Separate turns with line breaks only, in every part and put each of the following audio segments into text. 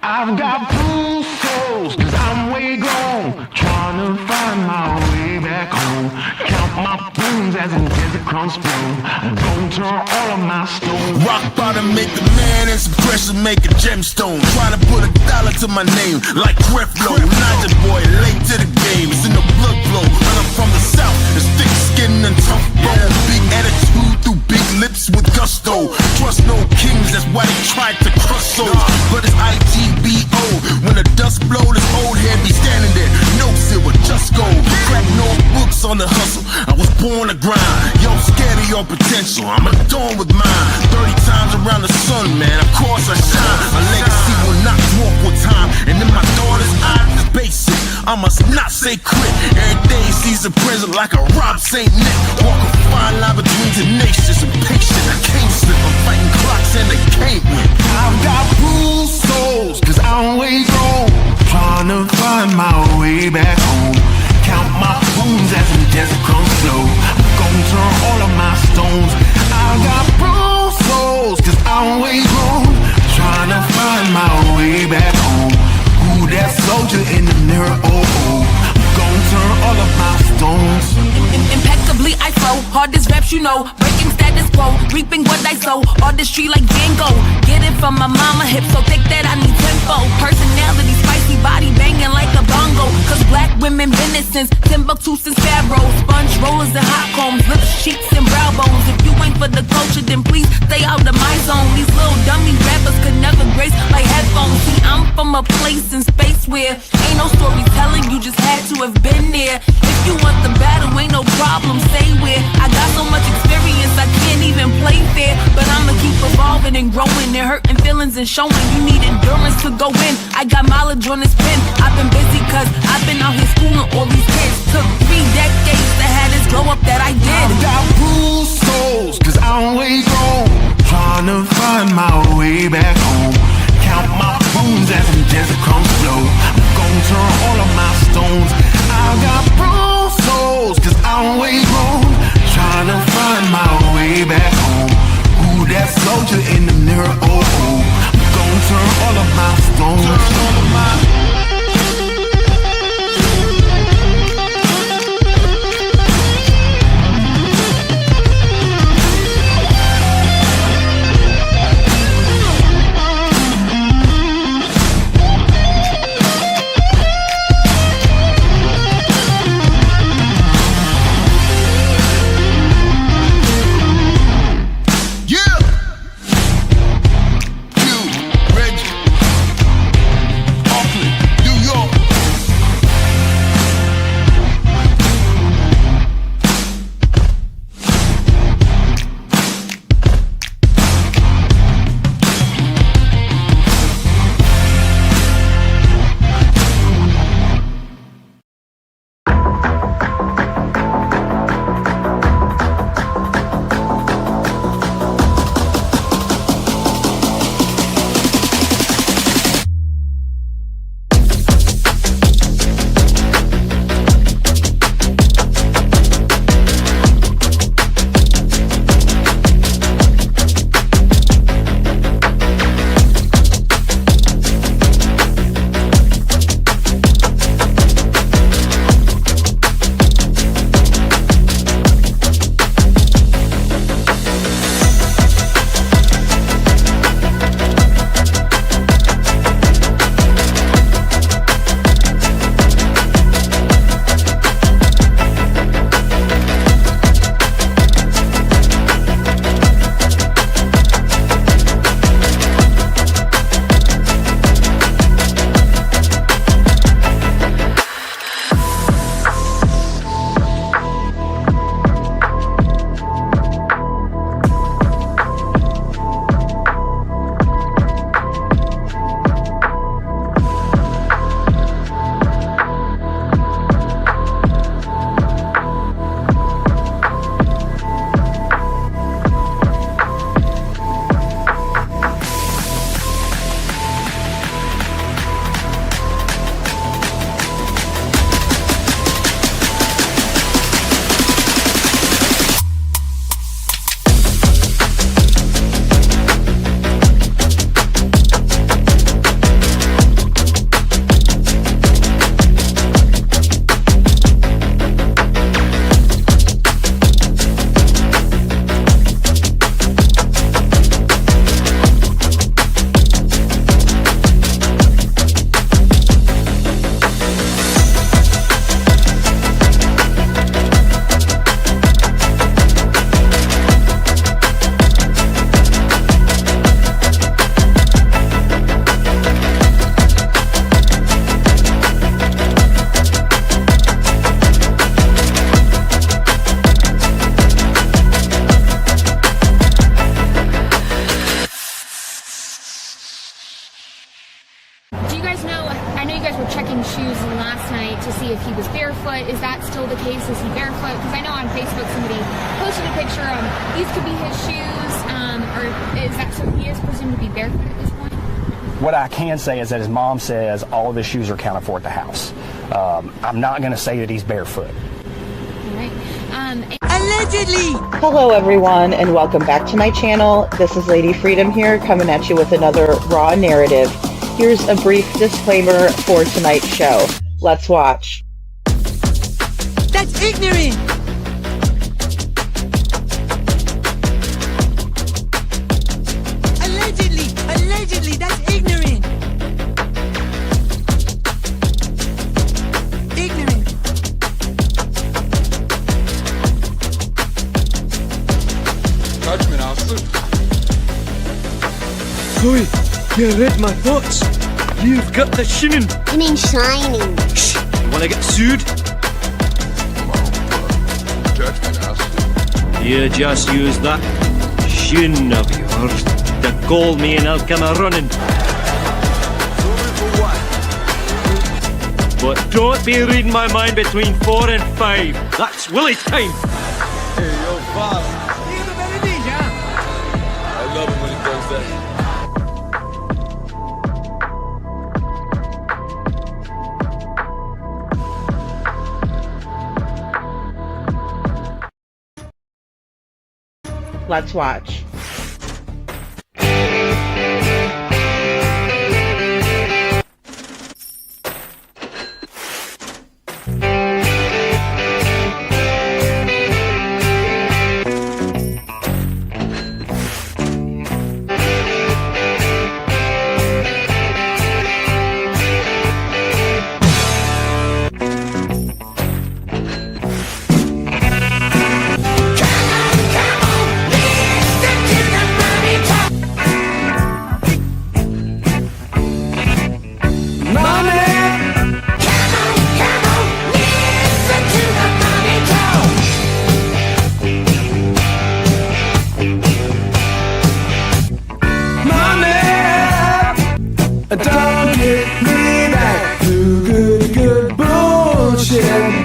I've got bruised souls, cause I'm way gone, trying to find my way back home. Count my bones as in desert crumbs flow. Don't turn all of my stones.
Rock bottom make the man and some pressure make a gemstone. Try to put $1 to my name like Creflo. Naja boy, late to the game, it's in the blood flow. And I'm from the south, it's thick skin and tough bone. Big attitude through big lips with gusto. Trust no kings, that's why they tried to crush souls. But it's IGBO, when the dust blow, this old head be standing there. No silver, just gold. Crack no books on the hustle, I was born to grind. Yo, scared of your potential, I'm adorned with mine. 30 times around the sun, man, of course I shine. My legacy will not walk with time. And in my daughter's eyes, it's basic, I must not say quit. Every day sees a present like a Rob St. Nick. Walk a fine line between tenacious and patient. I can't slip, I'm fighting clocks and they can't win.
I've got bruised souls, cause I'm way gone, trying to find my way back home. Count my wounds as in desert crumbs flow. I'm gonna turn all of my stones. I've got bruised souls, cause I'm way gone, trying to find my way back home. Who that soldier in the mirror? Oh, oh. I'm gonna turn all of my stones.
Impeccably I flow, hardest raps you know, breaking status quo, reaping what I sow, artistry like Django. Get it from my mama, hip so thick that I need tempo. Personality, spicy body banging like a bongo. Cause black women been it since Timbuktu, since Pharaoh. Sponge rollers and hot combs, lips, cheeks and brow bones. If you ain't for the culture, then please stay out of my zone. These little dummy rappers could never grace my headphones. See, I'm from a place in space where ain't no storytelling, you just had to have been there. If you want the battle, ain't no problem, say where. I got so much experience, I can't even play fair. But I'ma keep evolving and growing and hurting feelings and showing. You need endurance to go in, I got mileage on this pen. I've been busy cause I've been out here schooling all these kids. Took 3 decades to have this glow up that I did.
I've got bruised souls, cause I'm way gone, trying to find my way back home. Count my bones as in desert crumbs flow. I'm gonna turn all of my stones. I've got bruised souls, cause I'm way gone, trying to find my way back home. Who that soldier in the mirror? Oh, oh. I'm gonna turn all of my stones. Turn all of my
guys know, I know you guys were checking shoes last night to see if he was barefoot. Is that still the case? Is he barefoot? Because I know on Facebook somebody posted a picture of these could be his shoes, or is that so he is presumed to be barefoot at this point?
What I can say is that his mom says all of his shoes are accounted for at the house. I'm not going to say that he's barefoot.
All right.
Allegedly!
Hello everyone and welcome back to my channel. This is Lady Freedom here coming at you with another raw narrative. Here's a brief disclaimer for tonight's show. Let's watch.
That's ignorant! Allegedly, that's ignorant! Ignorant.
Judgment, Arthur.
Chloe, you read my thoughts. You've got the shinin.
You mean shining?
Shh! You wanna get sued?
Judgment, Arthur.
You just use that shin of yours to call me and I'll come a running. But don't be reading my mind between 4 and 5. That's Willie's time.
Hey, yo, boss. I love it when he does that.
Let's watch.
Don't get me back to good bullshit.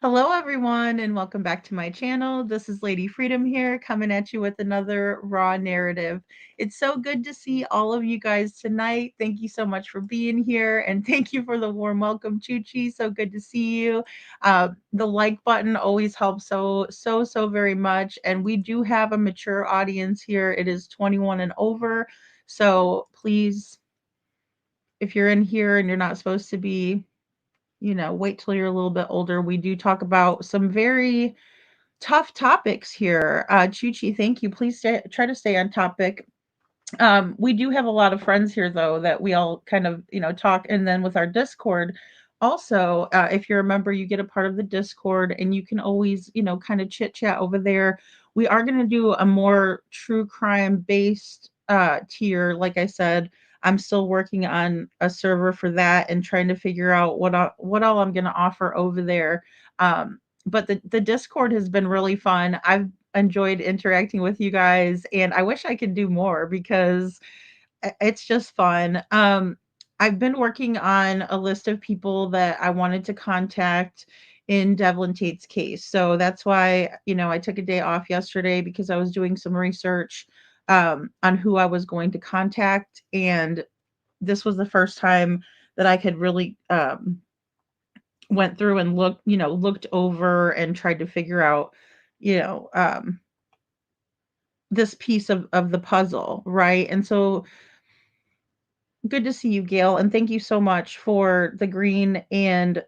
Hello everyone and welcome back to my channel. This is Lady Freedom here coming at you with another raw narrative. It's so good to see all of you guys tonight. Thank you so much for being here and thank you for the warm welcome, Chuchi. So good to see you. The like button always helps so very much, and we do have a mature audience here. It is 21 and over. So please, if you're in here and you're not supposed to be, wait till you're a little bit older. We do talk about some very tough topics here. Chuchi, thank you. Please try to stay on topic. We do have a lot of friends here, though, that we all kind of, talk. And then with our Discord, also, if you're a member, you get a part of the Discord and you can always, kind of chit chat over there. we are going to do a more true crime based tier. Like I said, I'm still working on a server for that and trying to figure out what all I'm going to offer over there. But the Discord has been really fun. I've enjoyed interacting with you guys, and I wish I could do more because it's just fun. I've been working on a list of people that I wanted to contact in Devlin Tate's case. So that's why, I took a day off yesterday because I was doing some research on who I was going to contact. And this was the first time that I could really went through and looked over and tried to figure out, you know, um, this piece of the puzzle, right? And so good to see you, Gail, and thank you so much for the green and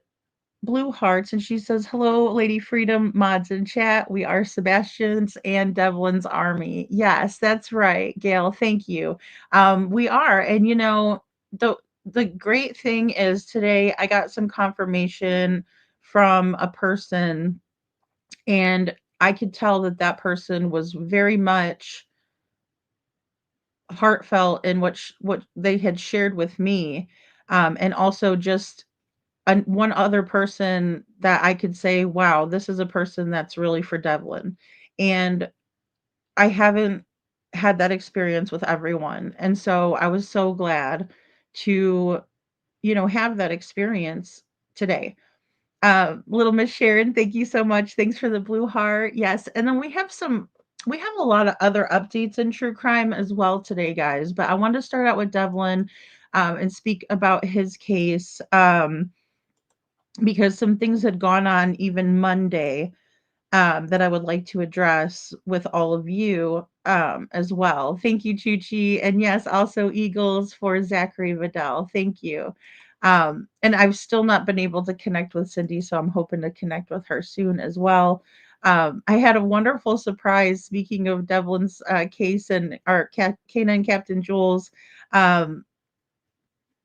blue hearts. And she says, "Hello, Lady Freedom mods in chat. We are Sebastian's and Devlin's army." Yes, that's right, Gail. Thank you. We are, and the great thing is today I got some confirmation from a person, and I could tell that that person was very much heartfelt in what they had shared with me, and also just one other person that I could say, "Wow, this is a person that's really for Devlin." And I haven't had that experience with everyone, and so I was so glad to, have that experience today. Little Miss Sharon, thank you so much. Thanks for the blue heart. Yes, and then we have a lot of other updates in true crime as well today, guys. But I wanted to start out with Devlin, and speak about his case, because some things had gone on even Monday, that I would like to address with all of you, as well. Thank you, Chuchi. And yes, also Eagles for Zachary Vidal. Thank you. And I've still not been able to connect with Cindy, so I'm hoping to connect with her soon as well. I had a wonderful surprise. Speaking of Devlin's case and our Canine Captain Jules, um,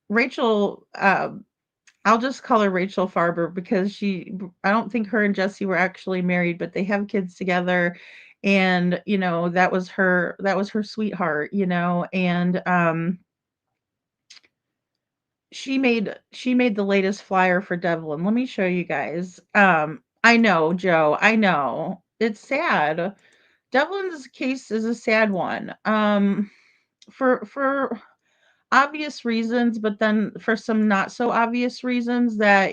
Rachel, I'll just call her Rachel Farber because I don't think her and Jesse were actually married, but they have kids together. And, that was her sweetheart, and she made the latest flyer for Devlin. Let me show you guys. I know, Joe, I know. It's sad. Devlin's case is a sad one. For obvious reasons, but then for some not so obvious reasons that,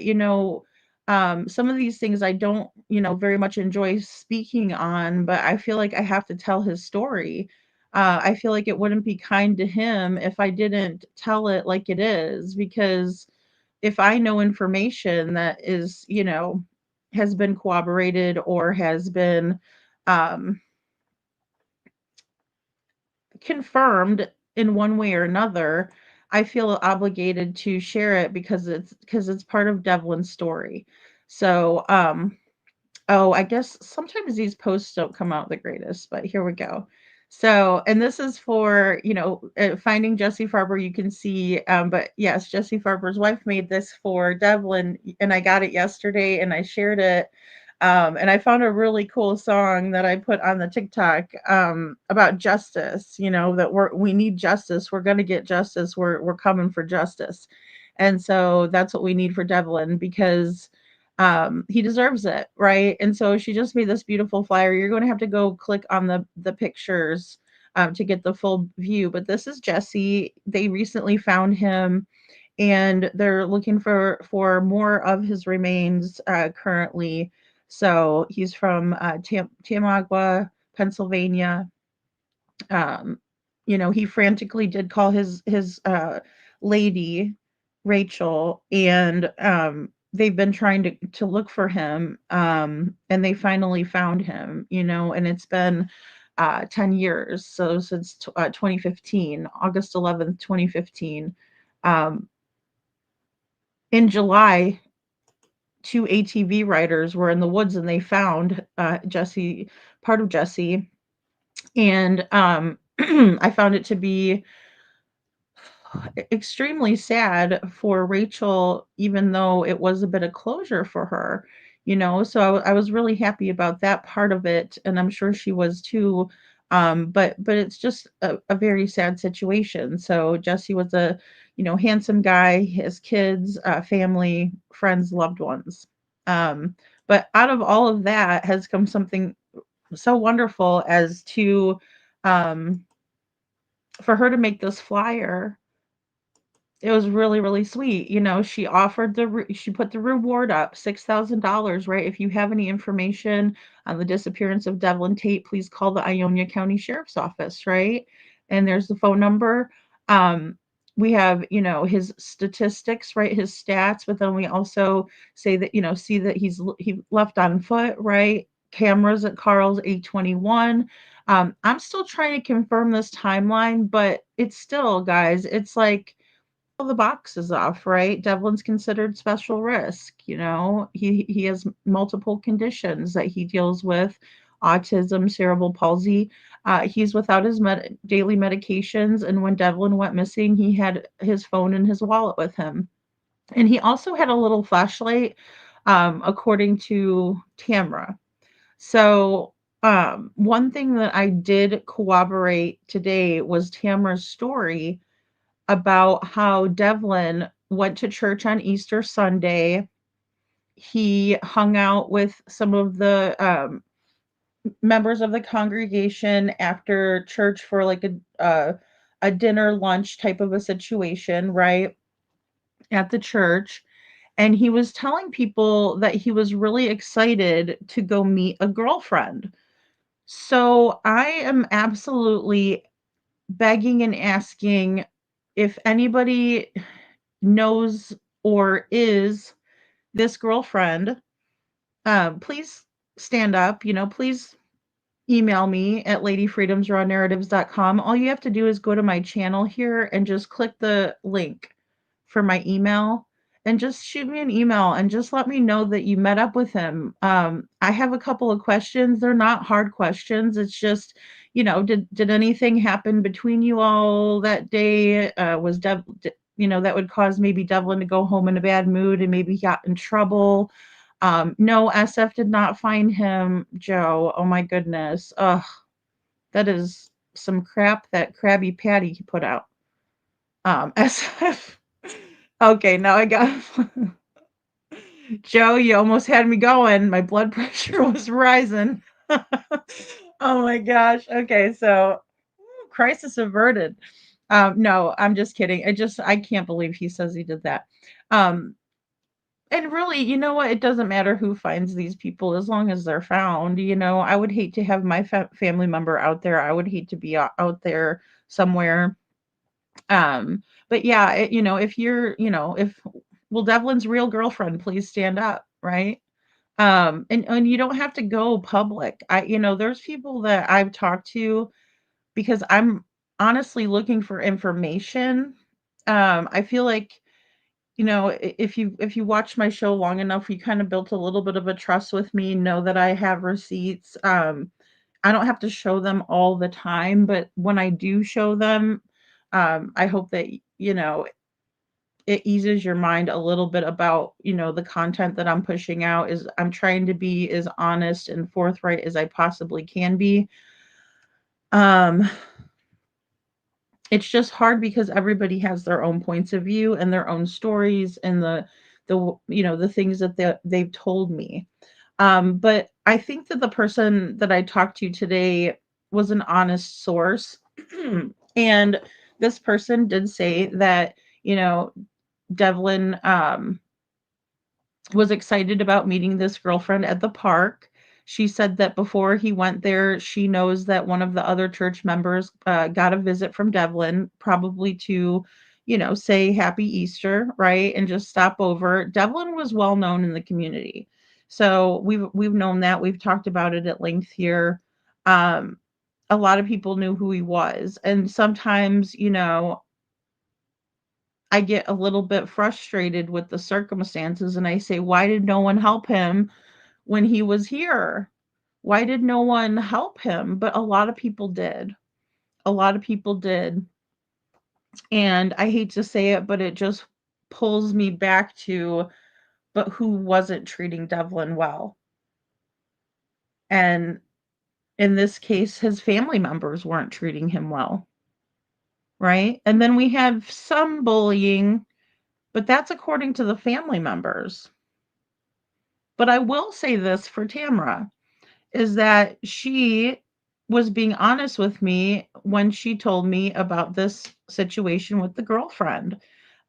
some of these things I don't, very much enjoy speaking on, but I feel like I have to tell his story. I feel like it wouldn't be kind to him if I didn't tell it like it is, because if I know information that is, has been corroborated or has been um, confirmed in one way or another, I feel obligated to share it because it's part of Devlin's story. So, oh, I guess sometimes these posts don't come out the greatest, but here we go. So, and this is for, finding Jesse Farber. You can see, but yes, Jesse Farber's wife made this for Devlin, and I got it yesterday and I shared it. And I found a really cool song that I put on the TikTok, about justice. That we need justice. We're gonna get justice. We're coming for justice, and so that's what we need for Devlin because he deserves it, right? And so she just made this beautiful flyer. You're going to have to go click on the pictures, to get the full view. But this is Jesse. They recently found him, and they're looking for more of his remains, currently. So he's from Tamagua, Pennsylvania. um, he frantically did call his lady, Rachel, and they've been trying to look for him, and they finally found him, and it's been 10 years, so since 2015, August 11th, 2015. Um, in July, two ATV riders were in the woods and they found Jesse, part of Jesse, and I found it to be extremely sad for Rachel, even though it was a bit of closure for her. So I was really happy about that part of it, and I'm sure she was too. But it's just a very sad situation. So Jesse was a, handsome guy, his kids, family, friends, loved ones. Um, but out of all of that has come something so wonderful as to um, for her to make this flyer. It was really, really sweet. She offered she put the reward up, $6,000, right? If you have any information on the disappearance of Devlin Tate, please call the Ionia County Sheriff's Office, right? And there's the phone number. Um, we have, his statistics, right? His stats, but then we also say that, see that he left on foot, right? Cameras at Carl's 821. I'm still trying to confirm this timeline, but it's still, guys, it's like the boxes off, right? Devlin's considered special risk. He has multiple conditions that he deals with, autism, cerebral palsy. He's without his daily medications, and when Devlin went missing, he had his phone and his wallet with him, and he also had a little flashlight, according to Tamra. So, one thing that I did corroborate today was Tamra's story about how Devlin went to church on Easter Sunday. He hung out with some of the members of the congregation after church for like a dinner lunch type of a situation, right? At the church. And he was telling people that he was really excited to go meet a girlfriend. So I am absolutely begging and asking if anybody knows or is this girlfriend, please stand up. Please email me at ladyfreedomsrawnarratives.com. All you have to do is go to my channel here and just click the link for my email and just shoot me an email and just let me know that you met up with him. I have a couple of questions. They're not hard questions. It's just, did anything happen between you all that day? Was that would cause maybe Devlin to go home in a bad mood and maybe he got in trouble? No, SF did not find him, Joe. Oh my goodness. Ugh, that is some crap that Krabby Patty put out. SF. Okay, now I got Joe, you almost had me going. My blood pressure was rising. Oh my gosh. Okay, so crisis averted. No, I'm just kidding. I can't believe he says he did that. And really, you know what? It doesn't matter who finds these people as long as they're found. I would hate to have my family member out there. I would hate to be out there somewhere. But yeah, if you're, if well, Devlin's real girlfriend, please stand up, right? And you don't have to go public. There's people that I've talked to because I'm honestly looking for information. I feel like, if you watch my show long enough, you kind of built a little bit of a trust with me, know that I have receipts. I don't have to show them all the time, but when I do show them, I hope that, it eases your mind a little bit about, the content that I'm pushing out. Is I'm trying to be as honest and forthright as I possibly can be. Um, it's just hard because everybody has their own points of view and their own stories and the things that they've told me. But I think that the person that I talked to today was an honest source. And this person did say that, Devlin was excited about meeting this girlfriend at the park. She said that before he went there, she knows that one of the other church members got a visit from Devlin, probably to, say Happy Easter, right, and just stop over. Devlin was well known in the community, so we've known that. We've talked about it at length here. Um, a lot of people knew who he was, and sometimes, I get a little bit frustrated with the circumstances and I say, why did no one help him when he was here? Why did no one help him? But a lot of people did. A lot of people did. And I hate to say it, but it just pulls me back to but who wasn't treating Devlin well. And in this case, his family members weren't treating him well, right? And then we have some bullying, but that's according to the family members. But I will say this for Tamra is that she was being honest with me when she told me about this situation with the girlfriend.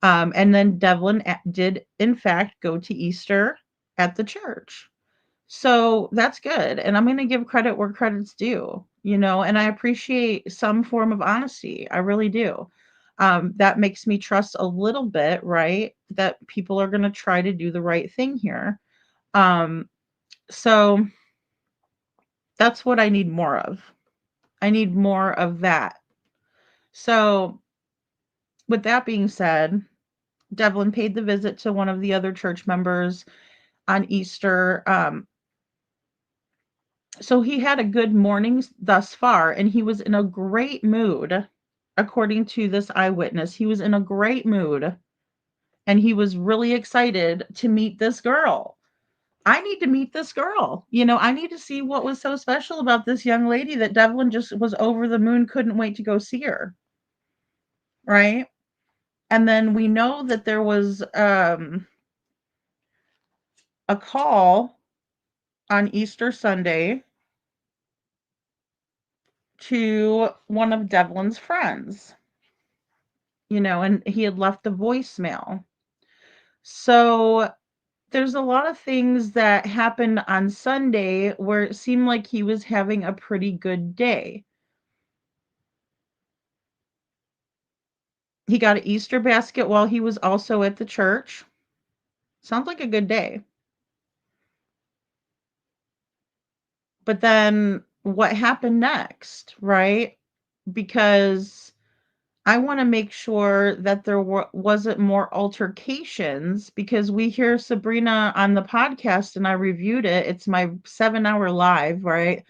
And then Devlin did, in fact, go to Easter at the church. So that's good. And I'm going to give credit where credit's due, and I appreciate some form of honesty. I really do. That makes me trust a little bit, right? That people are going to try to do the right thing here. So that's what I need more of. I need more of that. So, with that being said, Devlin paid the visit to one of the other church members on Easter. So he had a good morning thus far, and he was in a great mood, according to this eyewitness. He was in a great mood, and he was really excited to meet this girl. I need to meet this girl. I need to see what was so special about this young lady that Devlin just was over the moon, couldn't wait to go see her. Right? And then we know that there was a call on Easter Sunday to one of Devlin's friends, and he had left a voicemail. So there's a lot of things that happened on Sunday where it seemed like he was having a pretty good day. He got an Easter basket while he was also at the church. Sounds like a good day. But then what happened next, right? Because I want to make sure that there wasn't more altercations, because we hear Sabrina on the podcast and I reviewed it. It's my 7-hour live, right?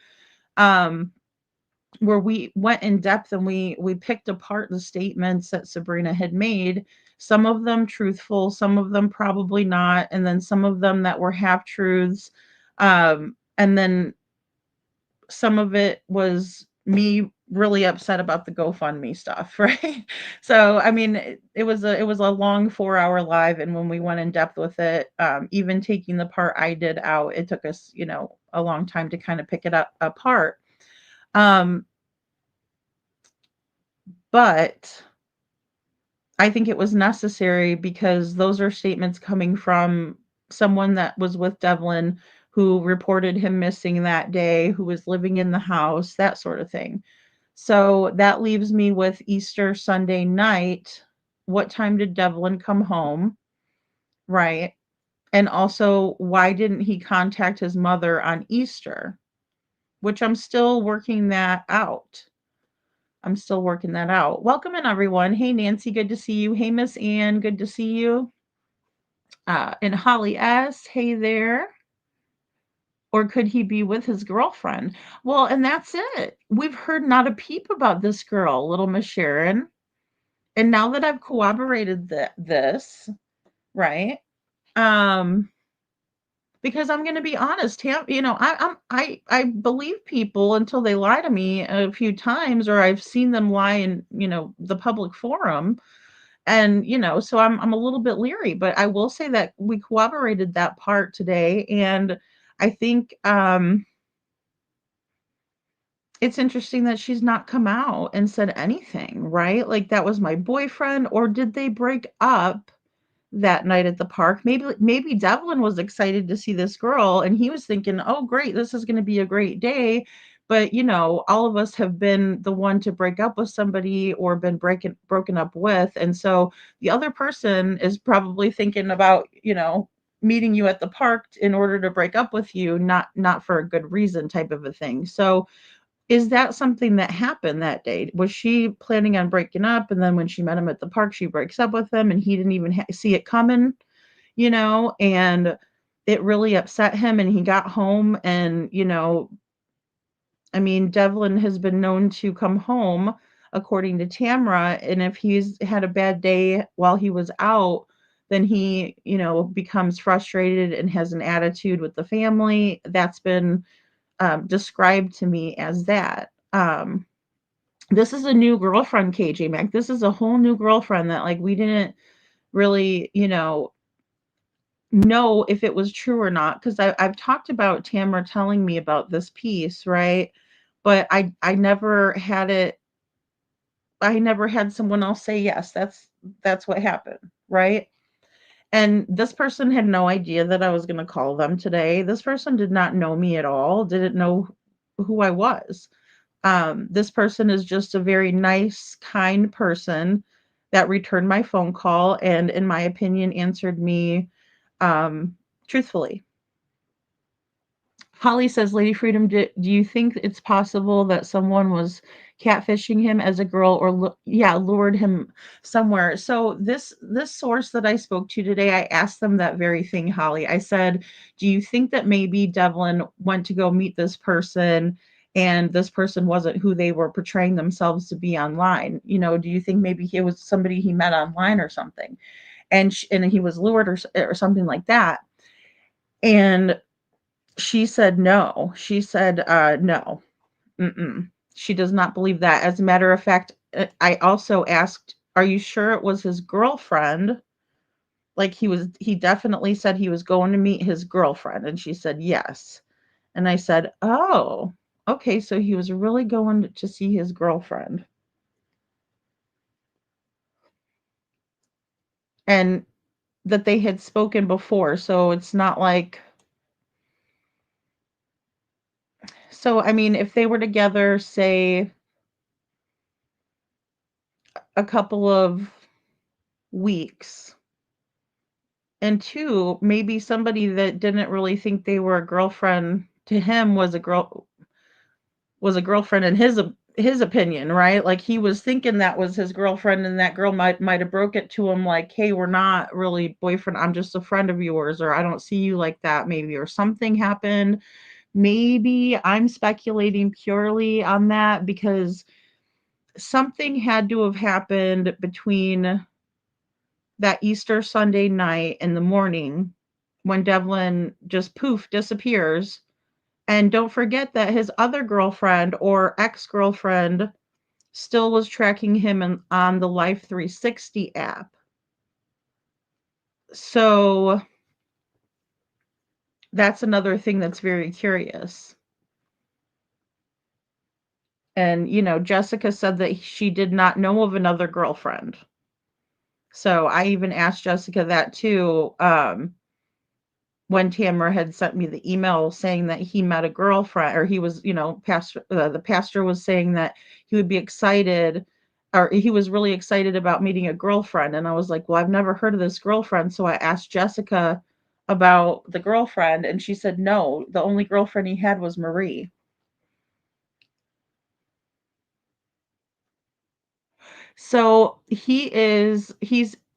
Where we went in depth and we picked apart the statements that Sabrina had made, some of them truthful, some of them probably not, and then some of them that were half truths. And then some of it was me really upset about the GoFundMe stuff, right? So, I mean, it was a long 4-hour live, and when we went in depth with it, even taking the part I did out, it took us, a long time to kind of pick it up apart. But I think it was necessary because those are statements coming from someone that was with Devlin, who reported him missing that day, who was living in the house, that sort of thing. So that leaves me with Easter Sunday night. What time did Devlin come home? Right. And also, why didn't he contact his mother on Easter? Which I'm still working that out. Welcome in, everyone. Hey, Nancy, good to see you. Hey, Miss Ann, good to see you. And Holly S., hey there. Or could he be with his girlfriend? Well, and that's it. We've heard not a peep about this girl, little Miss Sharon. And now that I've corroborated this, right? Because I'm going to be honest, I believe people until they lie to me a few times, or I've seen them lie in, the public forum. And, so I'm a little bit leery, but I will say that we corroborated that part today. And I think, it's interesting that she's not come out and said anything, right? Like, that was my boyfriend, or did they break up that night at the park? Maybe Devlin was excited to see this girl and he was thinking, "Oh, great, this is going to be a great day." But, all of us have been the one to break up with somebody or been broken up with. And so the other person is probably thinking about, meeting you at the park in order to break up with you, not for a good reason, type of a thing. So is that something that happened that day? Was she planning on breaking up, and then when she met him at the park, she breaks up with him, and he didn't even see it coming, and it really upset him, and he got home and, I mean, Devlin has been known to come home, according to Tamra, and if he's had a bad day while he was out, then he, becomes frustrated and has an attitude with the family. That's been described to me as that. This is a new girlfriend, KJ Mac. This is a whole new girlfriend that, like, we didn't really, know if it was true or not, because I've talked about Tamara telling me about this piece, right? But I never had it. I never had someone else say yes. That's what happened, right? And this person had no idea that I was going to call them today. This person did not know me at all. Didn't know who I was. This person is just a very nice, kind person that returned my phone call and, in my opinion, answered me truthfully. Holly says, Lady Freedom, do you think it's possible that someone was catfishing him as a girl, or lured him somewhere? So this source that I spoke to today, I asked them that very thing, Holly. I said, do you think that maybe Devlin went to go meet this person and this person wasn't who they were portraying themselves to be online? Do you think maybe he was somebody he met online or something, and he was lured, or something like that? And she said no. She said, no. Mm-mm. She does not believe that. As a matter of fact, I also asked, are you sure it was his girlfriend? Like, he definitely said he was going to meet his girlfriend. And she said, yes. And I said, oh, okay. So he was really going to see his girlfriend. And that they had spoken before. So it's not like, so, I mean, if they were together, say, a couple of weeks, and two, maybe somebody that didn't really think they were a girlfriend to him was a girlfriend in his opinion, right? Like, he was thinking that was his girlfriend, and that girl might have broke it to him like, hey, we're not really boyfriend, I'm just a friend of yours, or I don't see you like that, maybe, or something happened. Maybe I'm speculating purely on that, because something had to have happened between that Easter Sunday night in the morning when Devlin just poof disappears. And don't forget that his other girlfriend, or ex-girlfriend, still was tracking him on the Life 360 app. So that's another thing that's very curious. And, Jessica said that she did not know of another girlfriend. So I even asked Jessica that too. When Tamara had sent me the email saying that he met a girlfriend, or he was, the pastor was saying that he would be excited, or he was really excited about meeting a girlfriend. And I was like, well, I've never heard of this girlfriend. So I asked Jessica about the girlfriend, and she said, no, the only girlfriend he had was Marie. So he's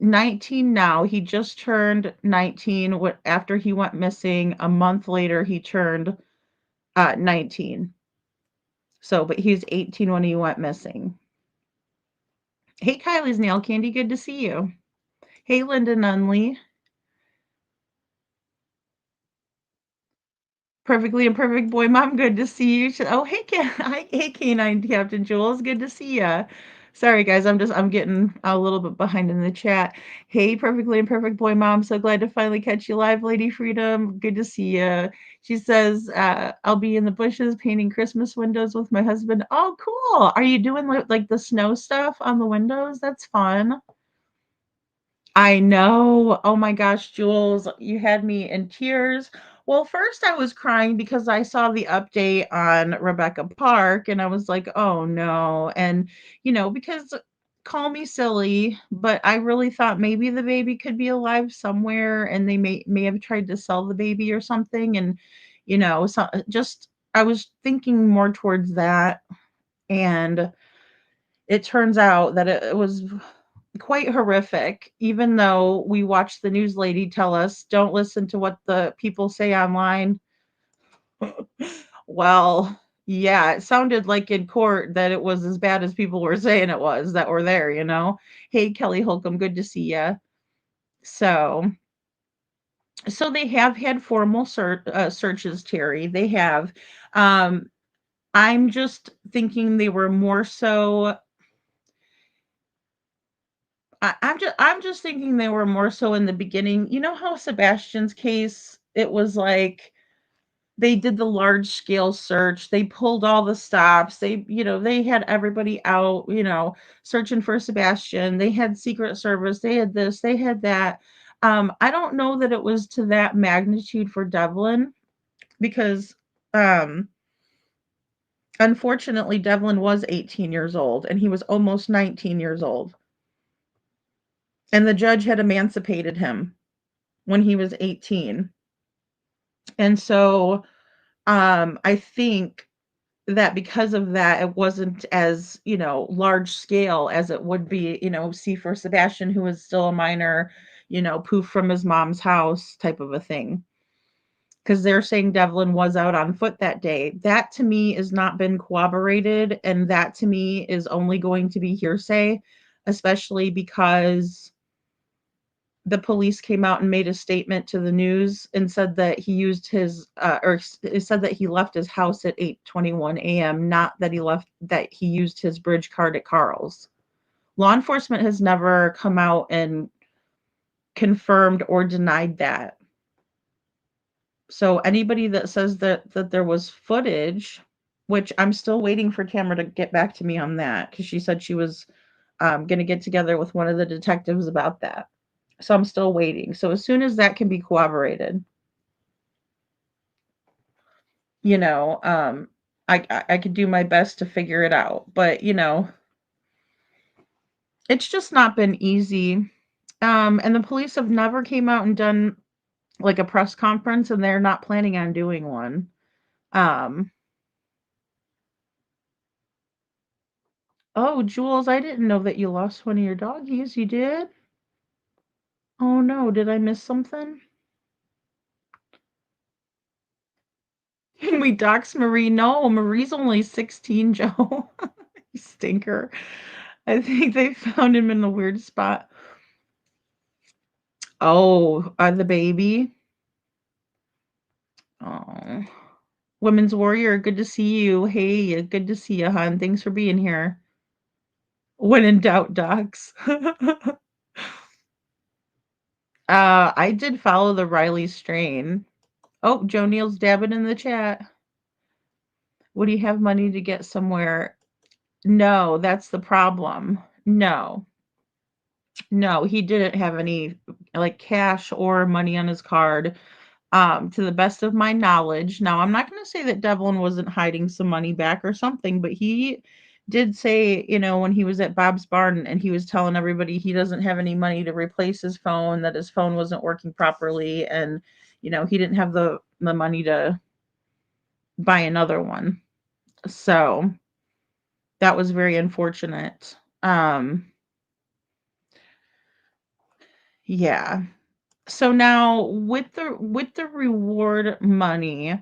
19 now. He just turned 19 after he went missing. A month later, he turned 19. So, but he's 18 when he went missing. Hey, Kylie's Nail Candy, good to see you. Hey, Linda Nunley. Perfectly Imperfect Boy Mom, good to see you. Oh, hey, hey, Canine Captain Jules, good to see ya. Sorry, guys, I'm getting a little bit behind in the chat. Hey, Perfectly Imperfect Boy Mom, so glad to finally catch you live, Lady Freedom. Good to see you. She says, I'll be in the bushes painting Christmas windows with my husband. Oh, cool. Are you doing like the snow stuff on the windows? That's fun. I know. Oh my gosh, Jules, you had me in tears. Well, first I was crying because I saw the update on Rebecca Park, and I was like, oh no. And, because, call me silly, but I really thought maybe the baby could be alive somewhere, and they may have tried to sell the baby or something. And, so just, I was thinking more towards that. And it turns out that it was quite horrific, even though we watched the news lady tell us, don't listen to what the people say online. Well, yeah, it sounded like in court that it was as bad as people were saying it was that were there. Hey, Kelly Holcomb, good to see you. So they have had formal searches, Terry. They have. Um, I'm just thinking they were more so. I'm just thinking they were more so in the beginning. You know how Sebastian's case, it was like they did the large scale search. They pulled all the stops. They had everybody out, searching for Sebastian. They had Secret Service. They had this, they had that. I don't know that it was to that magnitude for Devlin because um unfortunately Devlin was 18 years old and he was almost 19 years old. And the judge had emancipated him when he was 18. And so I think that because of that, it wasn't as, large scale as it would be, see for Sebastian, who was still a minor, poof from his mom's house type of a thing. Because they're saying Devlin was out on foot that day. That to me has not been corroborated. And that to me is only going to be hearsay, especially because the police came out and made a statement to the news and said that he used his it said that he left his house at 8:21 a.m., not that he used his bridge card at Carl's. Law enforcement has never come out and confirmed or denied that. So anybody that says that there was footage, which I'm still waiting for Tamara to get back to me on that, because she said she was going to get together with one of the detectives about that. So I'm still waiting. So as soon as that can be corroborated, I could do my best to figure it out. But it's just not been easy. And the police have never came out and done like a press conference, and they're not planning on doing one. Um, oh, Jules, I didn't know that you lost one of your doggies. You did? Oh no, did I miss something? We dox Marie. No, Marie's only 16, Joe. You stinker. I think they found him in a weird spot. Oh, the baby. Oh, Women's Warrior, good to see you. Hey, good to see you, hon. Thanks for being here. When in doubt, docs. I did follow the Riley strain. Oh, Joe Neal's dabbing in the chat. Would he have money to get somewhere? No, that's the problem. No, he didn't have any like cash or money on his card. To the best of my knowledge. Now, I'm not going to say that Devlin wasn't hiding some money back or something, but he did say, when he was at Bob's Barn and he was telling everybody he doesn't have any money to replace his phone, that his phone wasn't working properly, and he didn't have the money to buy another one. So that was very unfortunate. Yeah. So now with the reward money,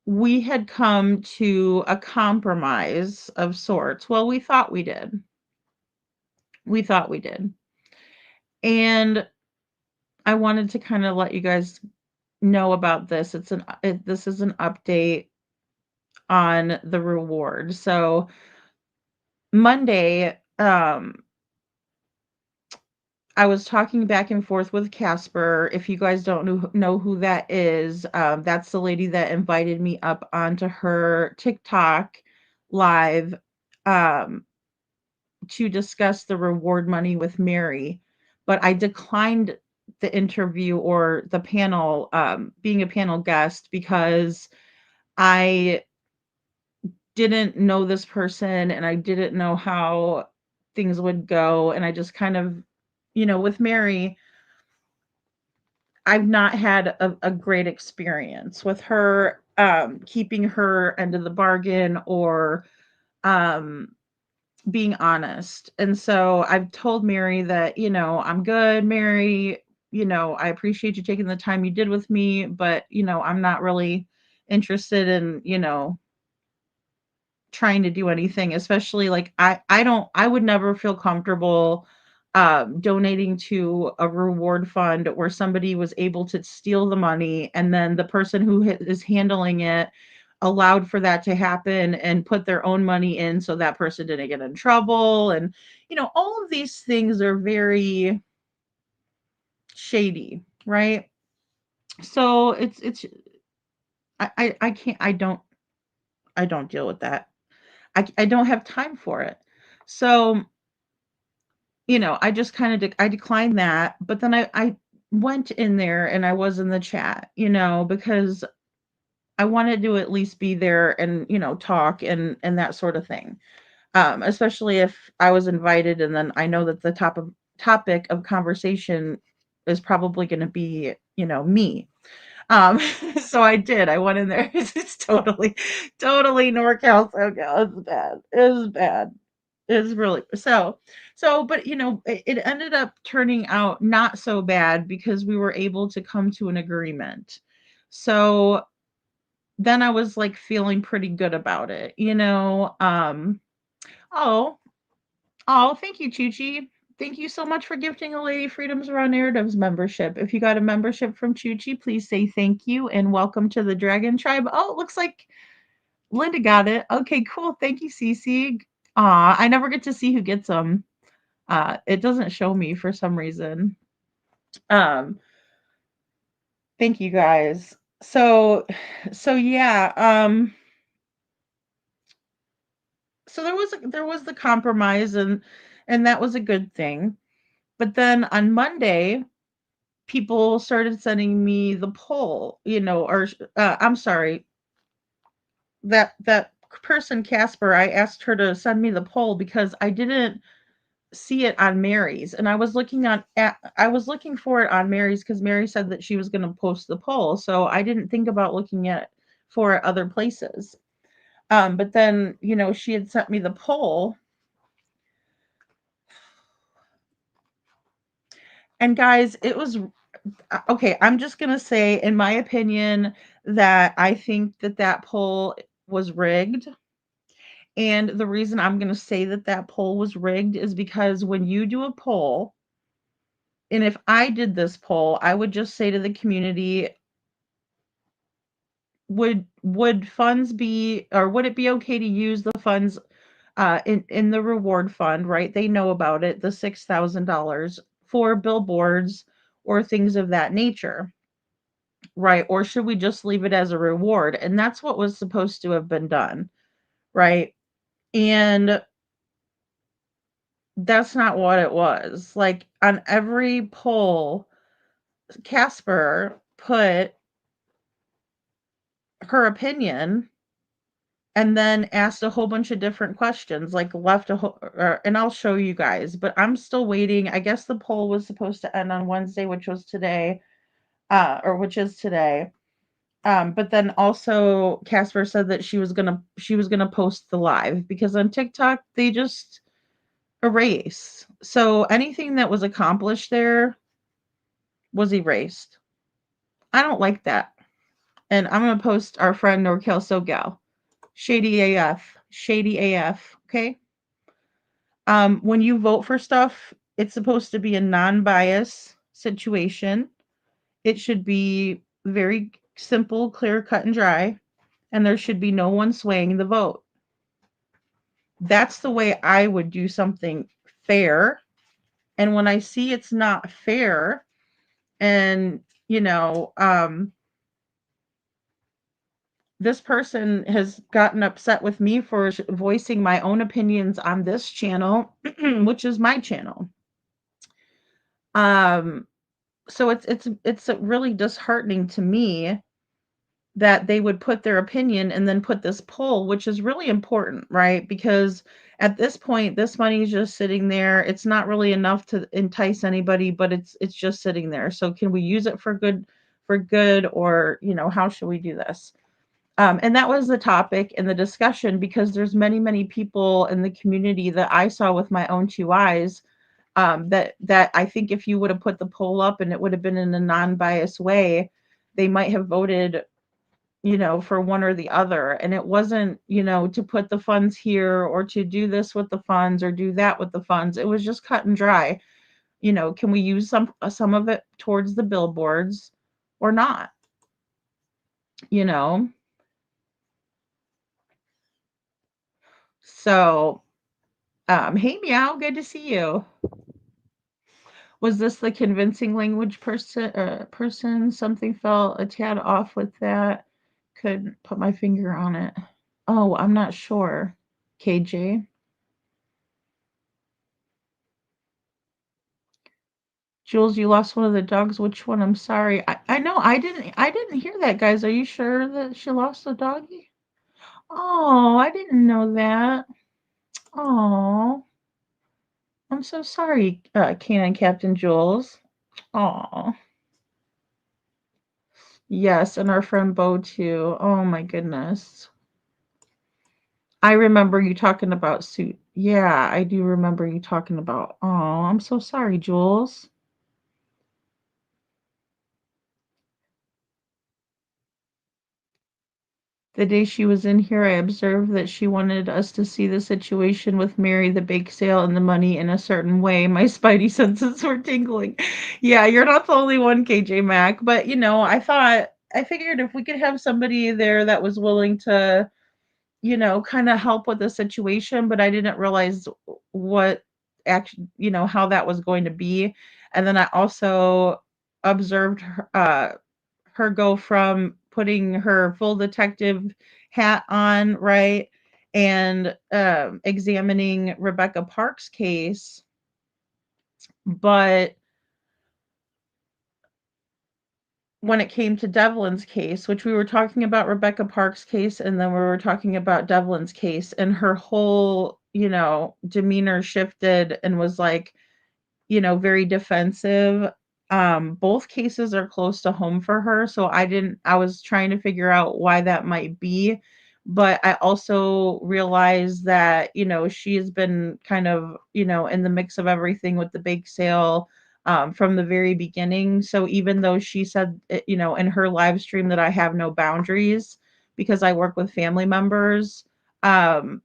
we had come to a compromise of sorts. Well, we thought we did. We thought we did. And I wanted to kind of let you guys know about this. This is an update on the reward. So Monday, I was talking back and forth with Casper. If you guys don't know who that is, that's the lady that invited me up onto her TikTok live to discuss the reward money with Mary. But I declined the interview or the panel, being a panel guest, because I didn't know this person and I didn't know how things would go. And I just kind of, with Mary, I've not had a great experience with her, keeping her end of the bargain or being honest. And so I've told Mary that, I'm good, Mary. I appreciate you taking the time you did with me, but, I'm not really interested in, trying to do anything, especially like I would never feel comfortable donating to a reward fund where somebody was able to steal the money, and then the person who is handling it allowed for that to happen and put their own money in so that person didn't get in trouble. And all of these things are very shady, right? So it's I can't I don't deal with that. I don't have time for it. So I just kind of I declined that, but then I went in there and I was in the chat, because I wanted to at least be there and talk and that sort of thing. Especially if I was invited, and then I know that the topic of conversation is probably going to be me. Um, so I did. I went in there. It's totally NorCal SoCal. It's bad. It's bad. It's really so. But it ended up turning out not so bad because we were able to come to an agreement. So then I was like feeling pretty good about it. Oh, oh, thank you, Chuchi. Thank you so much for gifting a Lady Freedom's Raw Narratives membership. If you got a membership from Chuchi, please say thank you and welcome to the Dragon Tribe. Oh, it looks like Linda got it. Okay, cool. Thank you, Cece. I never get to see who gets them. It doesn't show me for some reason. Um, thank you guys. So yeah. So there was the compromise, and that was a good thing. But then on Monday, people started sending me the poll, or I'm sorry, that person Casper, I asked her to send me the poll because I didn't see it on Mary's, and I was looking for it on Mary's because Mary said that she was going to post the poll, so I didn't think about looking at for other places. But then she had sent me the poll. And guys, it was okay. I'm just going to say, in my opinion, that I think that poll was rigged. And the reason I'm going to say that poll was rigged is because when you do a poll, and if I did this poll, I would just say to the community, would funds be, or would it be okay to use the funds in the reward fund, right? They know about it, the $6,000 for billboards or things of that nature, right? Or should we just leave it as a reward? And that's what was supposed to have been done, right? And that's not what it was. Like on every poll, Casper put her opinion and then asked a whole bunch of different questions, like left a whole, and I'll show you guys, but I'm still waiting. I guess the poll was supposed to end on Wednesday, which was today, or which is today. But then also Casper said that she was gonna post the live because on TikTok they just erase. So anything that was accomplished there was erased. I don't like that. And I'm gonna post our friend Norkel SoGal. Shady AF. Shady AF. Okay. When you vote for stuff, it's supposed to be a non-bias situation. It should be very simple, clear, cut, and dry, and there should be no one swaying the vote. That's the way I would do something fair. And when I see it's not fair, and this person has gotten upset with me for voicing my own opinions on this channel, which is my channel. So it's really disheartening to me that they would put their opinion and then put this poll, which is really important, right? Because at this point, this money is just sitting there. It's not really enough to entice anybody, but it's just sitting there. So can we use it for good, or how should we do this? And that was the topic and the discussion, because there's many people in the community that I saw with my own two eyes, that I think if you would have put the poll up and it would have been in a non-biased way, they might have voted for one or the other. And it wasn't to put the funds here or to do this with the funds or do that with the funds. It was just cut and dry. can we use some of it towards the billboards or not? You know? So, hey Meow, good to see you. Was this the convincing language person? Something felt a tad off with that. Couldn't put my finger on it. Oh, I'm not sure. KJ. Jules, you lost one of the dogs. Which one? I'm sorry. I know I didn't hear that, guys. Are you sure that she lost the doggy? Oh, I didn't know that. Oh, I'm so sorry, Canine Captain Jules. Oh, yes, and our friend Bo too. Oh my goodness. I remember you talking about suit. Yeah, I do remember you talking about. Oh, I'm so sorry, Jules. The day she was in here, I observed that she wanted us to see the situation with Mary, the bake sale, and the money in a certain way. My spidey senses were tingling. Yeah, you're not the only one, KJ Mac. But, I figured if we could have somebody there that was willing to, kind of help with the situation, but I didn't realize what actually, how that was going to be. And then I also observed her go from putting her full detective hat on, right, and examining Rebecca Park's case, but when it came to Devlin's case, which we were talking about Rebecca Park's case, and then we were talking about Devlin's case, and her whole, demeanor shifted and was like, very defensive. Both cases are close to home for her, so I was trying to figure out why that might be. But I also realized that, she has been kind of, in the mix of everything with the bake sale from the very beginning. So even though she said, in her live stream that I have no boundaries because I work with family members, um,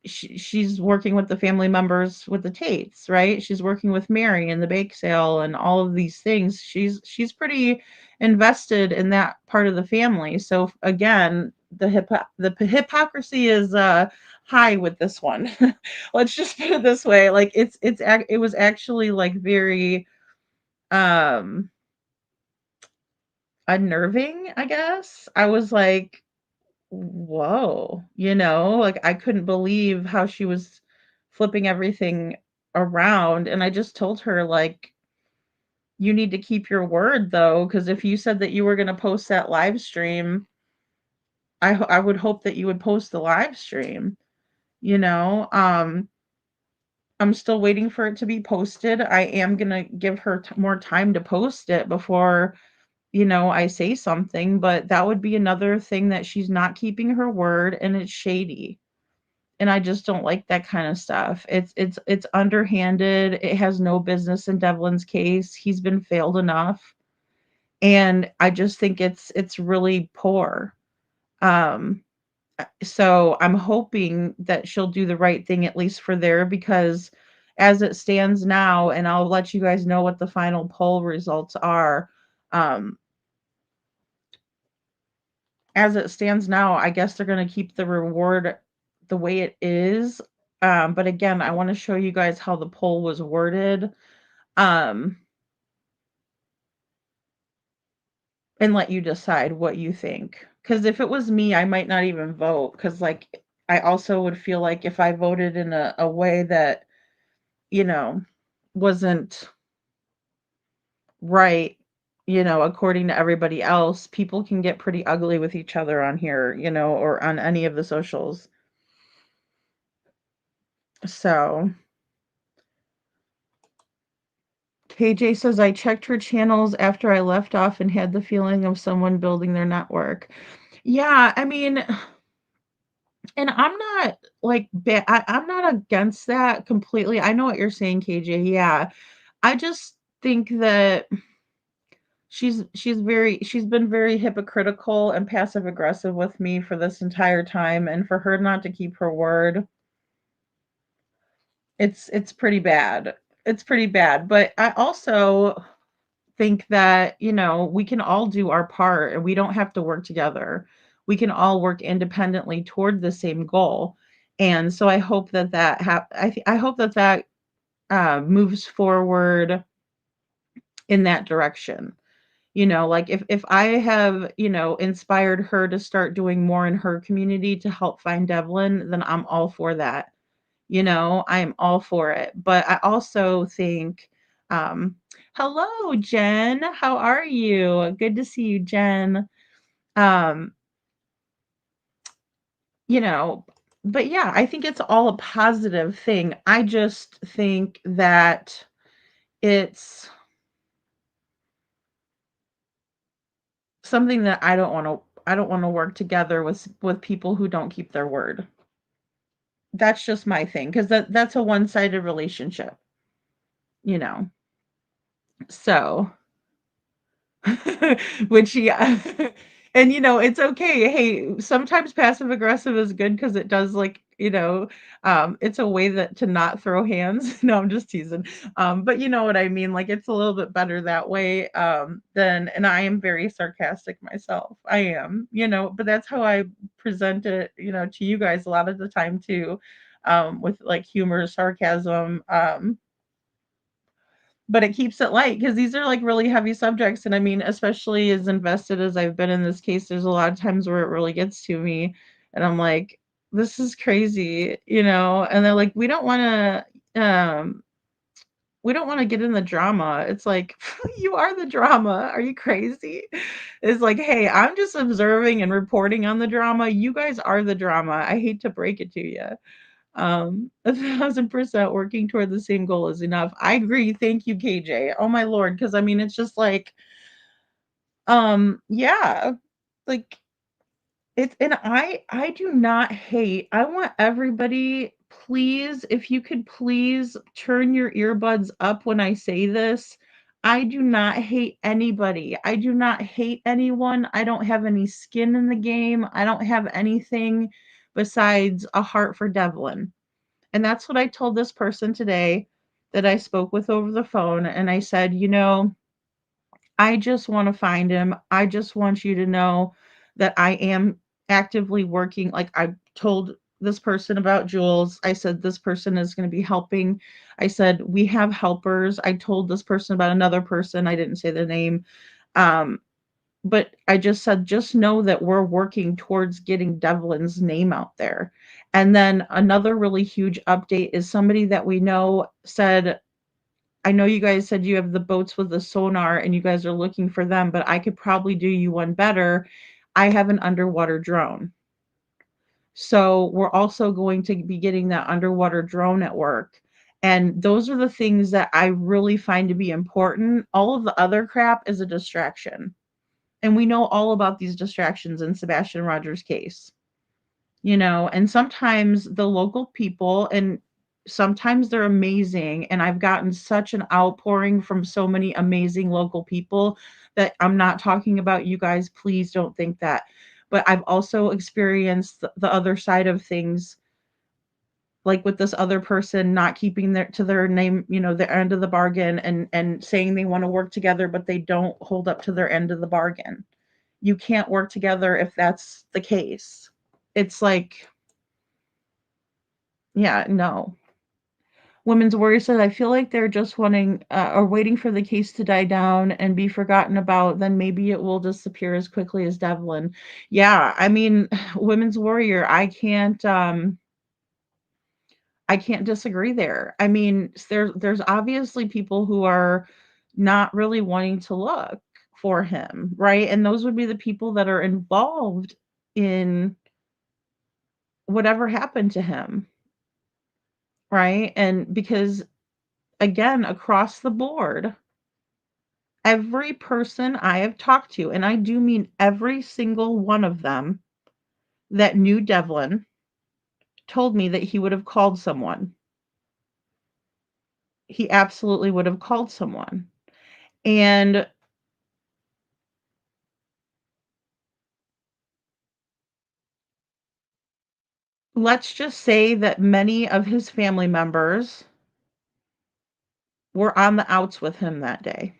she's working with the family members with the Tates, right? She's working with Mary and the bake sale and all of these things. She's pretty invested in that part of the family. So again, the hypocrisy is high with this one. Let's just put it this way. Like it was actually like very um unnerving, I guess. I was like, whoa, like I couldn't believe how she was flipping everything around. And I just told her, like, you need to keep your word though, because if you said that you were going to post that live stream, I would hope that you would post the live stream, you know. I'm still waiting for it to be posted. I am going to give her more time to post it before I say something, but that would be another thing that she's not keeping her word and it's shady. And I just don't like that kind of stuff. It's underhanded. It has no business in Devlin's case. He's been failed enough. And I just think it's really poor. Um so I'm hoping that she'll do the right thing at least for there because as it stands now, and I'll let you guys know what the final poll results are. Um as it stands now, I guess they're going to keep the reward the way it is. But again, I want to show you guys how the poll was worded um, and let you decide what you think. Because if it was me, I might not even vote. Because, like, I also would feel like if I voted in a way that, you know, wasn't right, according to everybody else, people can get pretty ugly with each other on here, or on any of the socials. So KJ says, I checked her channels after I left off and had the feeling of someone building their network. Yeah, I mean, and I'm not like, I'm not against that completely. I know what you're saying, KJ. Yeah. I just think that she's been very hypocritical and passive aggressive with me for this entire time. And for her not to keep her word, it's pretty bad. It's pretty bad. But I also think that, we can all do our part and we don't have to work together. We can all work independently toward the same goal. And so I hope that I hope that moves forward in that direction. Like if I have, inspired her to start doing more in her community to help find Devlin, then I'm all for that. I am all for it. But I also think, um, hello, Jen. How are you? Good to see you, Jen. Um, you know, but yeah, I think it's all a positive thing. I just think that it's something that I don't want to work together with people who don't keep their word. That's just my thing because that's a one-sided relationship, you know. So, which yeah, and it's okay. Hey, sometimes passive aggressive is good because it does like, it's a way that to not throw hands. No, I'm just teasing. But you know what I mean? Like it's a little bit better that way. Than and I am very sarcastic myself. I am, but that's how I present it, to you guys a lot of the time too. With like humor, sarcasm, but it keeps it light because these are like really heavy subjects. And I mean, especially as invested as I've been in this case, there's a lot of times where it really gets to me. And I'm like, this is crazy, And they're like, we don't want to get in the drama. It's like, you are the drama. Are you crazy? It's like, hey, I'm just observing and reporting on the drama. You guys are the drama. I hate to break it to you. 1,000% working toward the same goal is enough. I agree. Thank you, KJ. Oh my lord, because I mean, it's just like, yeah, like it's, and I do not hate. I want everybody, please, if you could please turn your earbuds up when I say this. I do not hate anybody. I do not hate anyone. I don't have any skin in the game. I don't have anything besides a heart for Devlin. And that's what I told this person today that I spoke with over the phone. And I said, I just want to find him. I just want you to know that I am actively working. Like I told this person about Jules. I said, this person is going to be helping. I said, we have helpers. I told this person about another person. I didn't say the name. Um, but I just said, just know that we're working towards getting Devlin's name out there. And then another really huge update is somebody that we know said, I know you guys said you have the boats with the sonar and you guys are looking for them, but I could probably do you one better. I have an underwater drone. So we're also going to be getting that underwater drone at work. And those are the things that I really find to be important. All of the other crap is a distraction. And we know all about these distractions in Sebastian Rogers' case, and sometimes the local people, and sometimes they're amazing. And I've gotten such an outpouring from so many amazing local people that I'm not talking about you guys. Please don't think that. But I've also experienced the other side of things, like with this other person not keeping their name, their end of the bargain, and saying they want to work together, but they don't hold up to their end of the bargain. You can't work together if that's the case. It's like, yeah, no. Women's Warrior said, I feel like they're just wanting or waiting for the case to die down and be forgotten about. Then maybe it will disappear as quickly as Devlin. Yeah, I mean, Women's Warrior, I can't disagree there. I mean, there's obviously people who are not really wanting to look for him, right? And those would be the people that are involved in whatever happened to him, right? And because again, across the board, every person I have talked to, and I do mean every single one of them that knew Devlin, told me that he would have called someone. He absolutely would have called someone. And let's just say that many of his family members were on the outs with him that day.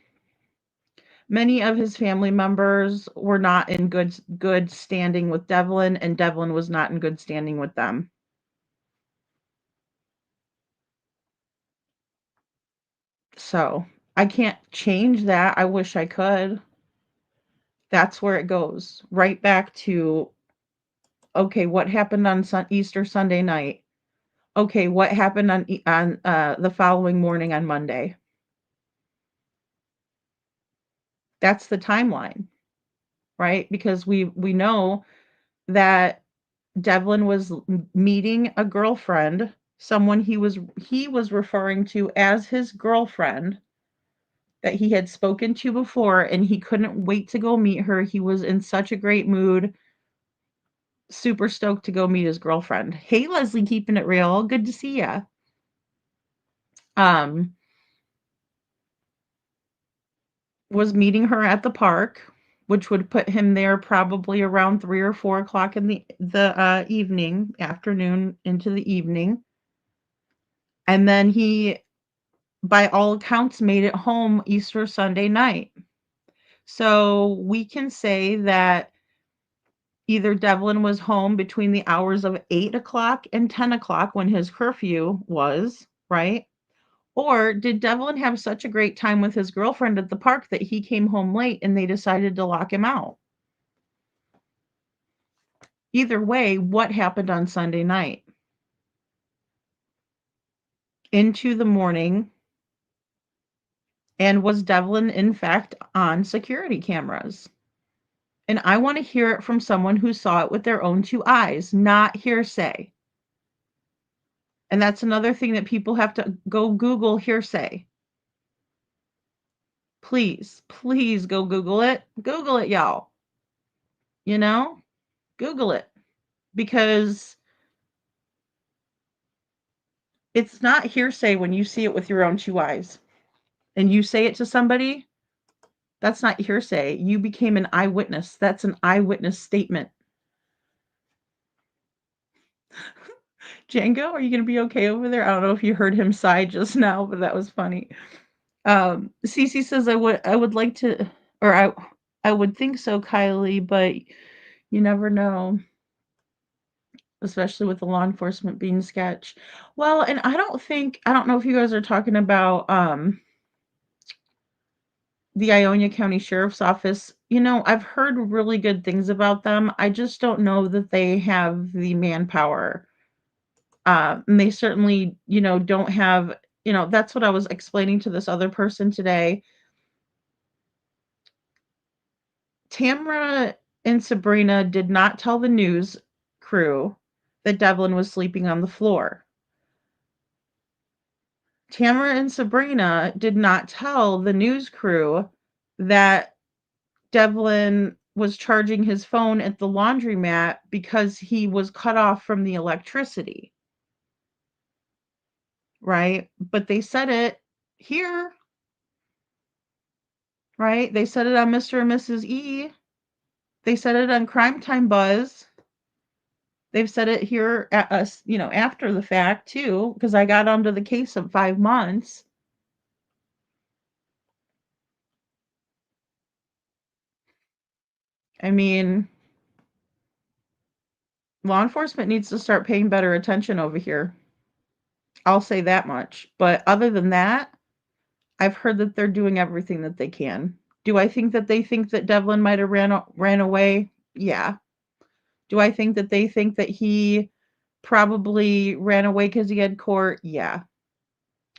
Many of his family members were not in good standing with Devlin, and Devlin was not in good standing with them. So I can't change that. I wish I could. That's where it goes. Right back to, okay, what happened on Easter Sunday night? Okay, what happened on the following morning on Monday? That's the timeline, right? Because we know that Devlin was meeting a girlfriend, someone he was referring to as his girlfriend that he had spoken to before, and he couldn't wait to go meet her. He was in such a great mood, super stoked to go meet his girlfriend. Hey, Leslie, keeping it real. Good to see ya. Was meeting her at the park, which would put him there probably around 3 or 4 o'clock in the evening, afternoon into the evening. And then he, by all accounts, made it home Easter Sunday night. So we can say that either Devlin was home between the hours of 8 o'clock and 10 o'clock when his curfew was, right? Or did Devlin have such a great time with his girlfriend at the park that he came home late and they decided to lock him out? Either way, what happened on Sunday night? Into the morning, and was Devlin in fact on security cameras? And I want to hear it from someone who saw it with their own 2 eyes, not hearsay. And that's another thing that people have to go Google hearsay. Please, please go Google it. Google it, y'all. You know, Google it, because it's not hearsay when you see it with your own 2 eyes and you say it to somebody. That's not hearsay. You became an eyewitness. That's an eyewitness statement. Django, are you going to be okay over there? I don't know if you heard him sigh just now, but that was funny. Cece says I would like to, or I would think so, Kylie, but you never know, especially with the law enforcement being sketch. Well, and I don't know if you guys are talking about the Ionia County Sheriff's Office. You know, I've heard really good things about them. I just don't know that they have the manpower. And they certainly, don't have, that's what I was explaining to this other person today. Tamra and Sabrina did not tell the news crew that Devlin was sleeping on the floor. Tamara and Sabrina did not tell the news crew that Devlin was charging his phone at the laundromat because he was cut off from the electricity. Right? But they said it here. Right? They said it on Mr. and Mrs. E. They said it on Crime Time Buzz. They've said it here at us, after the fact too, because I got onto the case of 5 months. I mean, law enforcement needs to start paying better attention over here. I'll say that much. But other than that, I've heard that they're doing everything that they can. Do I think that they think that Devlin might have ran away? Yeah. Do I think that they think that he probably ran away because he had court? Yeah.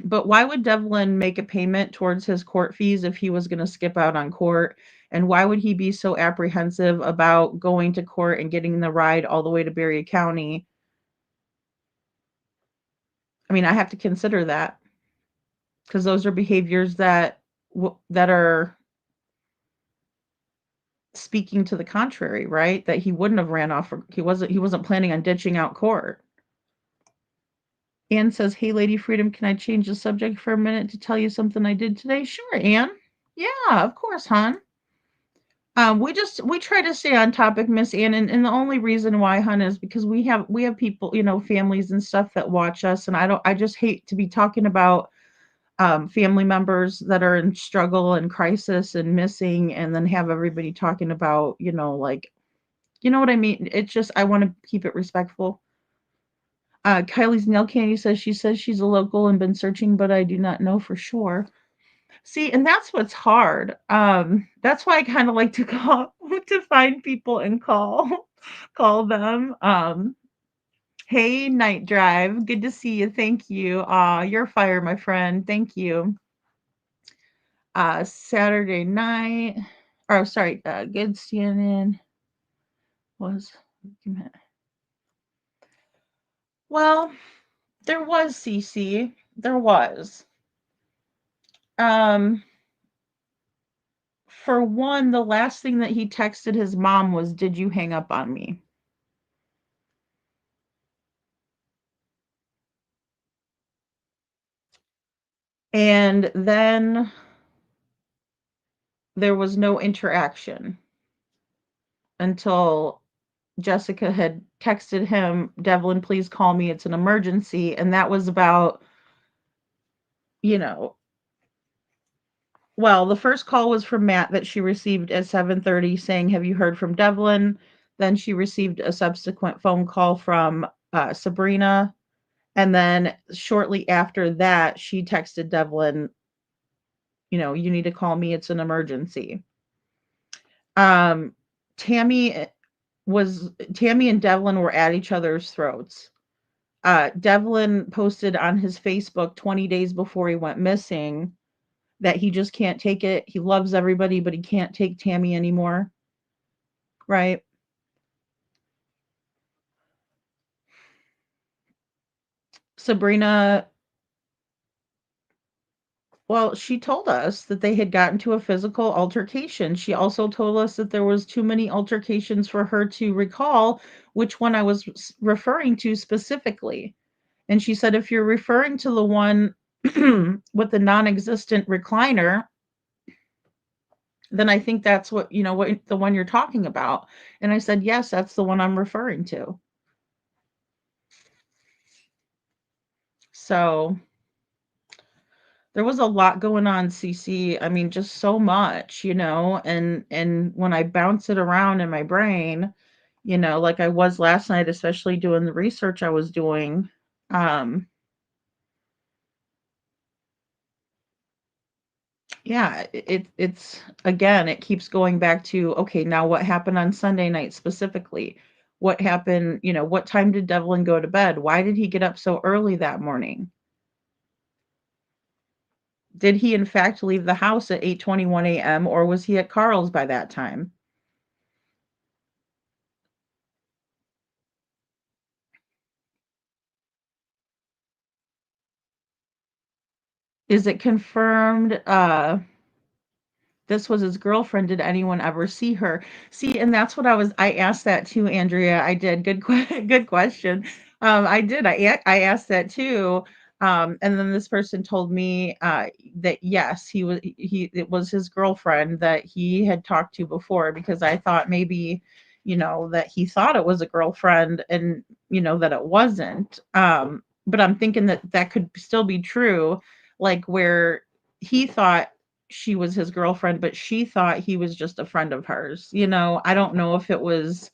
But why would Devlin make a payment towards his court fees if he was going to skip out on court? And why would he be so apprehensive about going to court and getting the ride all the way to Berry County? I mean, I have to consider that, because those are behaviors that are speaking to the contrary, right? That he wouldn't have ran off. He wasn't planning on ditching out court. Anne says, "Hey, Lady Freedom, can I change the subject for a minute to tell you something I did today?" Sure, Anne. Yeah, of course, hon. We try to stay on topic, Miss Ann, and the only reason why, hon, is because we have people, families and stuff that watch us, and I just hate to be talking about family members that are in struggle and crisis and missing, and then have everybody talking about, like, you know what I mean? It's just, I want to keep it respectful. Kylie's Nail Candy says she's a local and been searching, but I do not know for sure. See, and that's what's hard. That's why I kind of like to call to find people and call them. Hey, Night Drive, good to see you. Thank you. You're fire, my friend. Thank you. Saturday night, or sorry, good CNN was. Well, there was CC. There was. Um, for one, the last thing that he texted his mom was, "Did you hang up on me?" And then there was no interaction until Jessica had texted him, "Devlin, please call me. It's an emergency." And that was about, you know, well, the first call was from Matt that she received at 7:30 saying, "Have you heard from Devlin?" Then she received a subsequent phone call from Sabrina. And then shortly after that, she texted Devlin, "You need to call me. It's an emergency." Um, Tammy Tammy and Devlin were at each other's throats. Devlin posted on his Facebook 20 days before he went missing that he just can't take it. He loves everybody, but he can't take Tammy anymore. Right? Sabrina, well, she told us that they had gotten to a physical altercation. She also told us that there was too many altercations for her to recall which one I was referring to specifically. And she said, if you're referring to the one with the non-existent recliner, then I think that's what the one you're talking about. And I said, yes, that's the one I'm referring to. So there was a lot going on, CC. I mean, just so much, and when I bounce it around in my brain, like I was last night, especially doing the research I was doing, yeah, it's again, it keeps going back to, okay, now what happened on Sunday night specifically? What happened, what time did Devlin go to bed? Why did he get up so early that morning? Did he in fact leave the house at 8:21 a.m. or was he at Carl's by that time? Is it confirmed this was his girlfriend? Did anyone ever see her? See, and that's what I asked that too, Andrea. I did. Good question. I did. I asked that too. And then this person told me that yes, it was his girlfriend that he had talked to before, because I thought maybe, that he thought it was a girlfriend and, that it wasn't. But I'm thinking that that could still be true, like where he thought she was his girlfriend, but she thought he was just a friend of hers. I don't know if it was,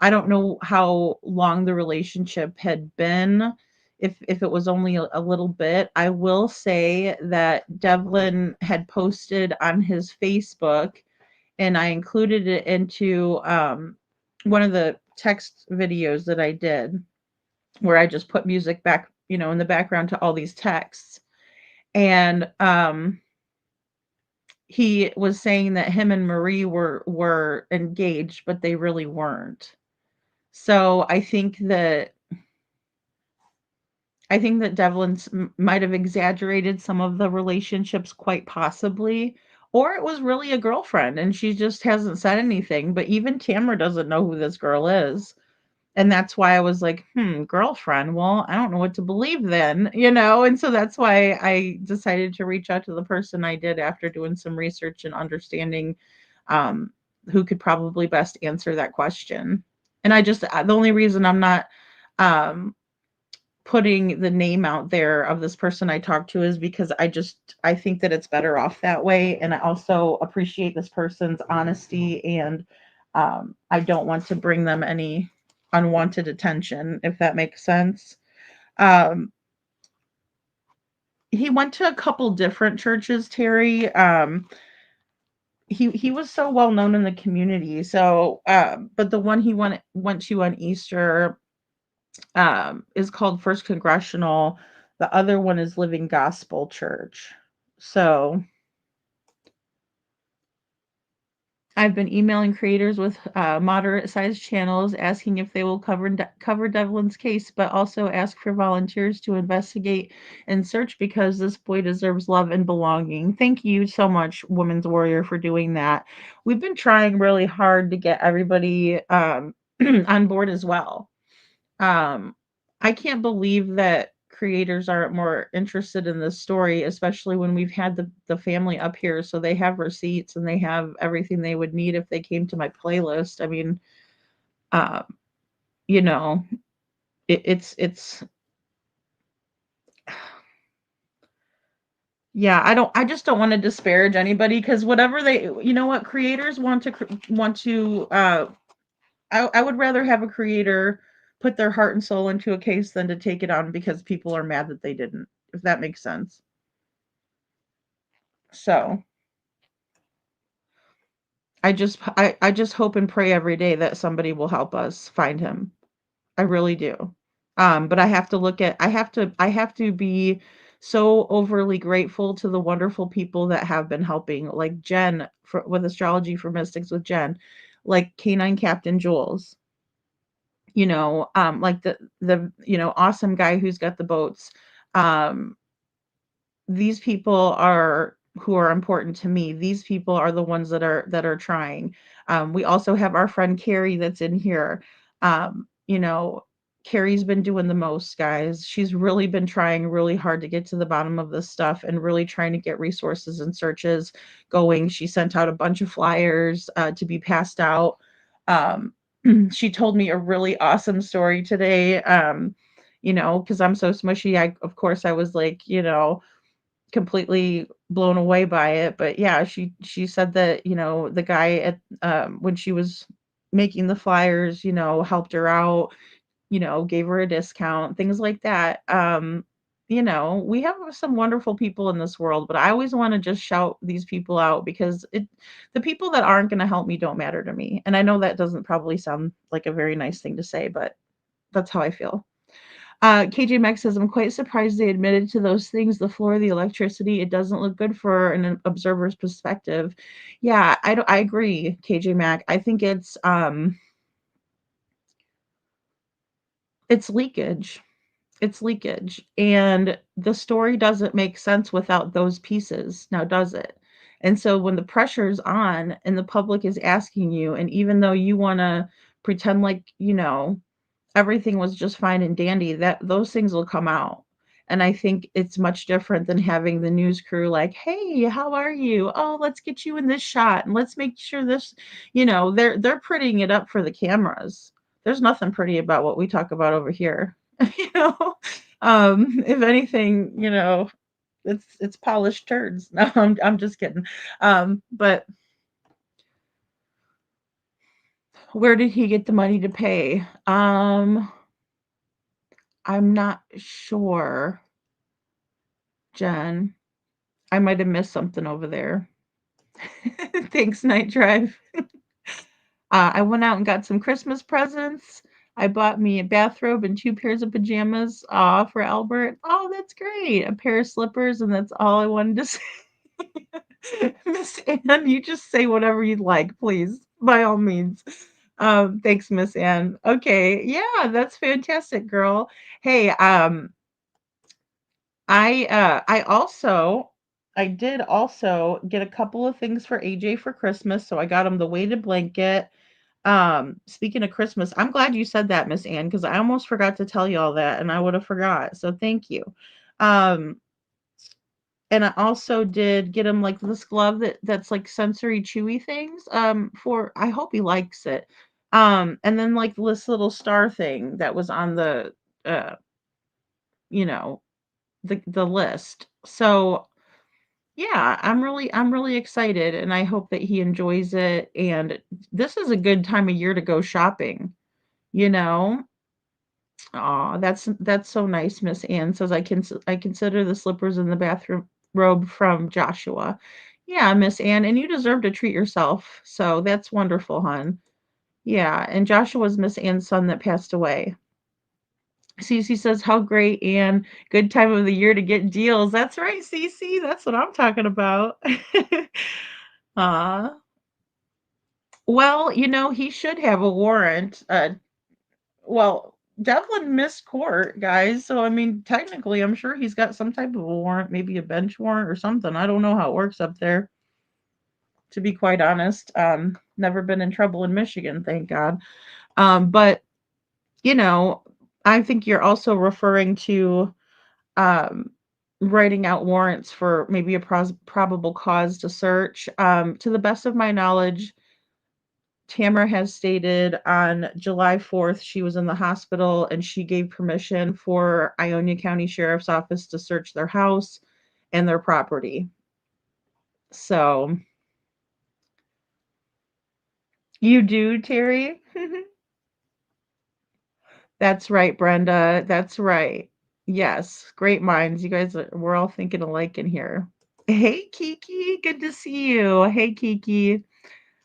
I don't know how long the relationship had been, if it was only a little bit. I will say that Devlin had posted on his Facebook, and I included it into one of the text videos that I did, where I just put music back, in the background to all these texts. And he was saying that him and Marie were engaged, but they really weren't. So I think that Devlin's might have exaggerated some of the relationships, quite possibly, or it was really a girlfriend and she just hasn't said anything. But even Tamara doesn't know who this girl is. And that's why I was like, girlfriend. Well, I don't know what to believe then, And so that's why I decided to reach out to the person I did after doing some research and understanding um, who could probably best answer that question. And the only reason I'm not um, putting the name out there of this person I talked to is because I think that it's better off that way, and I also appreciate this person's honesty, and I don't want to bring them any unwanted attention, if that makes sense. Um, he went to a couple different churches, Terry. He was so well known in the community. So, but the one he went to on Easter is called First Congressional. The other one is Living Gospel Church. So I've been emailing creators with moderate-sized channels, asking if they will cover Devlin's case, but also ask for volunteers to investigate and search because this boy deserves love and belonging. Thank you so much, Women's Warrior, for doing that. We've been trying really hard to get everybody on board as well. Um, I can't believe that creators aren't more interested in this story, especially when we've had the family up here, so they have receipts and they have everything they would need if they came to my playlist. I mean, uh, you know, it's yeah, I just don't want to disparage anybody because whatever they, you know what, creators want to I would rather have a creator put their heart and soul into a case than to take it on because people are mad that they didn't, if that makes sense. So I just hope and pray every day that somebody will help us find him. I really do. But I have to be so overly grateful to the wonderful people that have been helping, like Jen with Astrology for Mystics with Jen, like Canine Captain Jules, like the awesome guy who's got the boats. Um, these people are who are important to me. These people are the ones that are trying. We also have our friend Carrie that's in here. Carrie's been doing the most, guys. She's really been trying really hard to get to the bottom of this stuff and really trying to get resources and searches going. She sent out a bunch of flyers to be passed out. Um, she told me a really awesome story today. Because I'm so smushy, of course I was like, completely blown away by it. But yeah, she said that, the guy at when she was making the flyers, helped her out, gave her a discount, things like that. We have some wonderful people in this world, but I always want to just shout these people out because the people that aren't going to help me don't matter to me. And I know that doesn't probably sound like a very nice thing to say, but that's how I feel. KJ Max says, I'm quite surprised they admitted to those things. The floor, the electricity, it doesn't look good for an observer's perspective. Yeah, I agree, KJ Mac. I think it's leakage. It's leakage. And the story doesn't make sense without those pieces. Now, does it? And so when the pressure's on and the public is asking you, and even though you want to pretend like, everything was just fine and dandy, that those things will come out. And I think it's much different than having the news crew like, hey, how are you? Oh, let's get you in this shot and let's make sure this, they're prettying it up for the cameras. There's nothing pretty about what we talk about over here. you know if anything, it's polished turds. No, I'm just kidding. But where did he get the money to pay? I'm not sure, Jen. I might have missed something over there. Thanks, Night Drive. I went out and got some Christmas presents. I bought me a bathrobe and 2 pairs of pajamas for Albert. Oh, that's great. A pair of slippers, and that's all I wanted to say. Miss Ann, you just say whatever you'd like, please, by all means. Thanks, Miss Ann. Okay, yeah, that's fantastic, girl. Hey, I did also get a couple of things for AJ for Christmas. So I got him the weighted blanket. Speaking of Christmas, I'm glad you said that, Miss Ann, because I almost forgot to tell you all that and I would have forgot. So thank you. Um, and I also did get him like this glove that's like sensory chewy things. For I hope he likes it. And then like this little star thing that was on the uh you know, the list. So yeah, I'm really excited and I hope that he enjoys it. And this is a good time of year to go shopping, you know? Aw, that's so nice. Miss Ann says I consider the slippers in the bathroom robe from Joshua. Yeah, Miss Ann, and you deserve to treat yourself. So that's wonderful, hon. Yeah, and Joshua's Miss Ann's son that passed away. Cece says, "How great, Ann! Good time of the year to get deals." That's right, Cece. That's what I'm talking about. Aw. Well, he should have a warrant. Well, Devlin missed court, guys. So I mean, technically, I'm sure he's got some type of a warrant, maybe a bench warrant or something. I don't know how it works up there, to be quite honest. Never been in trouble in Michigan, thank God. But you know, I think you're also referring to um, writing out warrants for maybe a probable cause to search. To the best of my knowledge, Tamara has stated on July 4th she was in the hospital and she gave permission for Ionia County Sheriff's Office to search their house and their property. So, you do, Terry? That's right, Brenda. That's right. Yes, great minds. You guys, we're all thinking alike in here. Hey, Kiki, good to see you. Hey, Kiki.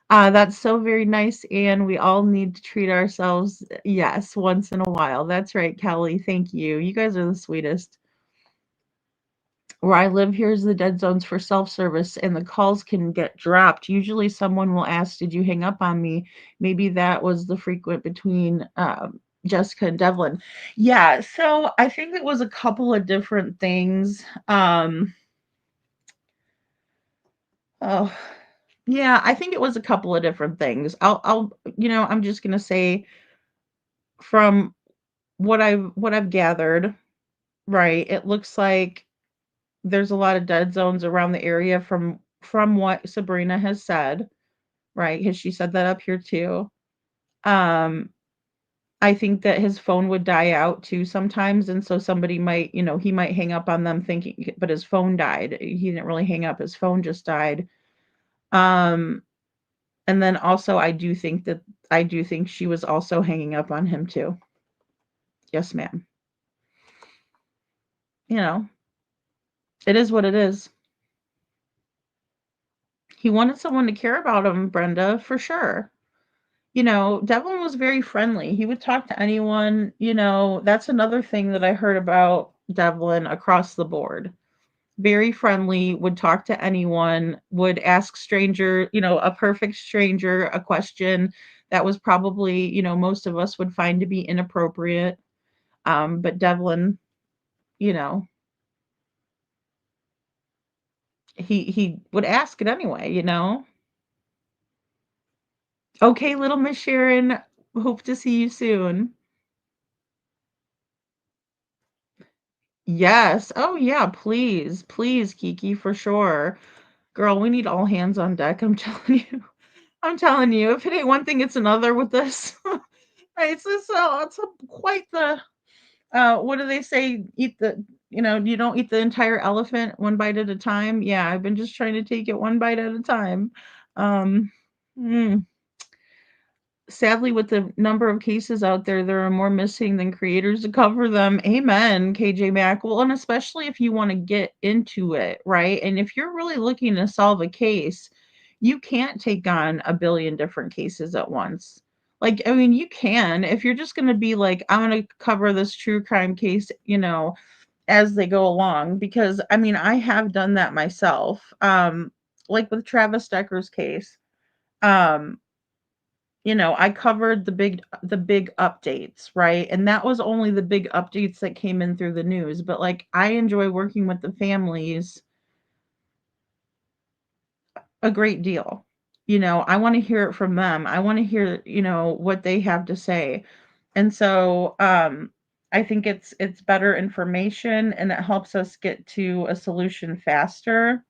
That's so very nice, and we all need to treat ourselves, yes, once in a while. That's right, Kelly. Thank you. You guys are the sweetest. Where I live, here's the dead zones for self-service, and the calls can get dropped. Usually, someone will ask, "Did you hang up on me?" Maybe that was the frequent between Jessica and Devlin. Yeah, so I think it was a couple of different things. Oh, yeah, I think it was a couple of different things. I'm just gonna say from what I've gathered, right, it looks like there's a lot of dead zones around the area from what Sabrina has said, right? Because she said that up here too. Um, I think that his phone would die out too sometimes, and so somebody might, he might hang up on them thinking, but his phone died. He didn't really hang up, his phone just died. Um, and then also I do think she was also hanging up on him too. Yes, ma'am. You know, it is what it is. He wanted someone to care about him, Brenda, for sure. Devlin was very friendly. He would talk to anyone. That's another thing that I heard about Devlin across the board. Very friendly, would talk to anyone, would ask a perfect stranger a question that was probably, most of us would find to be inappropriate. But Devlin, you know, he would ask it anyway. Okay, little Miss Sharon, hope to see you soon. Yes. Oh yeah, please. Please, Kiki, for sure. Girl, we need all hands on deck, I'm telling you. I'm telling you, if it ain't one thing, it's another with this. Right, it's quite the what do they say? You don't eat the entire elephant one bite at a time. Yeah, I've been just trying to take it one bite at a time. Um, mm. Sadly, with the number of cases out there, there are more missing than creators to cover them. Amen, KJ Mack. Well, and especially if you want to get into it, right? And if you're really looking to solve a case, you can't take on a billion different cases at once. Like, I mean, you can if you're just going to be like, I'm going to cover this true crime case, as they go along. Because, I mean, I have done that myself. Like with Travis Decker's case. Um, I covered the big updates, right? And that was only the big updates that came in through the news. But like I enjoy working with the families a great deal. I want to hear it from them. I want to hear, what they have to say. And so I think it's better information and it helps us get to a solution faster,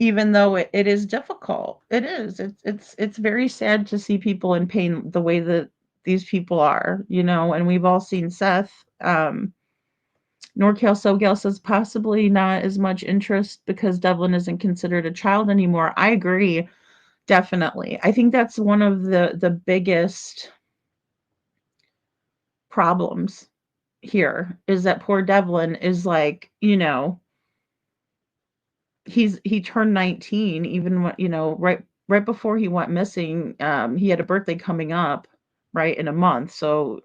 even though it is difficult. It is. It's very sad to see people in pain the way that these people are, and we've all seen Seth. NorCal SoGal says possibly not as much interest because Devlin isn't considered a child anymore. I agree, definitely. I think that's one of the biggest problems here is that poor Devlin is like, he turned 19 even when, right before he went missing. He had a birthday coming up, right, in a month. So,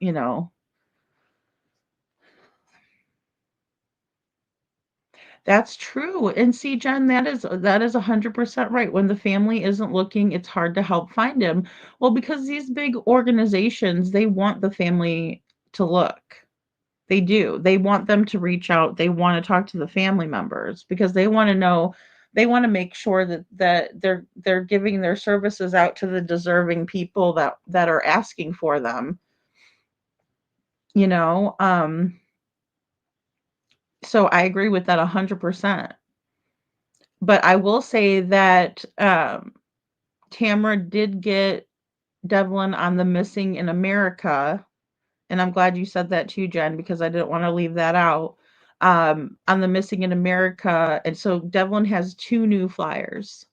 that's true. And see, Jen, that is 100% right. When the family isn't looking, it's hard to help find him. Well, because these big organizations, they want the family to look. They do. They want them to reach out. They want to talk to the family members because they want to know, they want to make sure that they're giving their services out to the deserving people that are asking for them. You know, so I agree with that 100%. But I will say that Tamara did get Devlin on the Missing in America, and I'm glad you said that too, Jen, because I didn't want to leave that out. On the Missing in America, and so Devlin has 2 new flyers.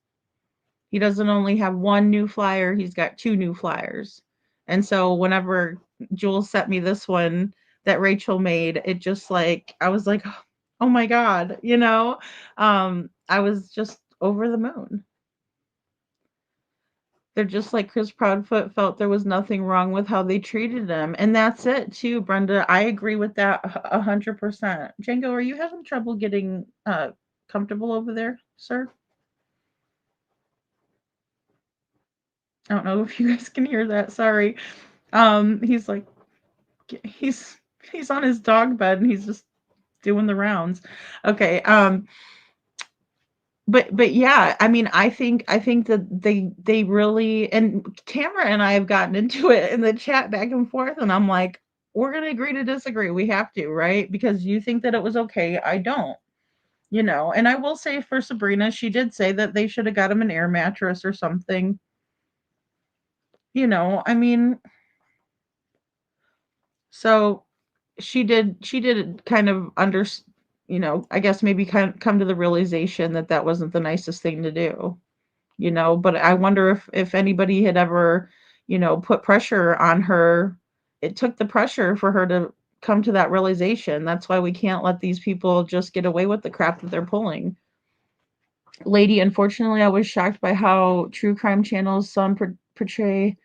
He doesn't only have 1 new flyer, he's got 2 new flyers. And so whenever Jules sent me this one that Rachel made, it just like I was like, "Oh my god," I was just over the moon. They're just like Chris Proudfoot felt there was nothing wrong with how they treated him. And that's it too, Brenda. I agree with that 100%. Django, are you having trouble getting comfortable over there, sir? I don't know if you guys can hear that. Sorry. He's like he's he's on his dog bed and he's just doing the rounds. Okay. But yeah, I mean, I think that they really, and Tamara and I have gotten into it in the chat back and forth, and I'm like, we're gonna agree to disagree. We have to, right? Because you think that it was okay, I don't. And I will say for Sabrina, she did say that they should have got him an air mattress or something. I mean, so she did kind of I guess maybe kind of come to the realization that that wasn't the nicest thing to do. But I wonder if anybody had ever, put pressure on her. It took the pressure for her to come to that realization. That's why we can't let these people just get away with the crap that they're pulling. Lady, unfortunately, I was shocked by how true crime channels some portray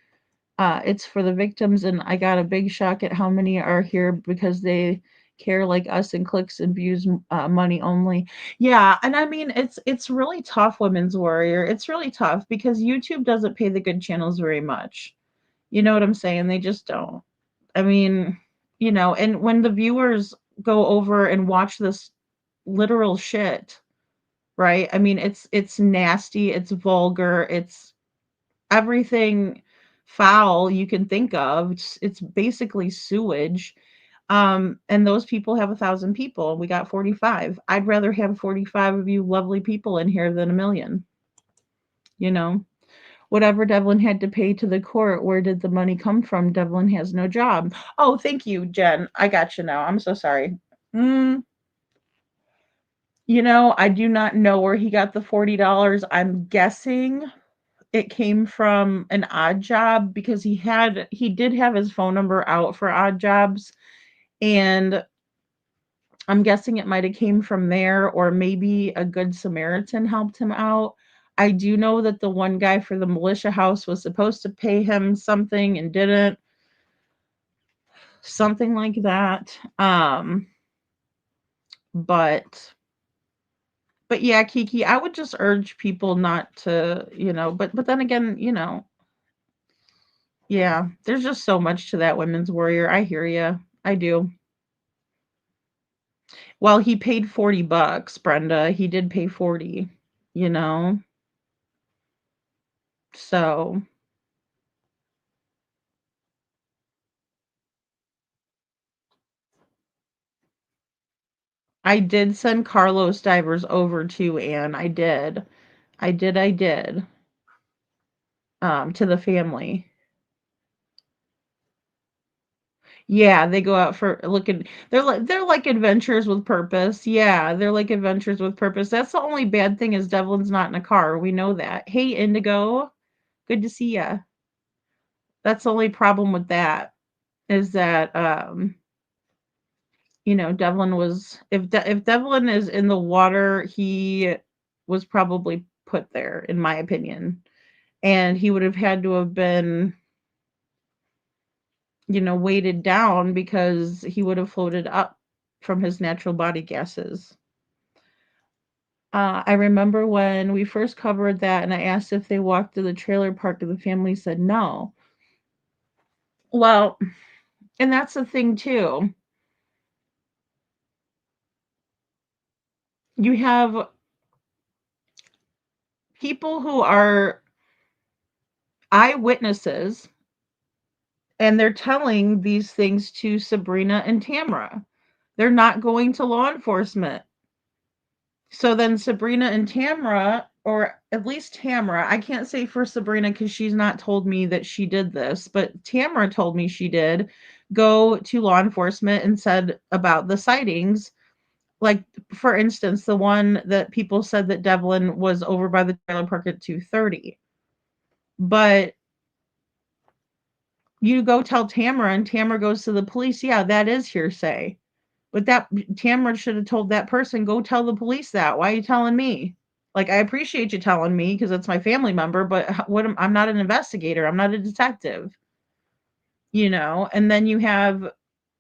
it's for the victims, and I got a big shock at how many are here because they care like us and clicks and views, money only. Yeah, and I mean it's really tough, Women's Warrior. It's really tough because YouTube doesn't pay the good channels very much. You know what I'm saying? They just don't. I mean, and when the viewers go over and watch this literal shit, right? I mean, it's nasty, it's vulgar, it's everything foul you can think of. It's basically sewage. And those people have 1,000 people. We got 45. I'd rather have 45 of you lovely people in here than a million. You know, whatever Devlin had to pay to the court, where did the money come from? Devlin has no job. Oh, thank you, Jen. I got you now. I'm so sorry. I do not know where he got the $40. I'm guessing it came from an odd job because he did have his phone number out for odd jobs, and I'm guessing it might have came from there, or maybe a good Samaritan helped him out. I do know that the one guy for the militia house was supposed to pay him something and didn't. Something like that. But yeah, Kiki, I would just urge people not to, but then again, yeah, there's just so much to that Women's Warrior. I hear you. I do. Well, he paid $40, Brenda. He did pay 40, you know? So I did send Carlos Divers over to Anne. I did. I did. To the family. Yeah, they go out for looking. They're like adventures with purpose. Yeah, they're like adventures with purpose. That's the only bad thing is Devlin's not in a car. We know that. Hey, Indigo, good to see ya. That's the only problem with that is that Devlin was if Devlin is in the water, he was probably put there, in my opinion, and he would have had to have been weighted down because he would have floated up from his natural body gases. I remember when we first covered that, and I asked if they walked to the trailer park, and the family said no. Well, and that's the thing too. You have people who are eyewitnesses, and they're telling these things to Sabrina and Tamara. They're not going to law enforcement. So then Sabrina and Tamara, or at least Tamara, I can't say for Sabrina because she's not told me that she did this, but Tamara told me she did go to law enforcement and said about the sightings. Like, for instance, the one that people said that Devlin was over by the trailer park at 2:30. But you go tell Tamara, and Tamara goes to the police. Yeah, that is hearsay. But that Tamara should have told that person, go tell the police that. Why are you telling me? Like, I appreciate you telling me because it's my family member, but I'm not an investigator. I'm not a detective. And then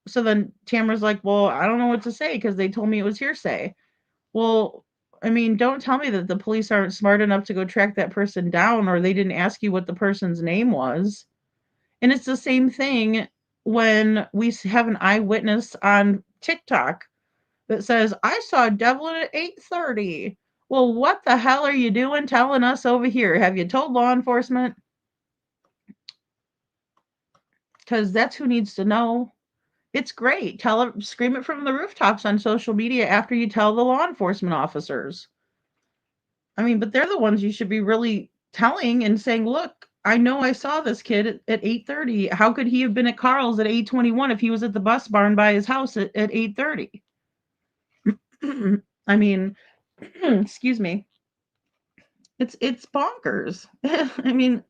so then Tamara's like, well, I don't know what to say because they told me it was hearsay. Well, I mean, don't tell me that the police aren't smart enough to go track that person down, or they didn't ask you what the person's name was. And it's the same thing when we have an eyewitness on TikTok that says, I saw Devlin at 8:30. Well, what the hell are you doing telling us over here? Have you told law enforcement? Because that's who needs to know. It's great. Scream it from the rooftops on social media after you tell the law enforcement officers. I mean, but they're the ones you should be really telling and saying, look, I know I saw this kid at 8:30. How could he have been at Carl's at 8:21 if he was at the bus barn by his house at 8:30? I mean, excuse me. It's bonkers. I mean,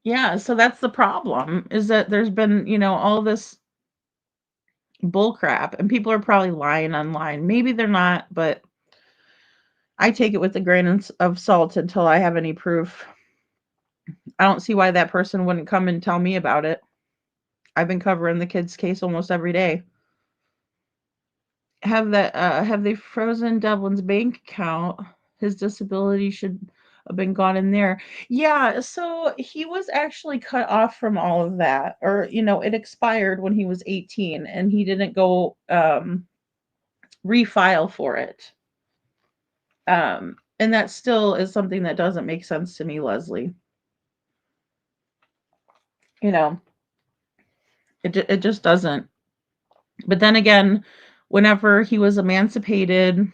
yeah, so that's the problem is that there's been, all this bull crap and people are probably lying online. Maybe they're not, but I take it with a grain of salt until I have any proof. I don't see why that person wouldn't come and tell me about it. I've been covering the kid's case almost every day. Have they frozen Devlin's bank account? His disability should have been gone in there. Yeah, so he was actually cut off from all of that, or it expired when he was 18, and he didn't go refile for it. And that still is something that doesn't make sense to me, Leslie. You know, it just doesn't. But then again, whenever he was emancipated,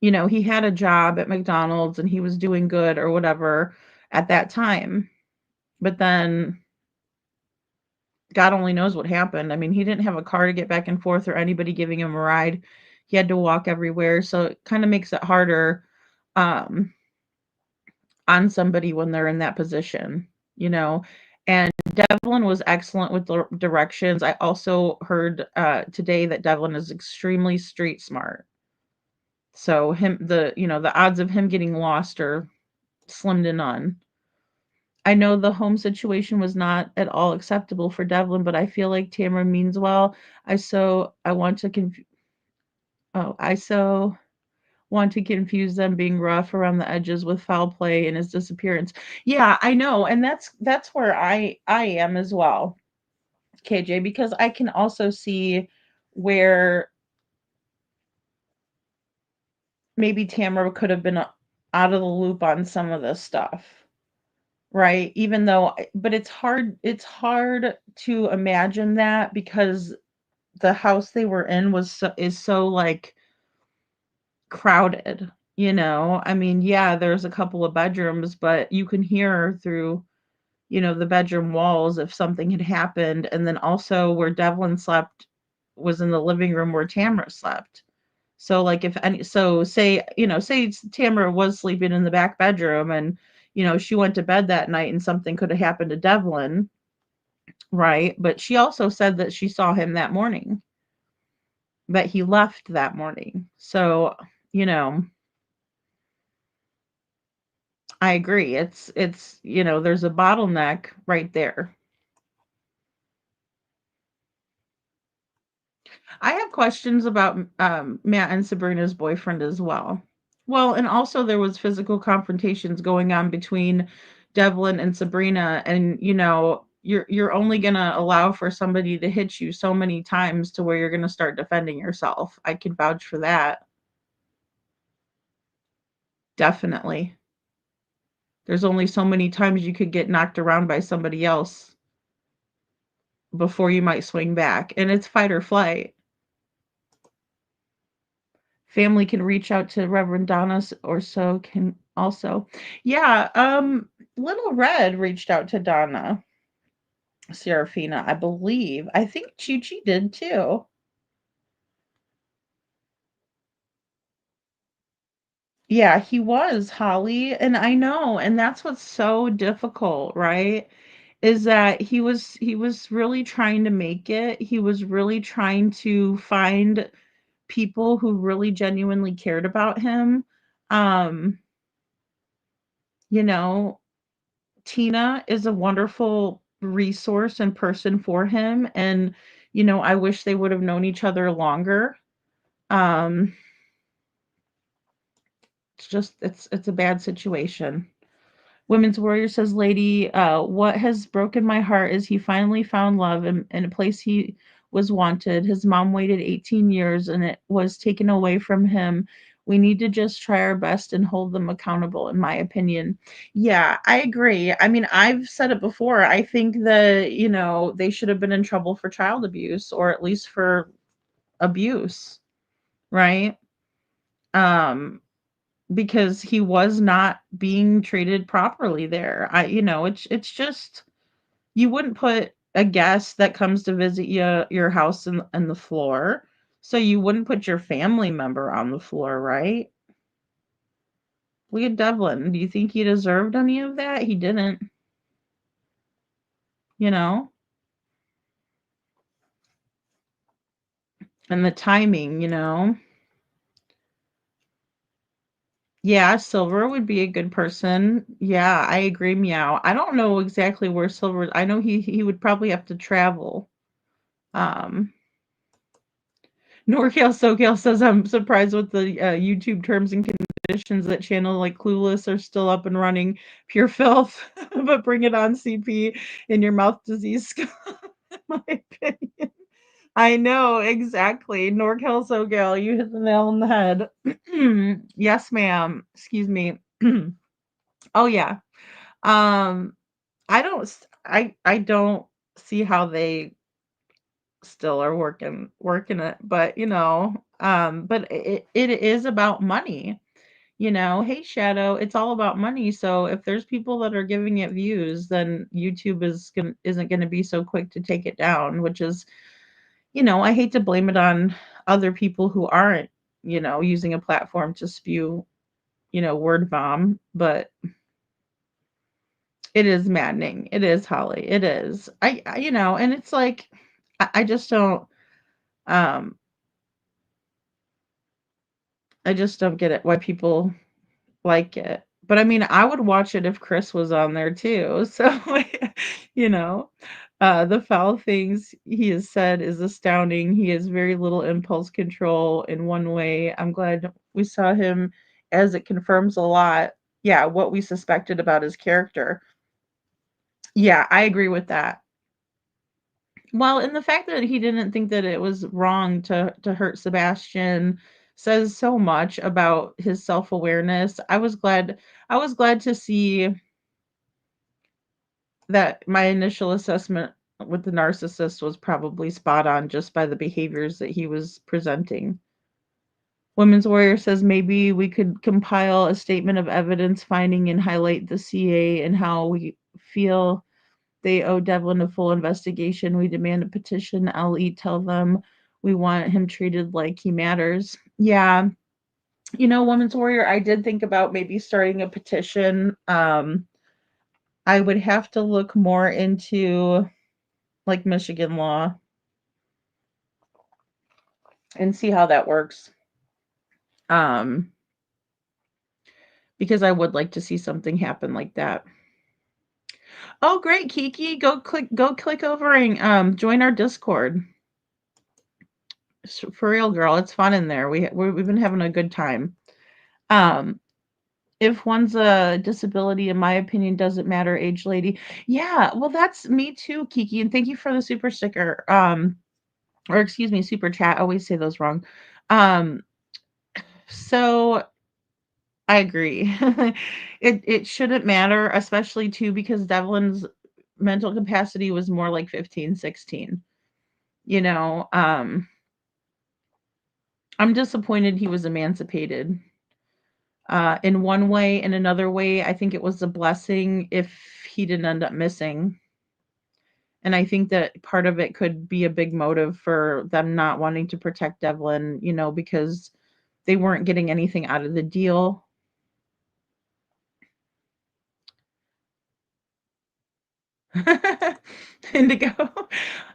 he had a job at McDonald's and he was doing good or whatever at that time. But then God only knows what happened. I mean, he didn't have a car to get back and forth or anybody giving him a ride. He had to walk everywhere. So it kind of makes it harder um, on somebody when they're in that position. And Devlin was excellent with the directions. I also heard today that Devlin is extremely street smart. So the odds of him getting lost are slim to none. I know the home situation was not at all acceptable for Devlin, but I feel like Tamara means well. I want to confuse them being rough around the edges with foul play and his disappearance. Yeah, I know, and that's where I am as well, KJ, because I can also see where maybe Tamara could have been out of the loop on some of this stuff. Right? Even though but it's hard to imagine that because the house they were in is so like crowded. I mean, yeah, there's a couple of bedrooms, but you can hear through, the bedroom walls if something had happened. And then also where Devlin slept was in the living room where Tamara slept. So like if any so say, say Tamara was sleeping in the back bedroom and she went to bed that night and something could have happened to Devlin, right? But she also said that she saw him that morning, that he left that morning. So, I agree. There's a bottleneck right there. I have questions about Matt and Sabrina's boyfriend as well. Well, and also there was physical confrontations going on between Devlin and Sabrina, and you're only gonna allow for somebody to hit you so many times to where you're gonna start defending yourself. I could vouch for that. Definitely. There's only so many times you could get knocked around by somebody else before you might swing back, and it's fight or flight. Family can reach out to Reverend Donna or so can also. Yeah, Little Red reached out to Donna Serafina, I believe. I think Chi Chi did too. Yeah, he was, Holly, and I know, and that's what's so difficult, right? Is that he was really trying to make it. He was really trying to find people who really genuinely cared about him. Um, you know, Tina is a wonderful resource and person for him, and I wish they would have known each other longer. Um, it's a bad situation. Women's Warrior says, Lady, what has broken my heart is he finally found love in a place he was wanted. His mom waited 18 years and it was taken away from him. We need to just try our best and hold them accountable, in my opinion. Yeah, I agree. I mean, I've said it before. I think that, they should have been in trouble for child abuse or at least for abuse, right? Um, because he was not being treated properly there. It's just you wouldn't put a guest that comes to visit your house in the floor. So you wouldn't put your family member on the floor, right? Look at Devlin. Do you think he deserved any of that? He didn't, you know? And the timing, Yeah, Silver would be a good person. Yeah, I agree, Meow. I don't know exactly where Silver. I know he would probably have to travel. Um, NorCal SoCal says I'm surprised with the YouTube terms and conditions that channel like Clueless are still up and running. Pure filth, but bring it on, CP, in your mouth disease. In my opinion. I know, exactly. NorCal SoCal, you hit the nail on the head. Yes, ma'am. Excuse me. Oh yeah. Um, I don't see how they still are working it, but but it is about money. Hey Shadow, it's all about money. So if there's people that are giving it views, then YouTube isn't going to be so quick to take it down, which is, I hate to blame it on other people who aren't, using a platform to spew, word bomb, but it is maddening. It is, Holly. It is. And it's like I just don't um I just don't get it why people like it. But I mean, I would watch it if Chris was on there too. So, you know, the foul things he has said is astounding. He has very little impulse control in one way. I'm glad we saw him as it confirms a lot. Yeah, what we suspected about his character. Yeah, I agree with that. Well, and the fact that he didn't think that it was wrong to hurt Sebastian says so much about his self-awareness. I was glad to see that my initial assessment with the narcissist was probably spot on just by the behaviors that he was presenting. Women's Warrior says maybe we could compile a statement of evidence finding and highlight the CA and how we feel They owe Devlin a full investigation. We demand a petition. LE, tell them we want him treated like he matters. Yeah. Woman's Warrior, I did think about maybe starting a petition. I would have to look more into like Michigan law and see how that works. Because I would like to see something happen like that. Oh, great, Kiki. Go click over and join our Discord. For real, girl, it's fun in there. We've been having a good time. If one's a disability, in my opinion, doesn't matter, age lady. Yeah, well, that's me too, Kiki, and thank you for the super sticker. Or excuse me, super chat. I always say those wrong. So I agree. It shouldn't matter, especially too, because Devlin's mental capacity was more like 15, 16. I'm disappointed he was emancipated. In one way, in another way, I think it was a blessing if he didn't end up missing. And I think that part of it could be a big motive for them not wanting to protect Devlin, because they weren't getting anything out of the deal. Indigo.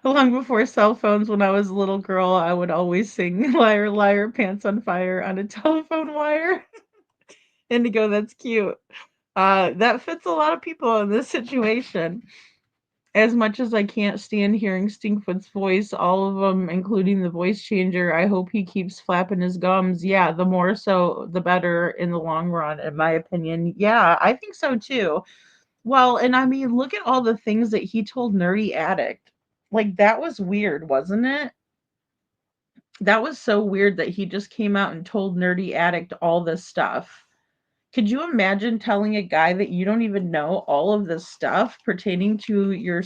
Long before cell phones, when I was a little girl, I would always sing Liar, Liar, Pants on Fire on a telephone wire. Indigo, that's cute. That fits a lot of people in this situation. As much as I can't stand hearing Stinkfoot's voice, all of them, including the voice changer, I hope he keeps flapping his gums. Yeah, the more so, the better in the long run, in my opinion. Yeah, I think so too. Well, and I mean, look at all the things that he told Nerdy Addict. Like, that was weird, wasn't it? That was so weird that he just came out and told Nerdy Addict all this stuff. Could you imagine telling a guy that you don't even know all of this stuff pertaining to your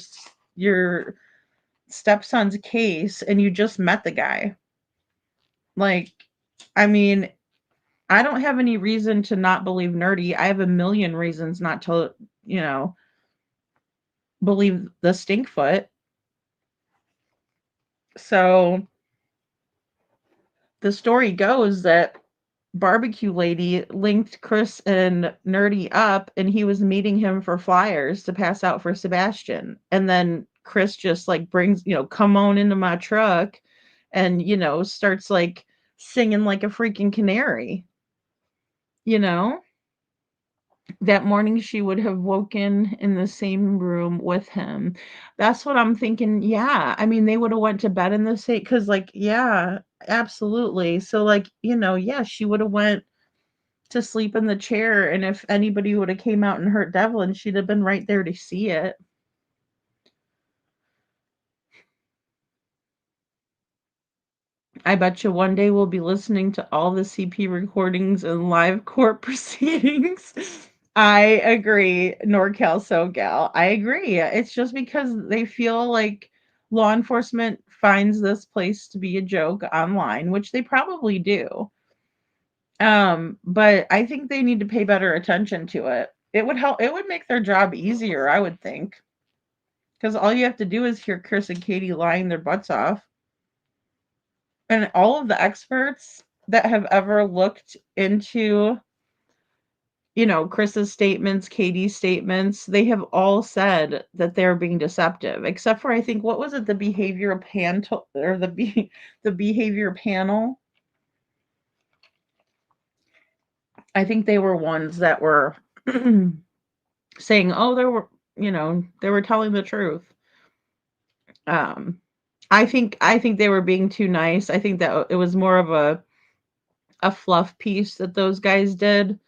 stepson's case and you just met the guy? Like, I mean, I don't have any reason to not believe Nerdy. I have a million reasons not to, believe the Stinkfoot. So the story goes that Barbecue Lady linked Chris and Nerdy up, and he was meeting him for flyers to pass out for Sebastian. And then Chris just like brings, come on into my truck and, starts like singing like a freaking canary. That morning she would have woken in the same room with him. That's what I'm thinking. Yeah. I mean, they would have went to bed in the same, because like, yeah, absolutely. So like, yeah, she would have went to sleep in the chair, and if anybody would have came out and hurt Devlin, she'd have been right there to see it. I bet you one day we'll be listening to all the CP recordings and live court proceedings. I agree, NorCal SoCal. I agree. It's just because they feel like law enforcement finds this place to be a joke online, which they probably do. But I think they need to pay better attention to it. It would help. It would make their job easier, I would think. Because all you have to do is hear Chris and Katie lying their butts off. And all of the experts that have ever looked into, Chris's statements, Katie's statements, they have all said that they're being deceptive, except for, I think, what was it, the behavioral panel, or the behavior panel? I think they were ones that were saying, oh, they were telling the truth. I think they were being too nice. I think that it was more of a fluff piece that those guys did.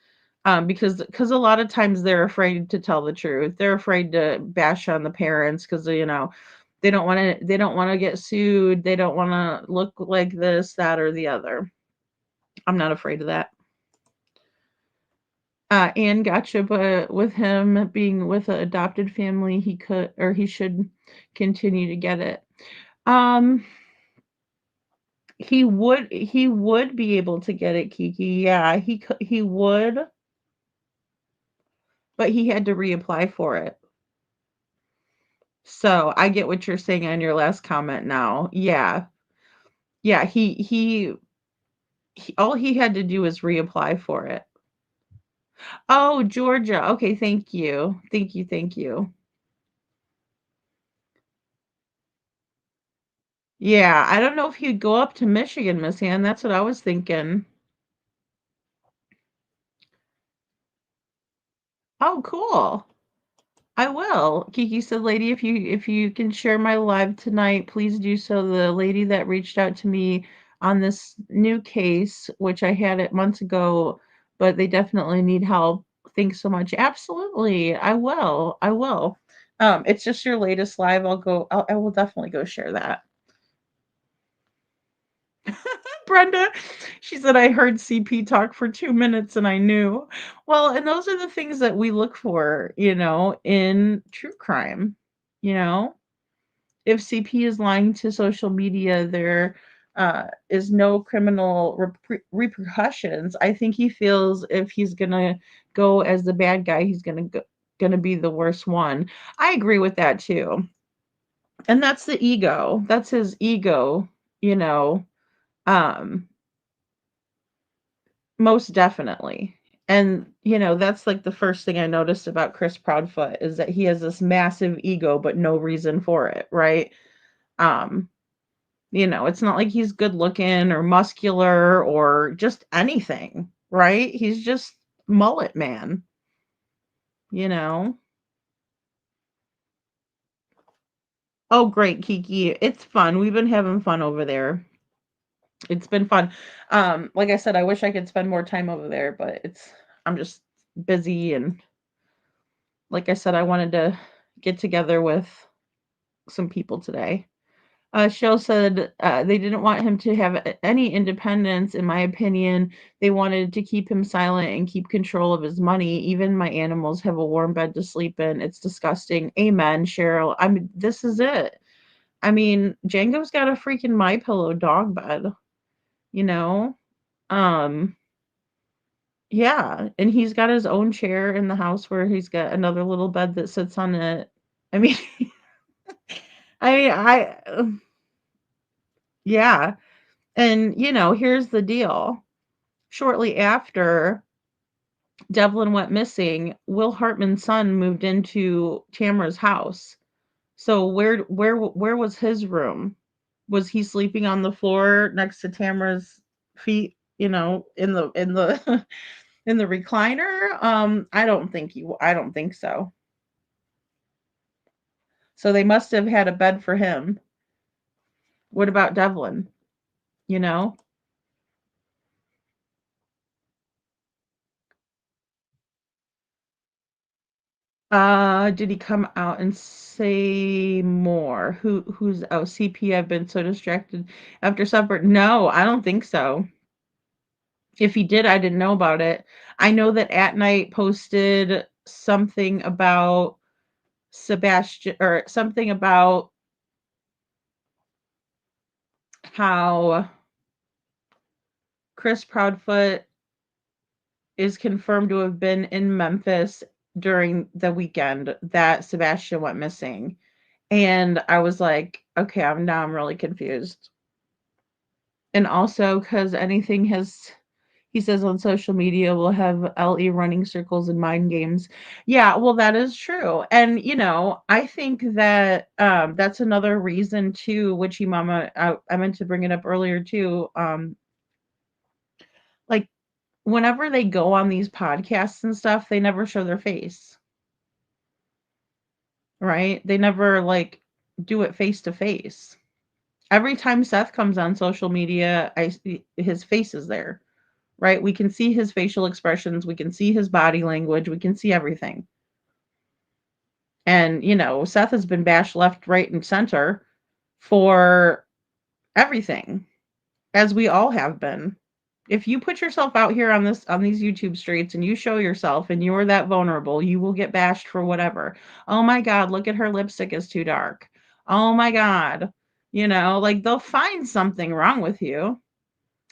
Because a lot of times they're afraid to tell the truth. They're afraid to bash on the parents because they don't want to get sued. They don't want to look like this, that, or the other. I'm not afraid of that. Anne gotcha, but with him being with an adopted family, he should continue to get it. He would be able to get it, Kiki. Yeah, he would, but he had to reapply for it. So I get what you're saying on your last comment now. Yeah. Yeah, he all he had to do was reapply for it. Oh, Georgia. Okay, thank you. Thank you, thank you. Yeah, I don't know if he'd go up to Michigan, Miss Ann. That's what I was thinking. Oh, cool. I will. Kiki said, "Lady, if you can share my live tonight, please do so." The lady that reached out to me on this new case, which I had it months ago, but they definitely need help. Thanks so much. Absolutely, I will. I will. It's just your latest live. I will definitely go share that. Brenda, she said, I heard CP talk for 2 minutes and I knew. Well, and those are the things that we look for, in true crime. You know, if CP is lying to social media, there is no criminal repercussions. I think he feels if he's gonna go as the bad guy, he's gonna be the worst one. I agree with that too, and that's the ego. That's his ego. You know, um, Most definitely. And, that's like the first thing I noticed about Chris Proudfoot is that he has this massive ego, but no reason for it, right? Um, it's not like he's good looking or muscular or just anything, right? He's just mullet man, you know? Oh, great, Kiki. It's fun. We've been having fun over there. It's been fun. Like I said, I wish I could spend more time over there, but I'm just busy, and like I said, I wanted to get together with some people today. Cheryl said they didn't want him to have any independence, in my opinion. They wanted to keep him silent and keep control of his money. Even my animals have a warm bed to sleep in. It's disgusting. Amen, Cheryl. I mean, this is it. I mean, Django's got a freaking My Pillow dog bed, you know? Um, yeah, and he's got his own chair in the house where he's got another little bed that sits on it. I mean, I yeah. And, here's the deal. Shortly after Devlin went missing, Will Hartman's son moved into Tamara's house. So where was his room? Was he sleeping on the floor next to Tamara's feet, in the in the recliner? I don't think so. So they must have had a bed for him. What about Devlin? You know? Did he come out and say more? Who's CP? I've been so distracted after supper. No, I don't think so. If he did, I didn't know about it. I know that At Night posted something about Sebastian, or something about how Chris Proudfoot is confirmed to have been in Memphis during the weekend that Sebastian went missing. And I was like, okay, I'm really confused. And also because he says on social media, will have LE running circles and mind games. Yeah, well, that is true. And, I think that that's another reason too, Witchy Mama, I meant to bring it up earlier too. Like, whenever they go on these podcasts and stuff, they never show their face, right? They never like do it face to face. Every time Seth comes on social media, I see his face is there, right? We can see his facial expressions, we can see his body language, we can see everything. And, Seth has been bashed left, right, and center for everything, as we all have been. If you put yourself out here on these YouTube streets and you show yourself and you're that vulnerable, you will get bashed for whatever. Oh my God, look at her lipstick is too dark. Oh my God. Like they'll find something wrong with you.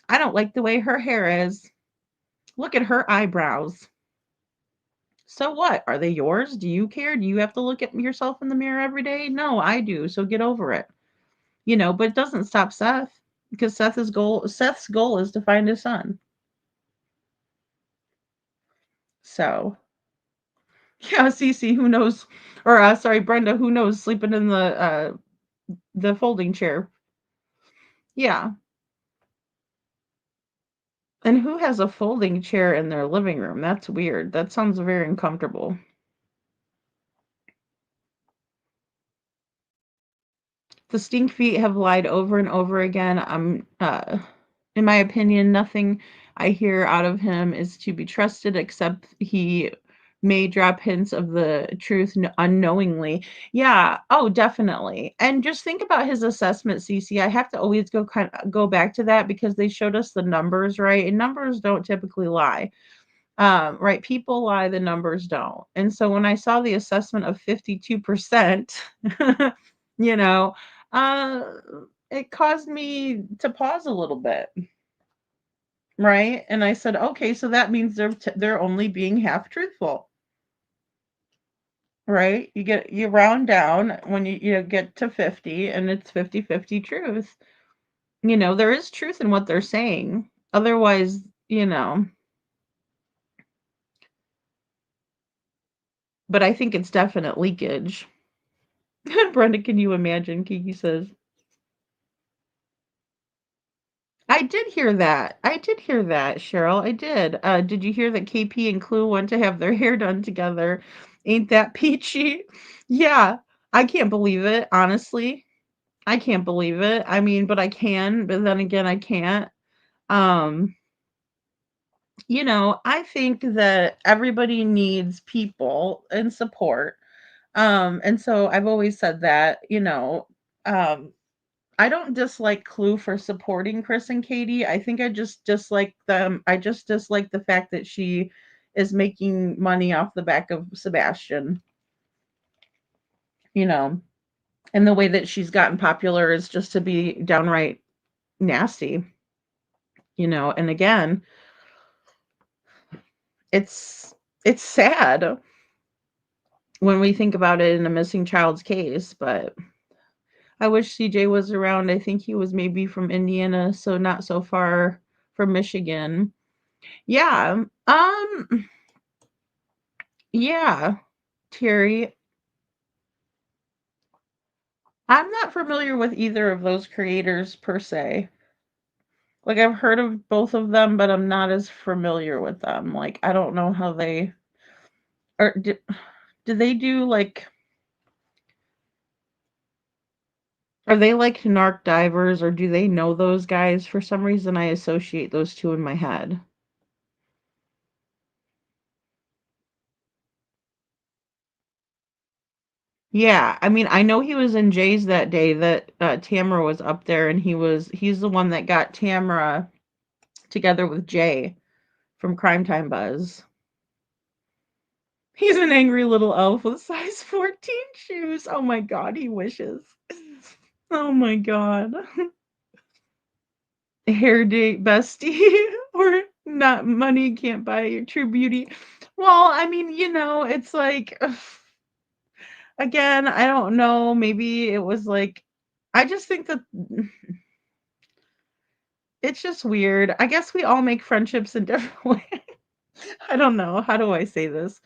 I don't like the way her hair is. Look at her eyebrows. So what? Are they yours? Do you care? Do you have to look at yourself in the mirror every day? No, I do. So get over it. But it doesn't stop Seth because Seth's goal is to find his son. So, yeah, Cece, who knows? Or sorry, Brenda, who knows? Sleeping in the folding chair. Yeah. And who has a folding chair in their living room? That's weird. That sounds very uncomfortable. The stink feet have lied over and over again. In my opinion, nothing I hear out of him is to be trusted, except he may drop hints of the truth unknowingly. Yeah. Oh, definitely. And just think about his assessment, Cece. I have to always go back to that because they showed us the numbers, right? And numbers don't typically lie. Right, people lie, the numbers don't. And so when I saw the assessment of 52%, you know, uh, it caused me to pause a little bit, right? And I said, okay, so that means they're only being half truthful, right? You round down when you get to 50 and it's 50-50 truth. There is truth in what they're saying. Otherwise, but I think it's definite leakage. Brenda, can you imagine? Kiki says, I did hear that. I did hear that, Cheryl. I did. Did you hear that KP and Clue went to have their hair done together? Ain't that peachy? Yeah, I can't believe it, honestly. I can't believe it. I mean, but I can, but then again, I can't. Um, I think that everybody needs people and support. And so I've always said that, um, I don't dislike Clue for supporting Chris and Katie. I think I just dislike them. I just dislike the fact that she is making money off the back of Sebastian, you know, and the way that she's gotten popular is just to be downright nasty, and again, it's sad when we think about it in a missing child's case, but I wish CJ was around. I think he was maybe from Indiana, so not so far from Michigan. Yeah. Yeah, Terry. I'm not familiar with either of those creators per se. Like I've heard of both of them, but I'm not as familiar with them. Like I don't know how they or do they do like are they like narc divers or do they know those guys? For some reason I associate those two in my head. Yeah, I mean, I know he was in Jay's that day that Tamara was up there, and he's the one that got Tamara together with Jay from Crime Time Buzz. He's an angry little elf with size 14 shoes. Oh my god, he wishes. Oh my god. Hair date bestie or not money can't buy your true beauty. Well, I mean, it's like again, I don't know, maybe it was like I just think that it's just weird. I guess we all make friendships in different ways. I don't know. How do I say this?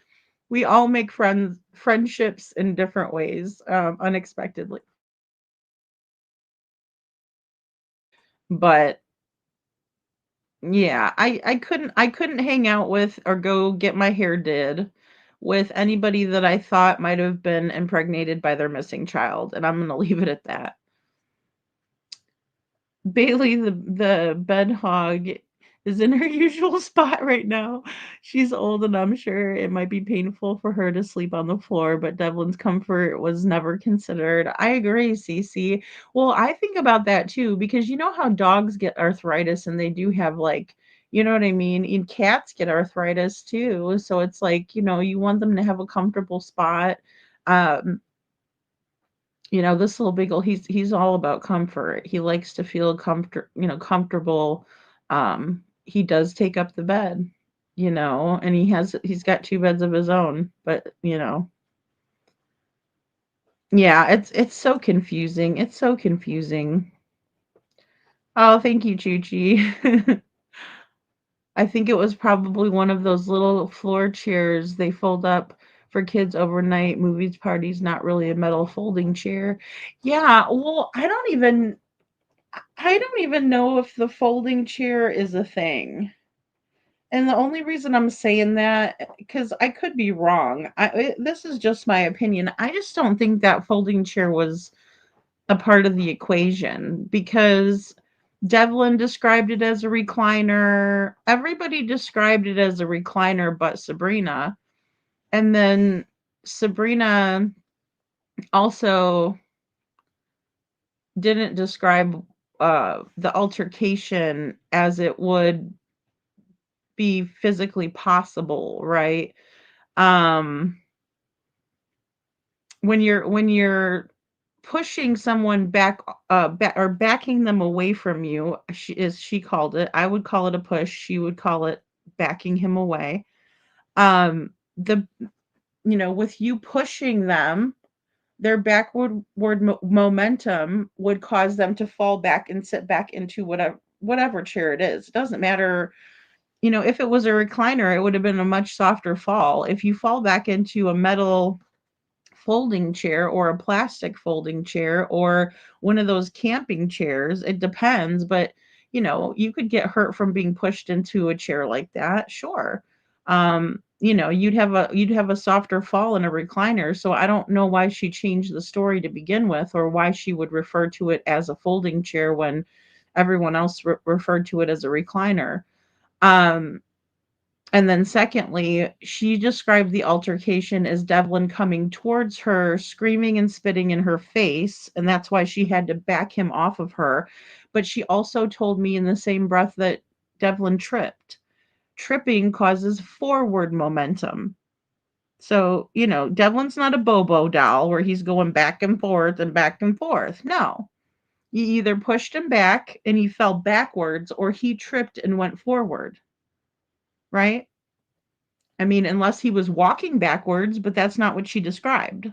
We all make friendships in different ways, unexpectedly. But yeah, I couldn't hang out with or go get my hair did with anybody that I thought might have been impregnated by their missing child, and I'm gonna leave it at that. Bailey, the bed hog, is in her usual spot right now. She's old, and I'm sure it might be painful for her to sleep on the floor, but Devlin's comfort was never considered. I agree, Cece. Well, I think about that too, because you know how dogs get arthritis and they do have like, you know what I mean? And cats get arthritis too. So it's like, you want them to have a comfortable spot. Um, this little beagle, he's all about comfort. He likes to feel comfortable. He does take up the bed. and he's got 2 beds of his own, but, yeah, it's so confusing. It's so confusing. Oh, thank you, Chuchi. I think it was probably one of those little floor chairs they fold up for kids overnight movies parties, not really a metal folding chair. Yeah, well, I don't even know if the folding chair is a thing. And the only reason I'm saying that, because I could be wrong. This is just my opinion. I just don't think that folding chair was a part of the equation because Devlin described it as a recliner. Everybody described it as a recliner but Sabrina. And then Sabrina also didn't describe the altercation as it would be physically possible, right? Um, when you're pushing someone or backing them away from you, she called it. I would call it a push. She would call it backing him away. The with you pushing them, their momentum would cause them to fall back and sit back into whatever chair it is. It doesn't matter. If it was a recliner, it would have been a much softer fall. If you fall back into a metal folding chair or a plastic folding chair or one of those camping chairs, it depends, but you could get hurt from being pushed into a chair like that, sure. You'd have a softer fall in a recliner, so I don't know why she changed the story to begin with or why she would refer to it as a folding chair when everyone else referred to it as a recliner. um and then secondly, she described the altercation as Devlin coming towards her, screaming and spitting in her face, and that's why she had to back him off of her. But she also told me in the same breath that Devlin tripped. Tripping causes forward momentum. So, Devlin's not a Bobo doll where he's going back and forth and back and forth. No. You either pushed him back and he fell backwards or he tripped and went forward, right? I mean, unless he was walking backwards, but that's not what she described.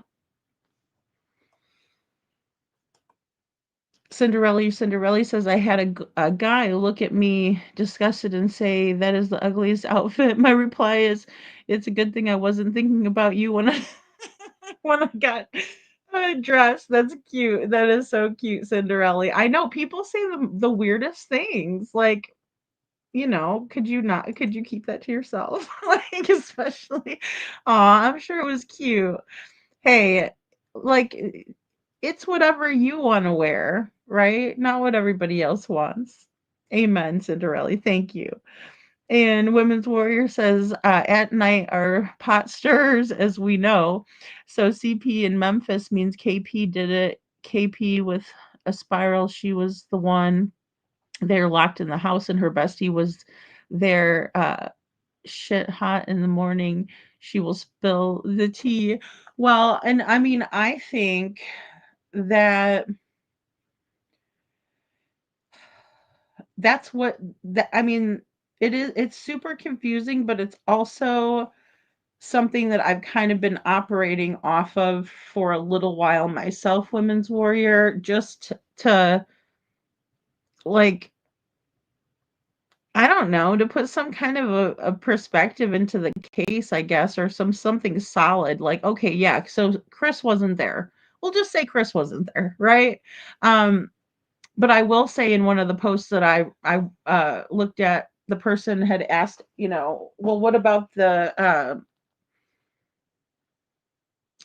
Cinderella says, I had a guy look at me disgusted and say, that is the ugliest outfit. My reply is, it's a good thing I wasn't thinking about you when I, when I got dressed. That's cute. That is so cute, Cinderella. I know people say the weirdest things. Like, could you keep that to yourself? Like, especially, I'm sure it was cute. Hey, like, it's whatever you want to wear, right? Not what everybody else wants. Amen, Cinderella. Thank you. And Women's Warrior says, at night are pot stirrers, as we know. So CP in Memphis means KP did it. KP with a spiral, she was the one. They're locked in the house, and her bestie was there. Shit hot in the morning. She will spill the tea. Well, and I mean, I think that that's what that I mean, it's super confusing, but it's also something that I've kind of been operating off of for a little while myself, Women's Warrior, just to like I don't know, to put some kind of a perspective into the case, I guess, or something solid. Like, okay, yeah, so Chris wasn't there. We'll just say Chris wasn't there, right? Um, but I will say in one of the posts that I looked at, the person had asked, well, what about the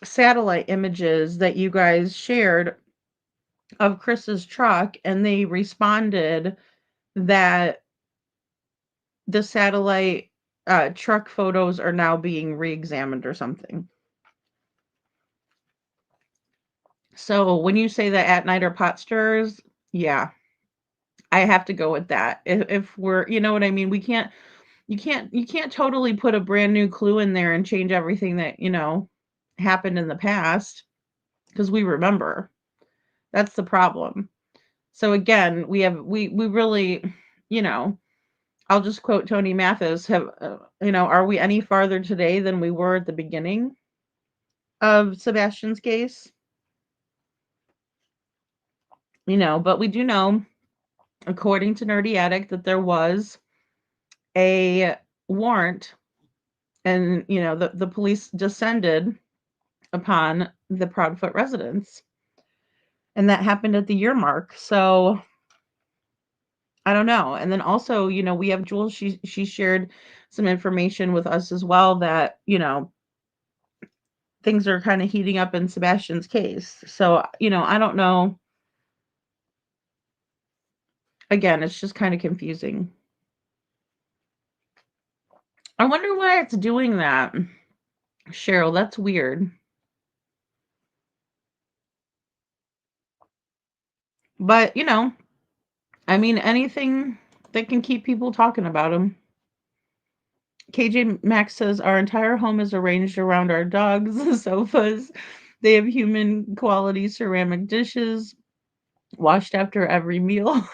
satellite images that you guys shared of Chris's truck? And they responded that the satellite truck photos are now being re-examined or something. So when you say that at night are pot stirrers, yeah, I have to go with that. If we're, you know what I mean, you can't totally put a brand new clue in there and change everything that happened in the past because we remember. That's the problem. So again, we really, you know, I'll just quote Tony Mathis. Are we any farther today than we were at the beginning of Sebastian's case? But we do know, according to Nerdy Addict, that there was a warrant, and the police descended upon the Proudfoot residence, and that happened at the year mark. So I don't know. And then also, we have Jules. She shared some information with us as well that things are kind of heating up in Sebastian's case. So I don't know. Again, it's just kind of confusing. I wonder why it's doing that. Cheryl, that's weird. But, anything that can keep people talking about him. KJ Max says, our entire home is arranged around our dogs, the sofas. They have human quality ceramic dishes washed after every meal.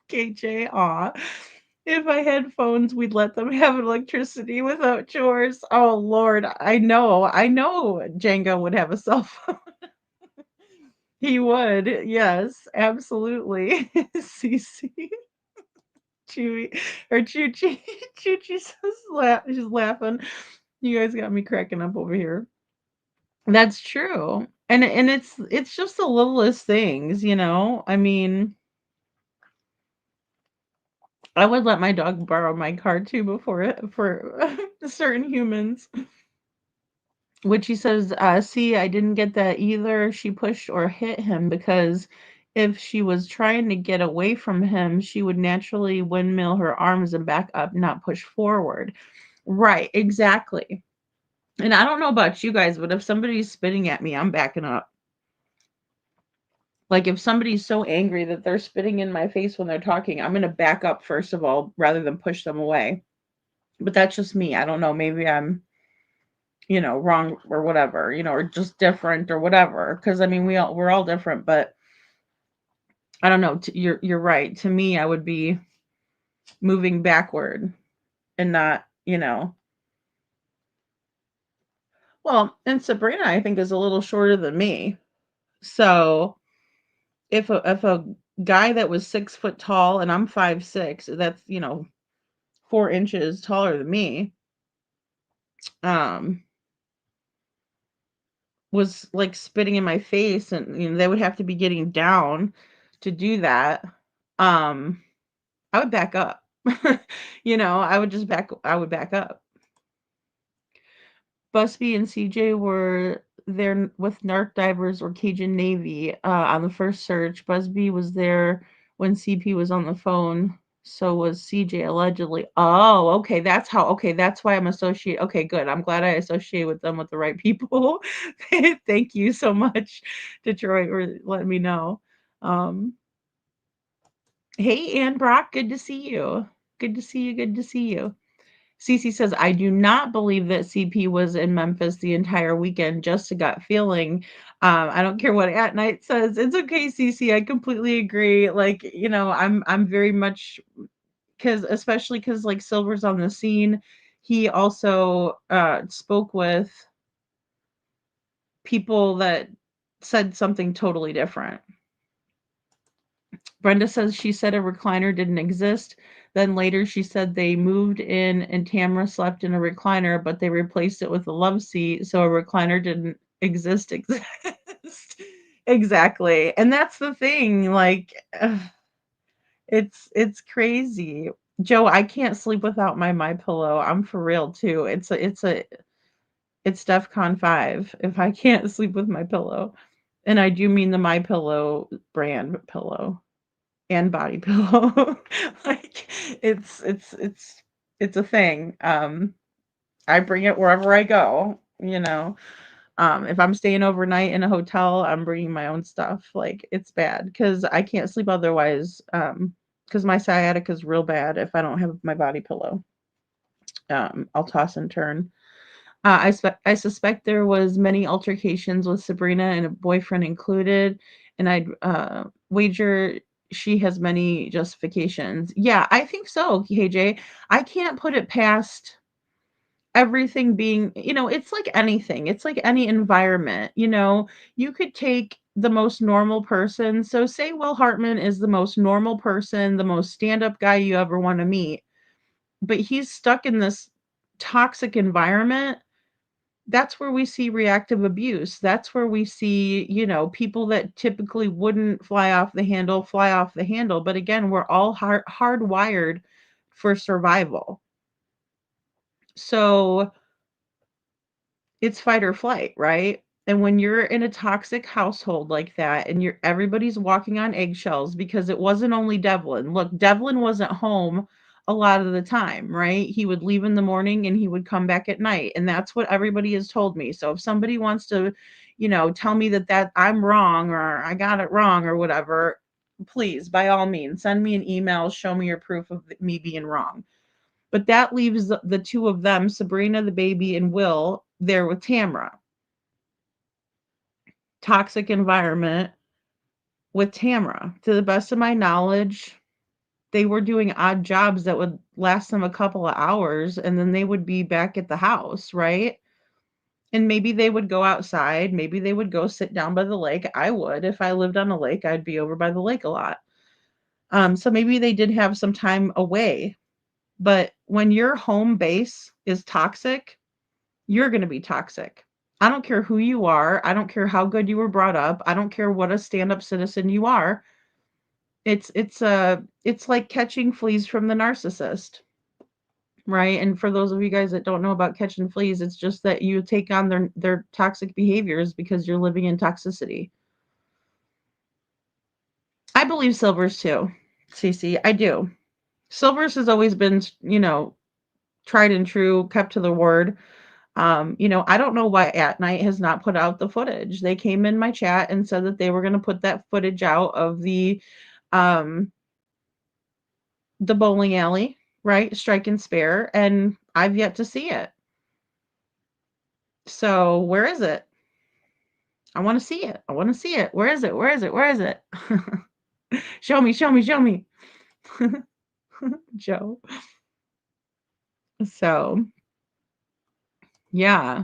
KJ, aw. If I had phones, we'd let them have electricity without chores. Oh, Lord. I know Django would have a cell phone. He would. Yes, absolutely. CC. Chewy or Choochie. Choochie says she's laughing. You guys got me cracking up over here. That's true. And it's just the littlest things, I mean, I would let my dog borrow my car too before it for certain humans. Which he says, see, I didn't get that either. She pushed or hit him because if she was trying to get away from him, she would naturally windmill her arms and back up, not push forward. Right, exactly. And I don't know about you guys, but if somebody's spitting at me, I'm backing up. Like if somebody's so angry that they're spitting in my face when they're talking, I'm going to back up first of all, rather than push them away. But that's just me. I don't know. Maybe I'm wrong or whatever, or just different or whatever. Because I mean, we're all different, but I don't know. You're right. To me, I would be moving backward and not, Well, and Sabrina, I think, is a little shorter than me. So if a guy that was 6 foot tall and I'm 5'6", that's 4 inches taller than me, was like spitting in my face, and they would have to be getting down to do that. I would back up. I would back up. Busby and CJ were there with narc divers or Cajun Navy on the first search. Busby was there when CP was on the phone. So was CJ allegedly. Oh, okay. That's why I'm associated. Okay, good. I'm glad I associate with them with the right people. Thank you so much, Detroit, for letting me know. Hey, Ann Brock, good to see you. Good to see you. Good to see you. Cece says, I do not believe that CP was in Memphis the entire weekend, just a gut feeling. I don't care what At Night says. It's okay, Cece. I completely agree. Like, I'm very much, especially because like Silver's on the scene. He also spoke with people that said something totally different. Brenda says she said a recliner didn't exist. Then later she said they moved in and Tamara slept in a recliner, but they replaced it with a love seat, so a recliner didn't exist. Exactly. And that's the thing, like it's crazy. Joe, I can't sleep without my pillow. I'm for real too. It's DEFCON 5 if I can't sleep with my pillow. And I do mean the My Pillow brand pillow and body pillow. Like it's a thing. I bring it wherever I go, if I'm staying overnight in a hotel, I'm bringing my own stuff. Like it's bad because I can't sleep otherwise. Because my sciatica is real bad if I don't have my body pillow. I'll toss and turn. I suspect there was many altercations with Sabrina and a boyfriend included, and I'd wager she has many justifications. Yeah, I think so, KJ. I can't put it past everything being, it's like anything. It's like any environment, you could take the most normal person. So say Will Hartman is the most normal person, the most stand-up guy you ever want to meet, but he's stuck in this toxic environment. That's where we see reactive abuse. That's where we see, people that typically wouldn't fly off the handle. But again, we're all hardwired for survival. So it's fight or flight, right? And when you're in a toxic household like that and everybody's walking on eggshells, because it wasn't only Devlin. Look, Devlin wasn't home a lot of the time, right? He would leave in the morning and he would come back at night. And that's what everybody has told me. So if somebody wants to, tell me that I'm wrong or I got it wrong or whatever, please, by all means, send me an email, show me your proof of me being wrong. But that leaves the two of them, Sabrina the baby and Will, there with Tamra. Toxic environment with Tamra. To the best of my knowledge, they were doing odd jobs that would last them a couple of hours and then they would be back at the house, right? And maybe they would go outside. Maybe they would go sit down by the lake. I would. If I lived on a lake, I'd be over by the lake a lot. So maybe they did have some time away. But when your home base is toxic, you're going to be toxic. I don't care who you are. I don't care how good you were brought up. I don't care what a stand-up citizen you are. It's like catching fleas from the narcissist, right? And for those of you guys that don't know about catching fleas, it's just that you take on their toxic behaviors because you're living in toxicity. I believe Silvers too, Cece. I do. Silvers has always been, tried and true, kept to the word. I don't know why At Night has not put out the footage. They came in my chat and said that they were going to put that footage out of um, the bowling alley, right? Strike and spare, and I've yet to see it. So where is it? I want to see it. I want to see it. Where is it? Where is it? Where is it? Show me, show me, show me. Joe. So, yeah.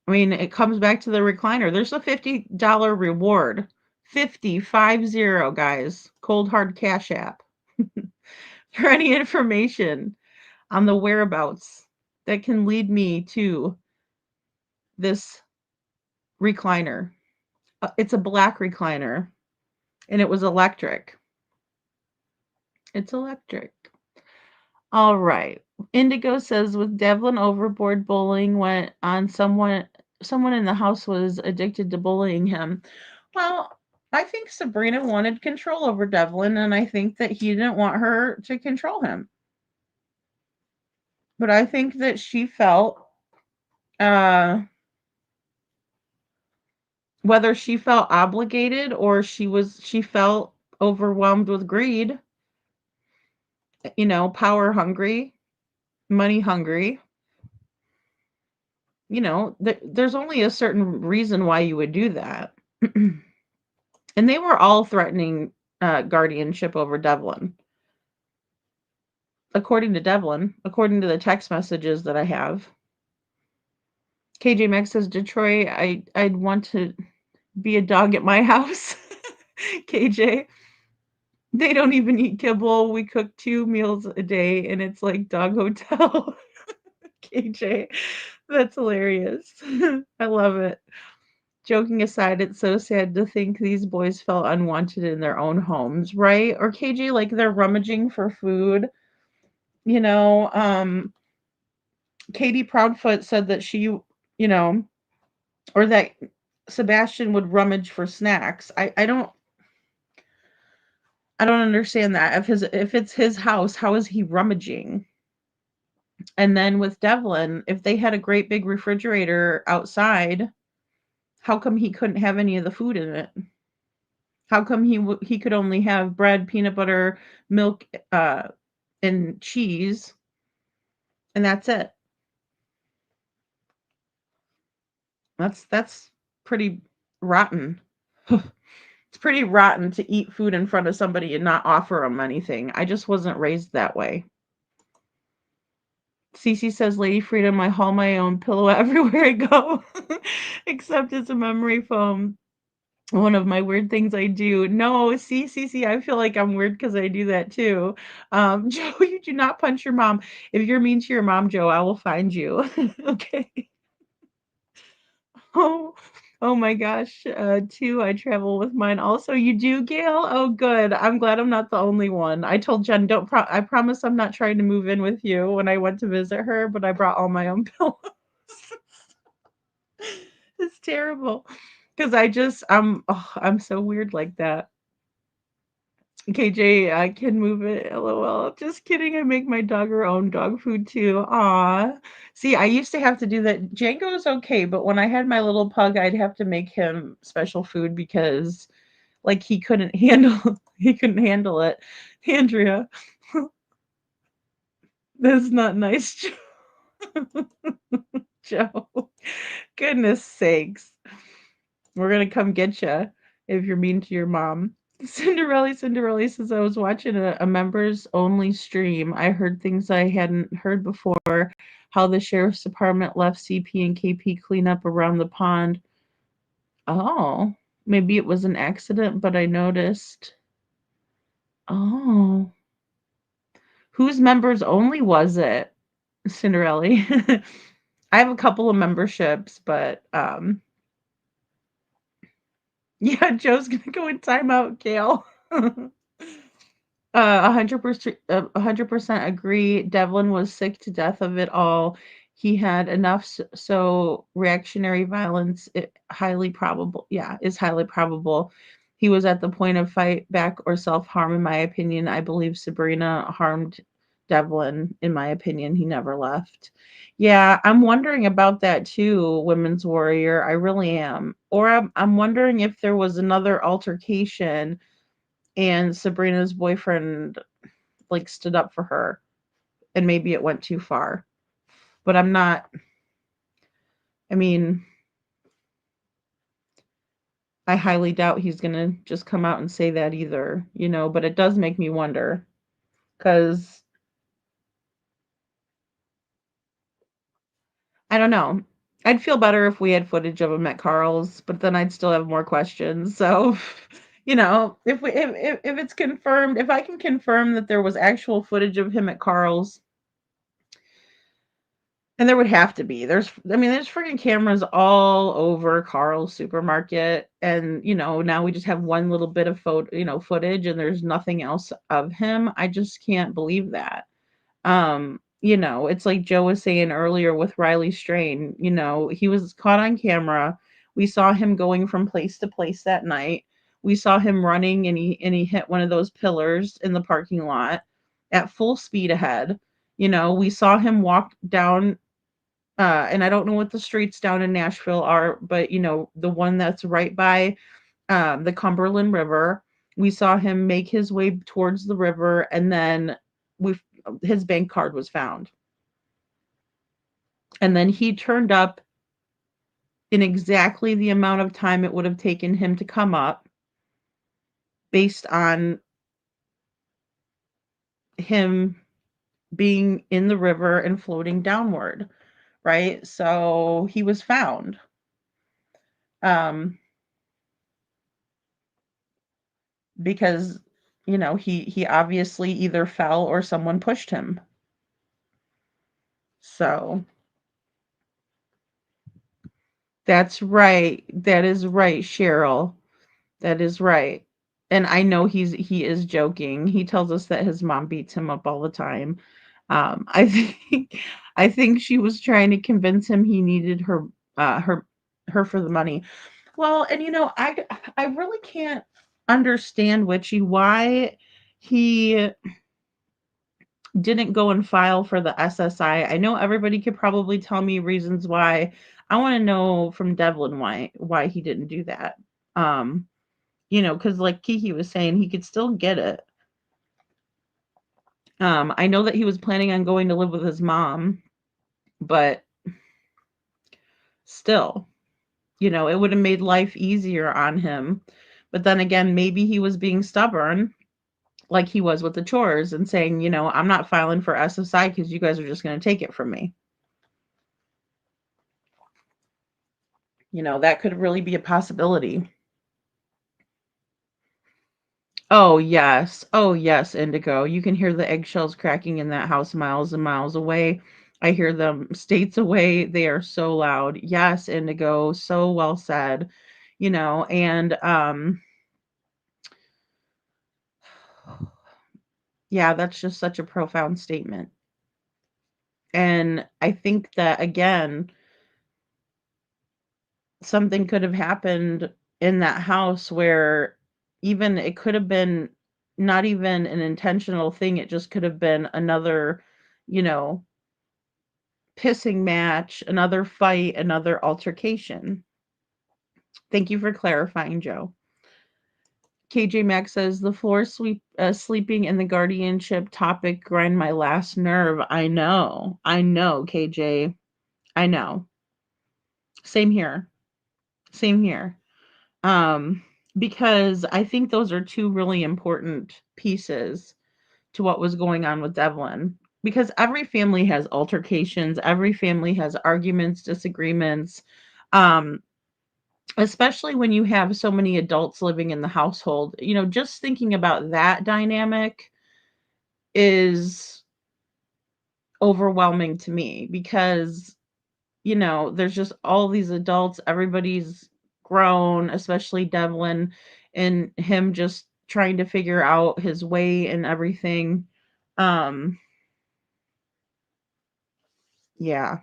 I mean, it comes back to the recliner. There's a $50 reward. 50, guys. Cold hard cash app. For any information on the whereabouts that can lead me to this recliner. It's a black recliner and it was electric. It's electric. All right. Indigo says with Devlin overboard bullying went on, someone in the house was addicted to bullying him. Well, I think Sabrina wanted control over Devlin, and I think that he didn't want her to control him. But I think that she felt whether she felt obligated or she felt overwhelmed with greed, power hungry, money hungry. There's only a certain reason why you would do that. And they were all threatening guardianship over Devlin. According to Devlin, according to the text messages that I have. KJ Max says, Detroit, I'd want to be a dog at my house. KJ, they don't even eat kibble. We cook 2 meals a day and it's like dog hotel. KJ, that's hilarious. I love it. Joking aside, it's so sad to think these boys felt unwanted in their own homes, right? Or KJ, like they're rummaging for food. Katie Proudfoot said that she, or that Sebastian would rummage for snacks. I don't understand that. If it's his house, how is he rummaging? And then with Devlin, if they had a great big refrigerator outside, how come he couldn't have any of the food in it? How come he could only have bread, peanut butter, milk, and cheese, and that's it? That's pretty rotten. It's pretty rotten to eat food in front of somebody and not offer them anything. I just wasn't raised that way. Cece says, Lady Freedom, I haul my own pillow everywhere I go, except it's a memory foam. One of my weird things I do. No, see, Cece, I feel like I'm weird because I do that too. Joe, you do not punch your mom. If you're mean to your mom, Joe, I will find you. Okay. Oh, oh my gosh. Two, I travel with mine also. You do, Gail? Oh, good. I'm glad I'm not the only one. I told Jen, I promise I'm not trying to move in with you when I went to visit her, but I brought all my own pillows. It's terrible. Because I'm so weird like that. KJ, I can move it. LOL. Just kidding. I make my dog her own dog food too. Aw. See, I used to have to do that. Django is okay, but when I had my little pug, I'd have to make him special food because like he couldn't handle it. Andrea, that's not nice, Joe. Goodness sakes. We're gonna come get you if you're mean to your mom. Cinderella says I was watching a members only stream. I heard things I hadn't heard before. How the sheriff's department left CP and KP clean up around the pond. Oh, maybe it was an accident, but I noticed. Oh, whose members only was it? Cinderella. I have a couple of memberships, but yeah, Joe's gonna go in timeout, Gail. 100%, 100% agree. Devlin was sick to death of it all. He had enough, so reactionary violence highly probable. Yeah, is highly probable. He was at the point of fight back or self harm. In my opinion, I believe Sabrina harmed Devlin. In my opinion, he never left. Yeah, I'm wondering about that too, Women's Warrior. I really am. Or I'm wondering if there was another altercation and Sabrina's boyfriend like stood up for her and maybe it went too far. But I'm not I mean, I highly doubt he's going to just come out and say that either, but it does make me wonder cuz I don't know. I'd feel better if we had footage of him at Carl's, but then I'd still have more questions. So, if it's confirmed, if I can confirm that there was actual footage of him at Carl's, and there would have to be. There's freaking cameras all over Carl's supermarket, and now we just have one little bit of footage, and there's nothing else of him. I just can't believe that. It's like Joe was saying earlier with Riley Strain, he was caught on camera. We saw him going from place to place that night. We saw him running and he hit one of those pillars in the parking lot at full speed ahead. We saw him walk down and I don't know what the streets down in Nashville are, but the one that's right by the Cumberland River. We saw him make his way towards the river, and then his bank card was found. And then he turned up in exactly the amount of time it would have taken him to come up based on him being in the river and floating downward, right? So he was found. Because he obviously either fell or someone pushed him. So that's right. That is right, Cheryl. That is right. And I know he is joking. He tells us that his mom beats him up all the time. I think I think she was trying to convince him he needed her for the money. Well, and I really can't understand why he didn't go and file for the SSI. I know everybody could probably tell me reasons why. I want to know from Devlin why he didn't do that. Because like Kiki was saying, he could still get it. I know that he was planning on going to live with his mom, but still, it would have made life easier on him. But then again, maybe he was being stubborn like he was with the chores and saying, I'm not filing for SSI because you guys are just going to take it from me. That could really be a possibility. Oh, yes. Oh, yes, Indigo. You can hear the eggshells cracking in that house miles and miles away. I hear them states away. They are so loud. Yes, Indigo. So well said. And yeah, that's just such a profound statement. And I think that, again, something could have happened in that house where even it could have been not even an intentional thing. It just could have been another, you know, pissing match, another fight, another altercation. Thank you for clarifying, Joe. KJ Max says the floor sleeping and the guardianship topic grind my last nerve. I know, KJ. I know. Same here. Same here. Um, because I think those are two really important pieces to what was going on with Devlin. Because every family has altercations, every family has arguments, disagreements. Um, Especially when you have so many adults living in the household. Just thinking about that dynamic is overwhelming to me because there's just all these adults, everybody's grown, especially Devlin, and him just trying to figure out his way and everything. Um, yeah,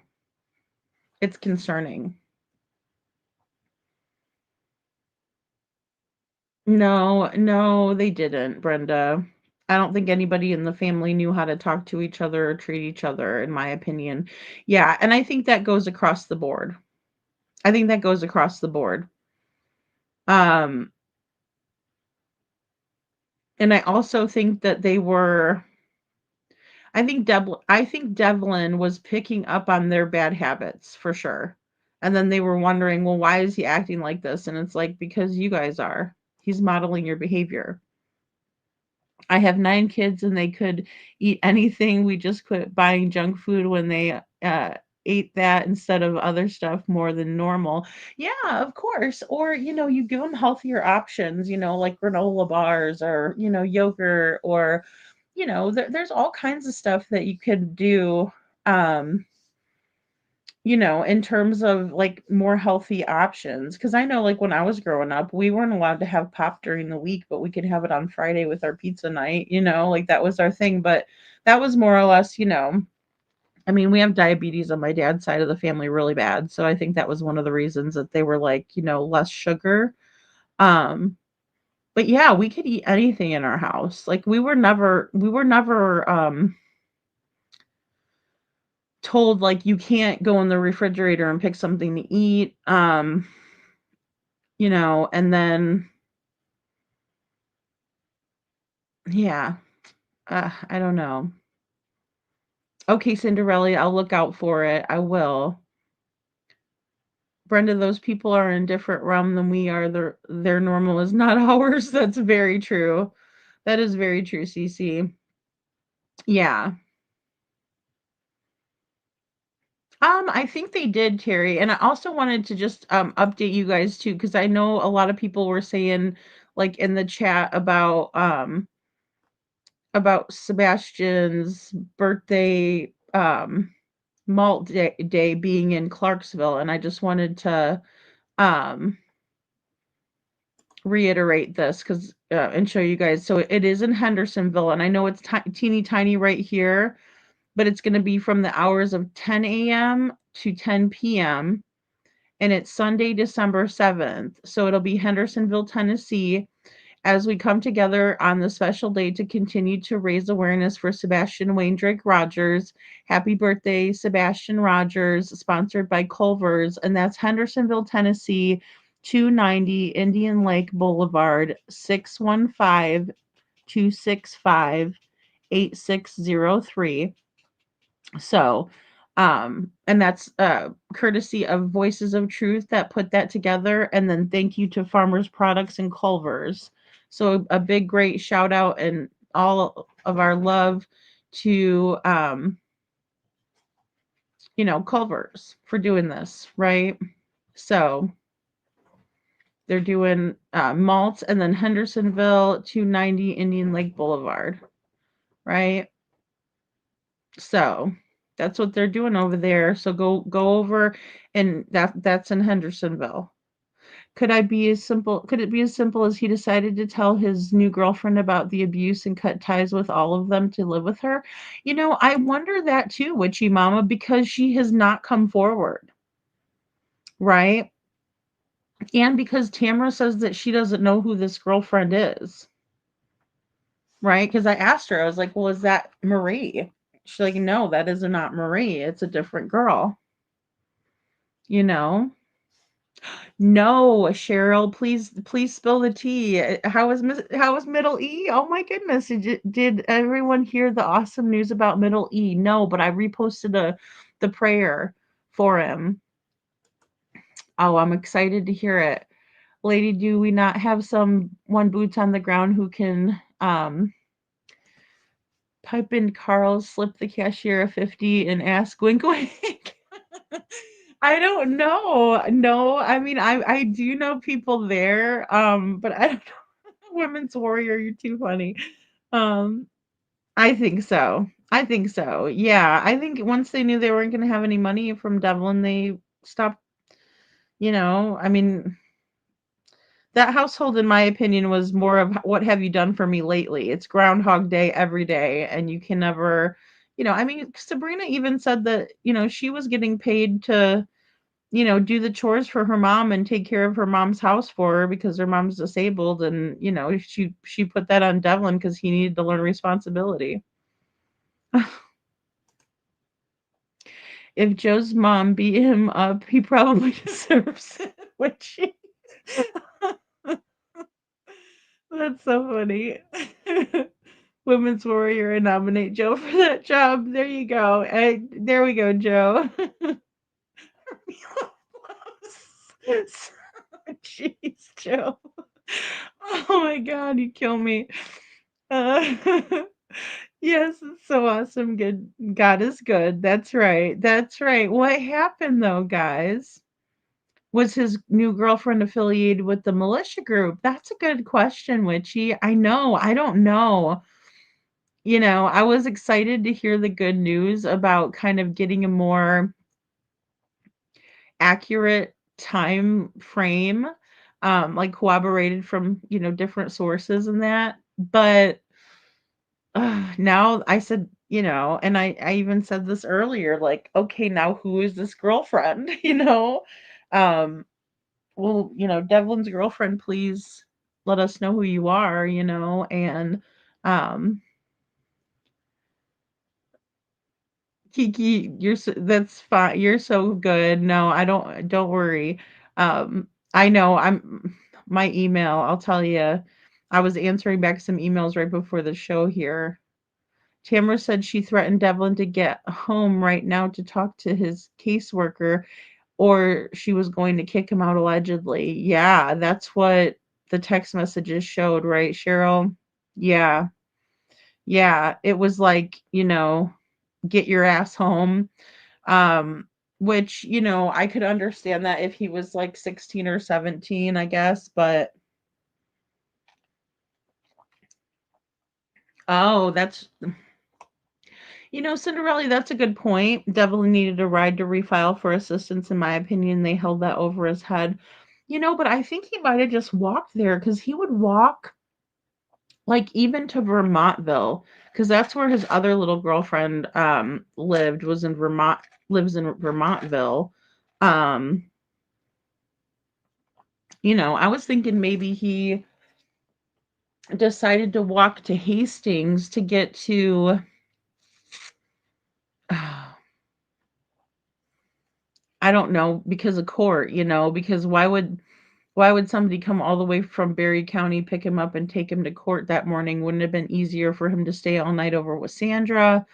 it's concerning. No, no, they didn't, Brenda. I don't think anybody in the family knew how to talk to each other or treat each other, in my opinion. Yeah, and I think that goes across the board. I think that goes across the board. Um, and I also think that I think Devlin was picking up on their bad habits for sure. And then they were wondering, well, why is he acting like this? And it's like, because you guys are. He's modeling your behavior. I have 9 kids and they could eat anything. We just quit buying junk food when they ate that instead of other stuff more than normal. Yeah, of course. Or, you give them healthier options, like granola bars or, yogurt or, there's all kinds of stuff that you could do. Um, in terms of like more healthy options. Cause I know like when I was growing up, we weren't allowed to have pop during the week, but we could have it on Friday with our pizza night, like that was our thing. But that was more or less, I mean, we have diabetes on my dad's side of the family really bad. So I think that was one of the reasons that they were like, less sugar. Um, but yeah, we could eat anything in our house. Like we were never told like you can't go in the refrigerator and pick something to eat. And then yeah, I don't know. Okay, Cinderella, I'll look out for it. I will. Brenda, those people are in a different realm than we are. Their normal is not ours. That's very true. That is very true, Cece. Yeah. I think they did, Terry. And I also wanted to just update you guys too, because I know a lot of people were saying like in the chat about Sebastian's birthday malt day being in Clarksville, and I just wanted to um reiterate this because and show you guys. So it is in Hendersonville, and I know it's teeny tiny right here, but it's going to be from the hours of 10 a.m. to 10 p.m. and it's Sunday, December 7th. So it'll be Hendersonville, Tennessee, as we come together on the special day to continue to raise awareness for Sebastian Wayne Drake Rogers. Happy birthday, Sebastian Rogers, sponsored by Culver's, and that's Hendersonville, Tennessee, 290 Indian Lake Boulevard, 615-265-8603. So, And that's courtesy of Voices of Truth that put that together. And then thank you to Farmers Products and Culver's. So a big, great shout out and all of our love to, Culver's for doing this, right? So they're doing malts and then Hendersonville 290 Indian Lake Boulevard, right? So that's what they're doing over there. So go over, and that's in Hendersonville. Could it be as simple as he decided to tell his new girlfriend about the abuse and cut ties with all of them to live with her? I wonder that too, Witchy Mama, because she has not come forward, right? And because Tamara says that she doesn't know who this girlfriend is, right? Because I asked her, I was like, well, is that Marie? She's like, no, that is not Marie. It's a different girl, you know? No, Cheryl, please spill the tea. How was Middle E? Oh my goodness. Did everyone hear the awesome news about Middle E? No, but I reposted the prayer for him. Oh, I'm excited to hear it. Lady, do we not have someone boots on the ground who can pipe in Carl, slip the cashier a 50 and ask wink wink? I don't know. No, I mean I do know people there, but I don't know. Women's Warrior, you're too funny. Um, I think so. I think so. Yeah, I think once they knew they weren't going to have any money from Devlin, they stopped. I mean, that household, in my opinion, was more of what have you done for me lately? It's Groundhog Day every day, and you can never. I mean, Sabrina even said that she was getting paid to do the chores for her mom and take care of her mom's house for her because her mom's disabled. And, she put that on Devlin because he needed to learn responsibility. If Joe's mom beat him up, he probably deserves it. Which that's so funny. Women's Warrior and nominate Joe for that job. There you go. There we go, Joe. Jeez, Joe. Oh my God, you kill me. Uh, yes, it's so awesome. Good. God is good. That's right. That's right. What happened though, guys? Was his new girlfriend affiliated with the militia group? That's a good question, Witchy. I know. I don't know. I was excited to hear the good news about kind of getting a more accurate time frame, like corroborated from, different sources and that. But now I said, and I even said this earlier, like, okay, now who is this girlfriend? Um, well, Devlin's girlfriend, please let us know who you are, and um Kiki, that's fine. You're so good. No, I don't worry. I know my email, I'll tell you. I was answering back some emails right before the show here. Tamara said she threatened Devlin to get home right now to talk to his caseworker, or she was going to kick him out allegedly. Yeah, that's what the text messages showed, right, Cheryl? Yeah. Yeah, it was like, get your ass home. Which, I could understand that if he was like 16 or 17, I guess, but oh, that's Cinderella, that's a good point. Devlin needed a ride to refile for assistance, in my opinion. They held that over his head. But I think he might have just walked there because he would walk like even to Vermontville, because that's where his other little girlfriend lived, was in Vermont, lives in Vermontville. Um, I was thinking maybe he decided to walk to Hastings to get to I don't know, because of court, because why would somebody come all the way from Berry County, pick him up and take him to court that morning? Wouldn't it have been easier for him to stay all night over with Sandra?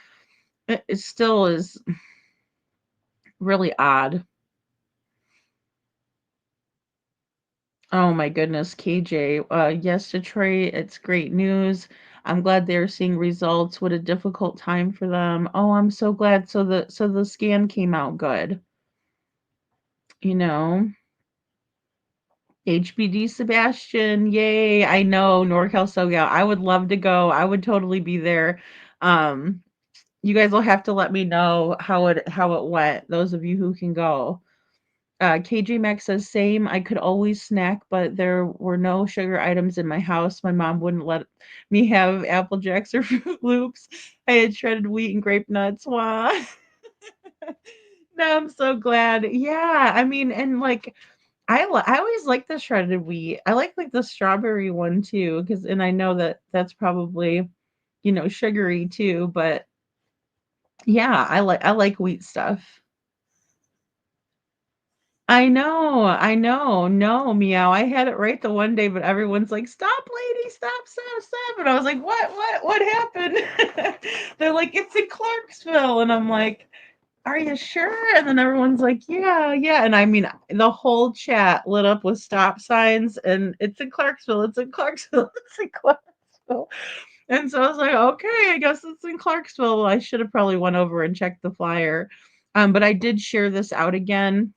It still is. really odd. Oh my goodness, KJ. Yes, Detroit, it's great news. I'm glad they're seeing results. What a difficult time for them. Oh, I'm so glad. So the scan came out good. You know, HBD Sebastian, yay. I know NorCal SoCal. I would love to go. I would totally be there. Um, you guys will have to let me know how it went. Those of you who can go. KJ Max says same. I could always snack, but there were no sugar items in my house. My mom wouldn't let me have Apple Jacks or Fruit Loops. I had shredded wheat and grape nuts. Wow. No, I'm so glad. Yeah, I mean, and like I always like the shredded wheat. I like the strawberry one too, because and I know that that's probably sugary too, but yeah, I like wheat stuff. I know. No, meow. I had it right the one day, but everyone's like, "Stop, lady, stop, stop, stop!" And I was like, what happened?" They're like, "It's in Clarksville," and I'm like, "Are you sure?" And then everyone's like, "Yeah, yeah." And I mean, the whole chat lit up with stop signs, and it's in Clarksville. It's in Clarksville. It's in Clarksville. And so I was like, "Okay, I guess it's in Clarksville." Well, I should have probably went over and checked the flyer, but I did share this out again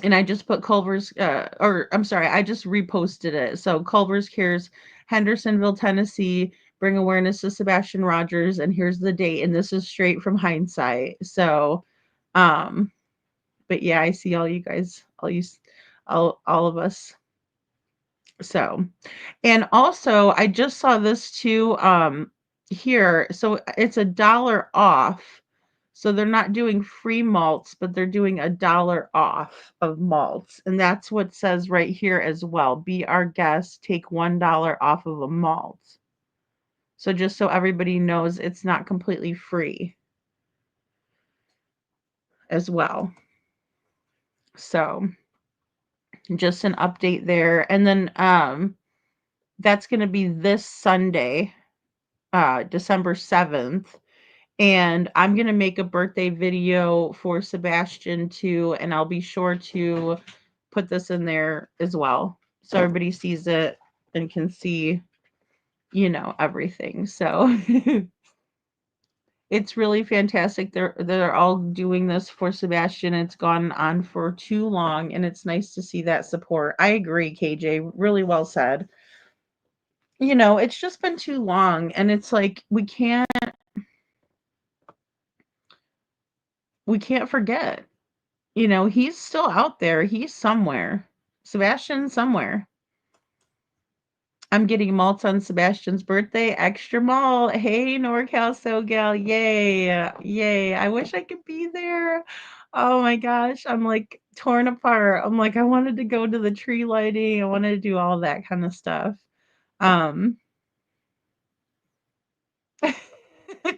and I just put Culver's, or I'm sorry, I just reposted it. So Culver's Cares, Hendersonville, Tennessee, bring awareness to Sebastian Rogers, and here's the date, and this is straight from hindsight. So, um, but yeah, I see all you guys, all of us. So, and also, I just saw this too, here. So it's $1 off. So they're not doing free malts, but they're doing $1 off of malts. And that's what it says right here as well. Be our guest, take $1 off of a malt. So just so everybody knows it's not completely free as well. So just an update there. And then that's gonna be this Sunday, December 7th. And I'm gonna make a birthday video for Sebastian too, and I'll be sure to put this in there as well, so everybody sees it and can see, everything. So it's really fantastic. They're all doing this for Sebastian. It's gone on for too long, and it's nice to see that support. I agree, KJ. Really well said. It's just been too long, and it's like we can't forget. He's still out there. He's somewhere. Sebastian's somewhere. I'm getting malts on Sebastian's birthday. Extra malt. Hey, NorCal SoGal. Yay. Yay. I wish I could be there. Oh my gosh. I'm like torn apart. I'm like, I wanted to go to the tree lighting. I wanted to do all that kind of stuff. Um,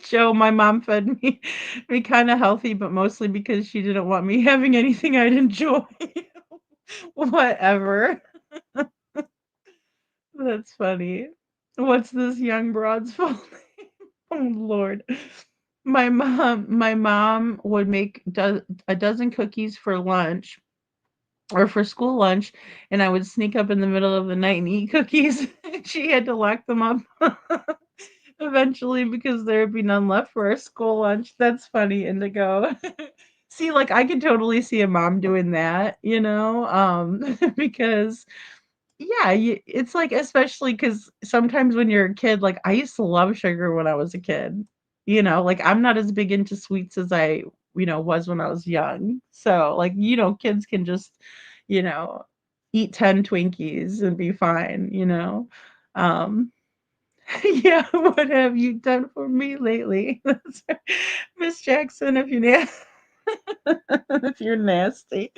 Joe, my mom fed me kind of healthy, but mostly because she didn't want me having anything I'd enjoy. Whatever. That's funny. What's this young broad's full name? Oh Lord. My mom would make a dozen cookies for lunch or for school lunch, and I would sneak up in the middle of the night and eat cookies. She had to lock them up eventually because there would be none left for our school lunch. That's funny, Indigo. See, like I could totally see a mom doing that, because yeah, it's like especially because sometimes when you're a kid, like I used to love sugar when I was a kid. Like I'm not as big into sweets as I, was when I was young. So like, kids can just, you know, eat 10 Twinkies and be fine. Um, yeah, what have you done for me lately? Miss Jackson, if if you're nasty.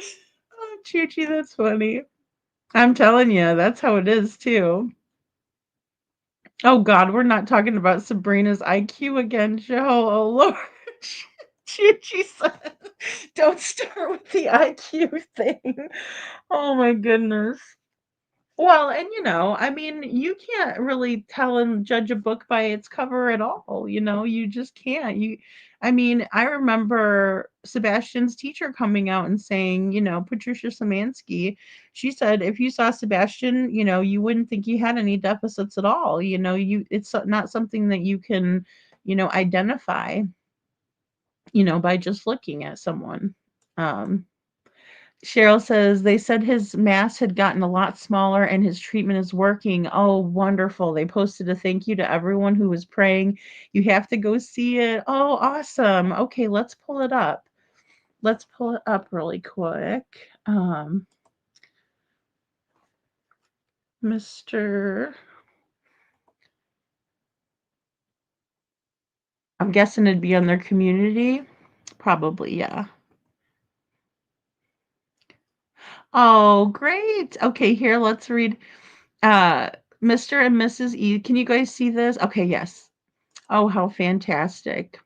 Oh, Chi, that's funny. I'm telling you, that's how it is too. Oh God, we're not talking about Sabrina's IQ again, Joe. Oh Lord. She said, don't start with the IQ thing. Oh my goodness. Well, and I mean, you can't really tell and judge a book by its cover at all. You just can't. I mean, I remember Sebastian's teacher coming out and saying, Patricia Szymanski, she said, if you saw Sebastian, you wouldn't think he had any deficits at all. It's not something that you can, identify, by just looking at someone. Um, Cheryl says they said his mass had gotten a lot smaller and his treatment is working. Oh, wonderful. They posted a thank you to everyone who was praying. You have to go see it. Oh, awesome. Okay, let's pull it up. Let's pull it up really quick. Mr. I'm guessing it'd be on their community. Probably, yeah. Oh, great. Okay, here, let's read. Uh, Mr. and Mrs. E. Can you guys see this? Okay, yes. Oh, how fantastic.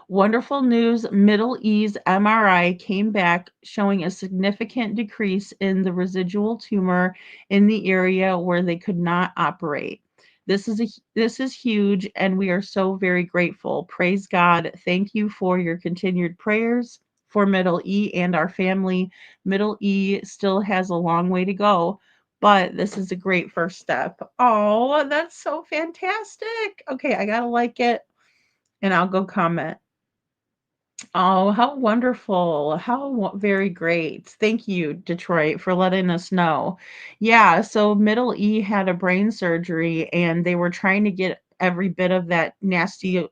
Wonderful news, Middle E's MRI came back showing a significant decrease in the residual tumor in the area where they could not operate. This is huge and we are so very grateful. Praise God. Thank you for your continued prayers for Middle E and our family. Middle E still has a long way to go, but this is a great first step. Oh, that's so fantastic. Okay, I got to like it and I'll go comment. Oh, how wonderful. Very great. Thank you, Detroit, for letting us know. Yeah, so Middle E had a brain surgery and they were trying to get every bit of that nasty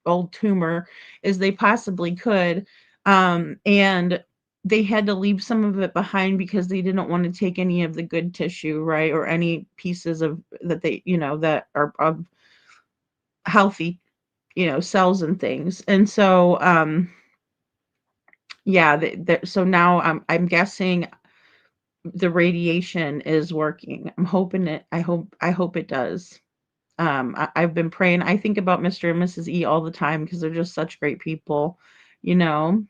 old tumor as they possibly could. And they had to leave some of it behind because they didn't want to take any of the good tissue, right? Or any pieces of that that are of healthy, cells and things. And so, yeah, so now I'm guessing the radiation is working. I'm hoping it. I hope it does. I've been praying. I think about Mr. and Mrs. E all the time because they're just such great people, you know.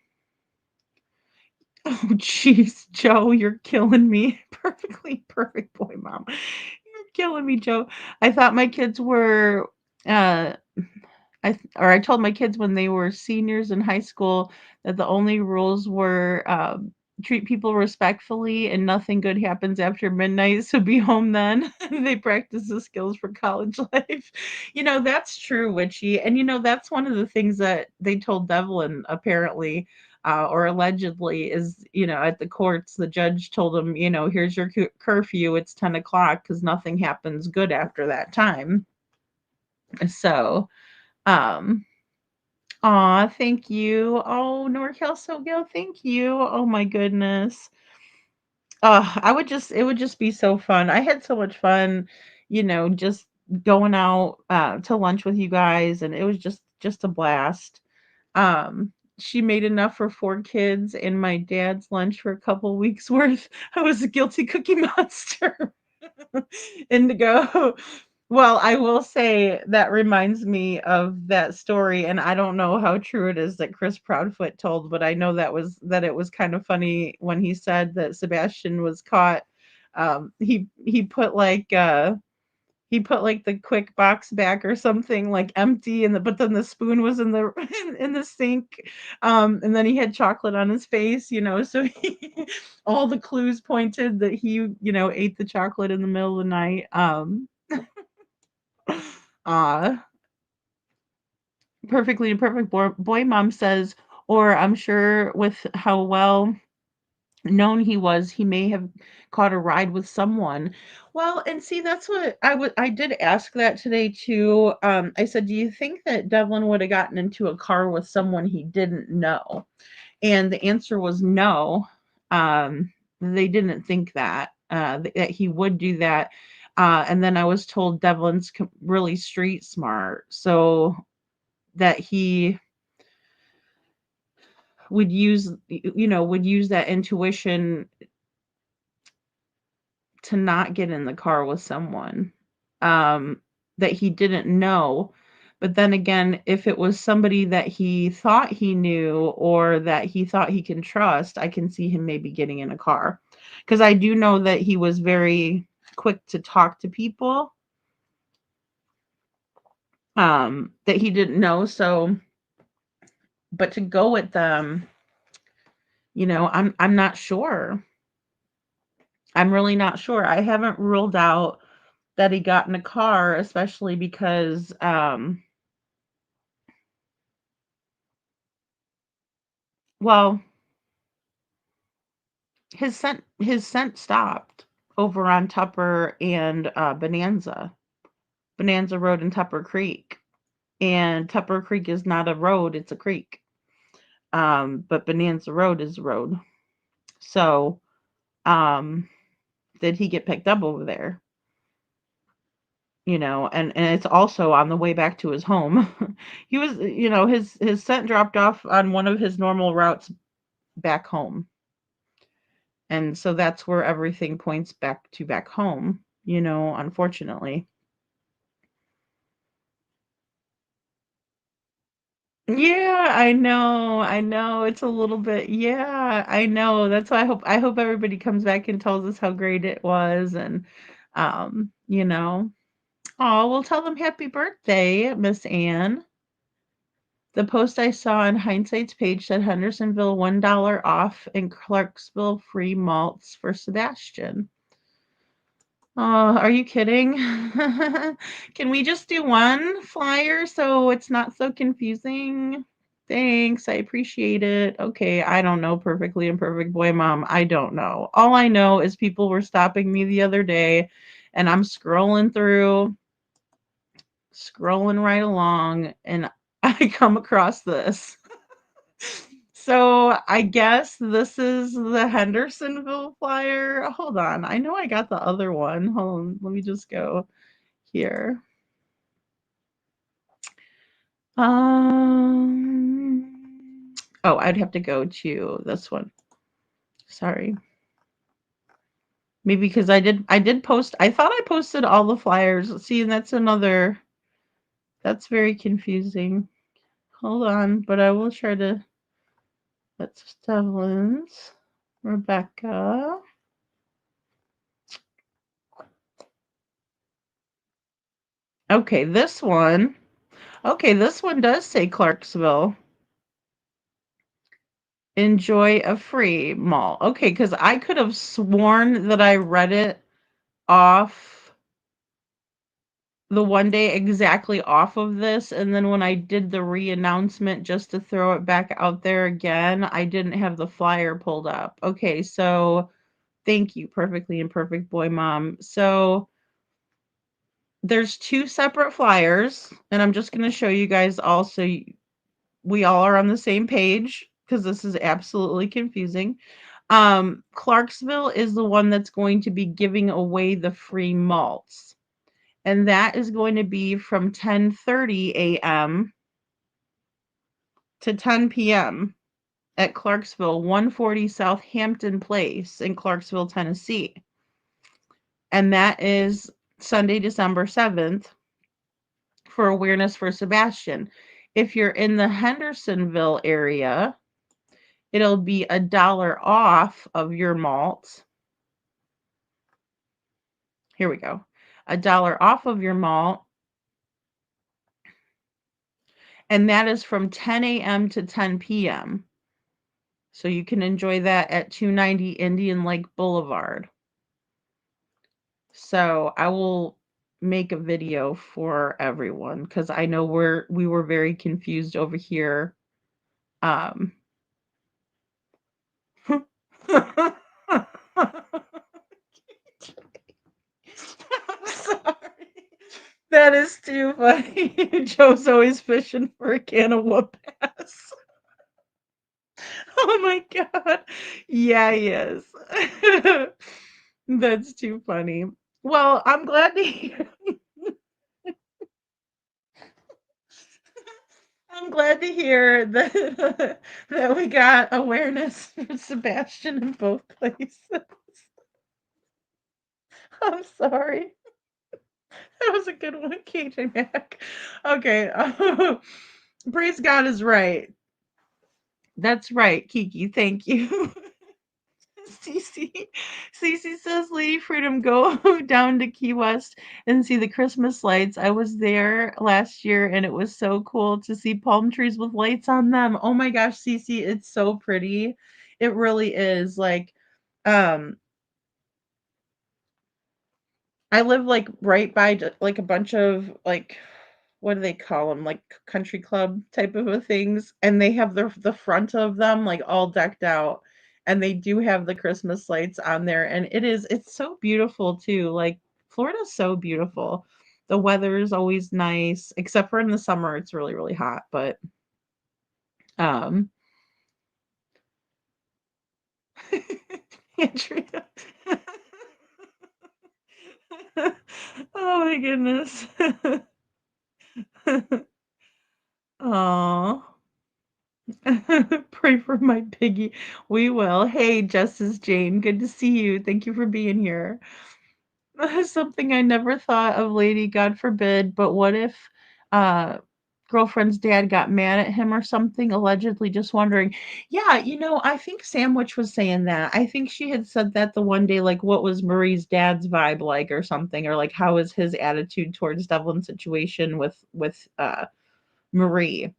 Oh, jeez, Joe, you're killing me. Perfectly perfect boy, mom. You're killing me, Joe. I thought my kids were uh I told my kids when they were seniors in high school that the only rules were treat people respectfully and nothing good happens after midnight. So be home then. They practice the skills for college life. That's true, Witchy. And that's one of the things that they told Devlin apparently. Or allegedly is, at the courts, the judge told him, here's your curfew. It's 10 o'clock because nothing happens good after that time. So, um, aw, thank you. Oh, NorCal SoGal, thank you. Oh my goodness. It would just be so fun. I had so much fun, just going out to lunch with you guys, and it was just a blast. She made enough for 4 kids and my dad's lunch for a couple weeks worth. I was a guilty cookie monster. Indigo. Well, I will say that reminds me of that story, and I don't know how true it is that Chris Proudfoot told, but I know that it was kind of funny when he said that Sebastian was caught. He put like the quick box back or something like empty, but then the spoon was in the in the sink, and then he had chocolate on his face, so all the clues pointed that he ate the chocolate in the middle of the night. uh Perfectly imperfect boy mom says, or I'm sure with how well known he was, he may have caught a ride with someone. Well, and see, that's what I did ask that today too. I said, do you think that Devlin would have gotten into a car with someone he didn't know? And the answer was no. They didn't think that he would do that. And then I was told Devlin's really street smart, so that he would use that intuition to not get in the car with someone that he didn't know. But then again, if it was somebody that he thought he knew or that he thought he can trust, I can see him maybe getting in a car. because I do know that he was very quick to talk to people that he didn't know. So, but to go with them, I'm not sure. I'm really not sure. I haven't ruled out that he got in a car, especially because well, his scent stopped over on Tupper and Bonanza Road and Tupper Creek. And Tupper Creek is not a road, it's a creek. But Bonanza Road is a road. So, did he get picked up over there? And it's also on the way back to his home. He was, his scent dropped off on one of his normal routes back home. And so that's where everything points back home, unfortunately. Yeah, I know. I know. It's a little bit, yeah, I know. That's why I hope everybody comes back and tells us how great it was. And um, you know. Oh, we'll tell them happy birthday, Miss Anne. The post I saw on Hindsight's page said Hendersonville $1 off and Clarksville free malts for Sebastian. Oh, are you kidding? Can we just do one flyer so it's not so confusing? Thanks, I appreciate it. Okay, I don't know Perfectly Imperfect Boy Mom. I don't know. All I know is people were stopping me the other day and I'm scrolling right along, and I come across this. So I guess this is the Hendersonville flyer. Hold on. I know I got the other one. Hold on. Let me just go here. Oh, I'd have to go to this one. Sorry. Maybe because I did post, I thought I posted all the flyers. See, and that's very confusing. Hold on, but I will try to. That's Devlin's. Rebecca. Okay, this one. Okay, this one does say Clarksville. Enjoy a free mall. Okay, because I could have sworn that I read it off the one day exactly off of this, and then when I did the re-announcement just to throw it back out there again, I didn't have the flyer pulled up. Okay, so thank you, Perfectly Imperfect Boy Mom. So there's two separate flyers, and I'm just going to show you guys all so we all are on the same page because this is absolutely confusing. Clarksville is the one that's going to be giving away the free malts. And that is going to be from 10:30 a.m. to 10 p.m. at Clarksville, 140 South Hampton Place in Clarksville, Tennessee. And that is Sunday, December 7th for Awareness for Sebastian. If you're in the Hendersonville area, it'll be $1 off of your malt. Here we go. $1 off of your malt. And that is from 10 a.m. to 10 p.m. So you can enjoy that at 290 Indian Lake Boulevard. So I will make a video for everyone because I know we were very confused over here. I'm sorry. That is too funny. Joe's always fishing for a can of whoop ass. Oh my god. Yeah, he is. That's too funny. Well, I'm glad to hear. I'm glad to hear that that we got awareness for Sebastian in both places. I'm sorry. That was a good one, KJ Mac. Okay. Praise God is right. That's right, Kiki. Thank you. Cece says, Lady Freedom, go down to Key West and see the Christmas lights. I was there last year and it was so cool to see palm trees with lights on them. Oh my gosh, Cece, it's so pretty. It really is. Like, um, I live like right by like a bunch of like what do they call them, like country club type of a things, and they have the front of them like all decked out, and they do have the Christmas lights on there, and it's so beautiful too. Like Florida's so beautiful. The weather is always nice, except for in the summer it's really really hot, but um Andrea. Oh my goodness. Oh. Pray for my piggy. We will. Hey, Justice Jane, good to see you. Thank you for being here. Something I never thought of, lady, God forbid, but what if uh girlfriend's dad got mad at him or something, allegedly, just wondering. Yeah, I think Sandwich was saying that. I think she had said that the one day, like, what was Marie's dad's vibe like or something, or like how was his attitude towards Devlin's situation with Marie.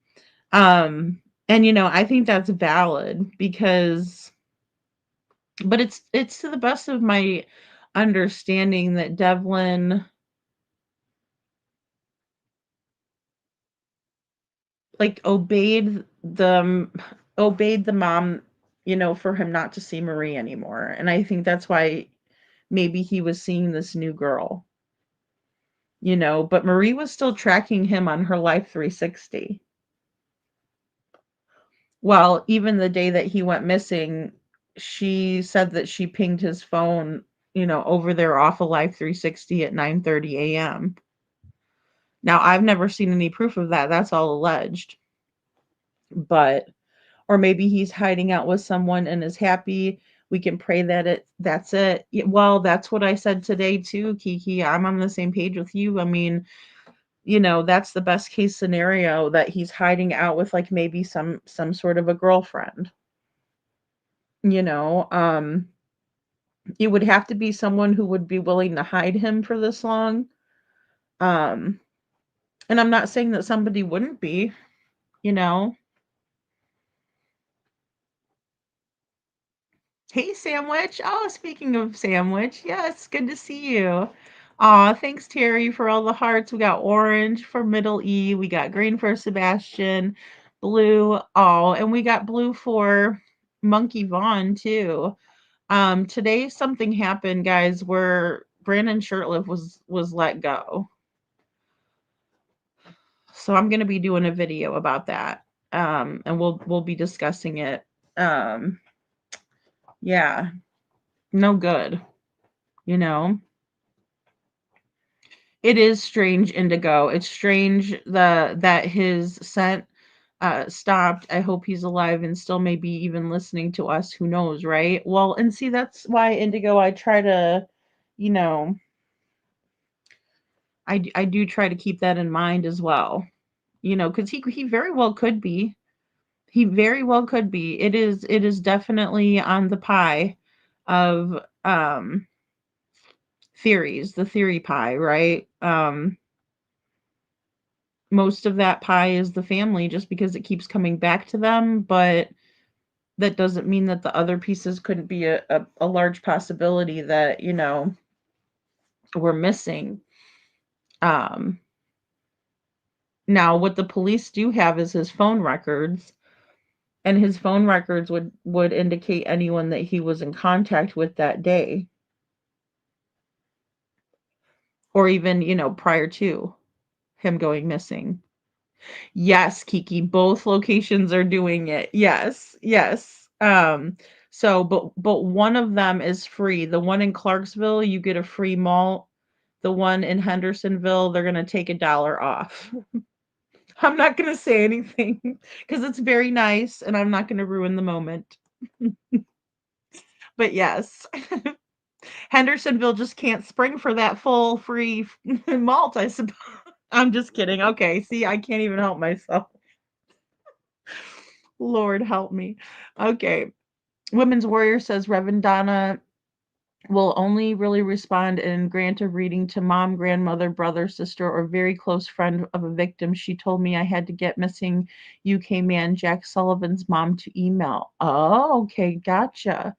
Um, and I think that's valid because but it's to the best of my understanding that Devlin like obeyed the mom, for him not to see Marie anymore. And I think that's why maybe he was seeing this new girl, but Marie was still tracking him on her Life 360. Well, even the day that he went missing, she said that she pinged his phone, over there off of Life 360 at 9:30 a.m. Now, I've never seen any proof of that. That's all alleged. But or maybe he's hiding out with someone and is happy. We can pray that that's it. Well, that's what I said today too, Kiki. I'm on the same page with you. I mean, that's the best case scenario, that he's hiding out with like maybe some sort of a girlfriend. You know, it would have to be someone who would be willing to hide him for this long. Um, and I'm not saying that somebody wouldn't be, you know. Hey, Sandwich. Oh, speaking of Sandwich, yes, good to see you. Aw, thanks, Terry, for all the hearts. We got orange for Middle E. We got green for Sebastian, blue. Oh, and we got blue for Monkey Vaughn, too. Today something happened, guys, where Brandon Shirtliff was let go. So I'm gonna be doing a video about that. And we'll be discussing it. Um, yeah, no good, you know. It is strange, Indigo. It's strange that his scent stopped. I hope he's alive and still maybe even listening to us. Who knows, right? Well, and see, that's why, Indigo, I try to, you know, I do try to keep that in mind as well. Because he very well could be. He very well could be. It is definitely on the pie of theories, the theory pie, right? Most of that pie is the family just because it keeps coming back to them, but that doesn't mean that the other pieces couldn't be a large possibility that, we're missing. Um, Now what the police do have is his phone records, and his phone records would indicate anyone that he was in contact with that day, or even, prior to him going missing. Yes, Kiki, both locations are doing it. Yes, yes. So but one of them is free. The one in Clarksville, you get a free malt. The one in Hendersonville, they're gonna take $1 off. I'm not gonna say anything because it's very nice and I'm not gonna ruin the moment. But yes. Hendersonville just can't spring for that full free malt, I suppose. I'm just kidding. Okay, see, I can't even help myself. Lord help me. Okay. Women's Warrior says Reverend Donna will only really respond and grant a reading to mom, grandmother, brother, sister, or very close friend of a victim. She told me I had to get missing UK man Jack Sullivan's mom to email. Oh, okay, gotcha.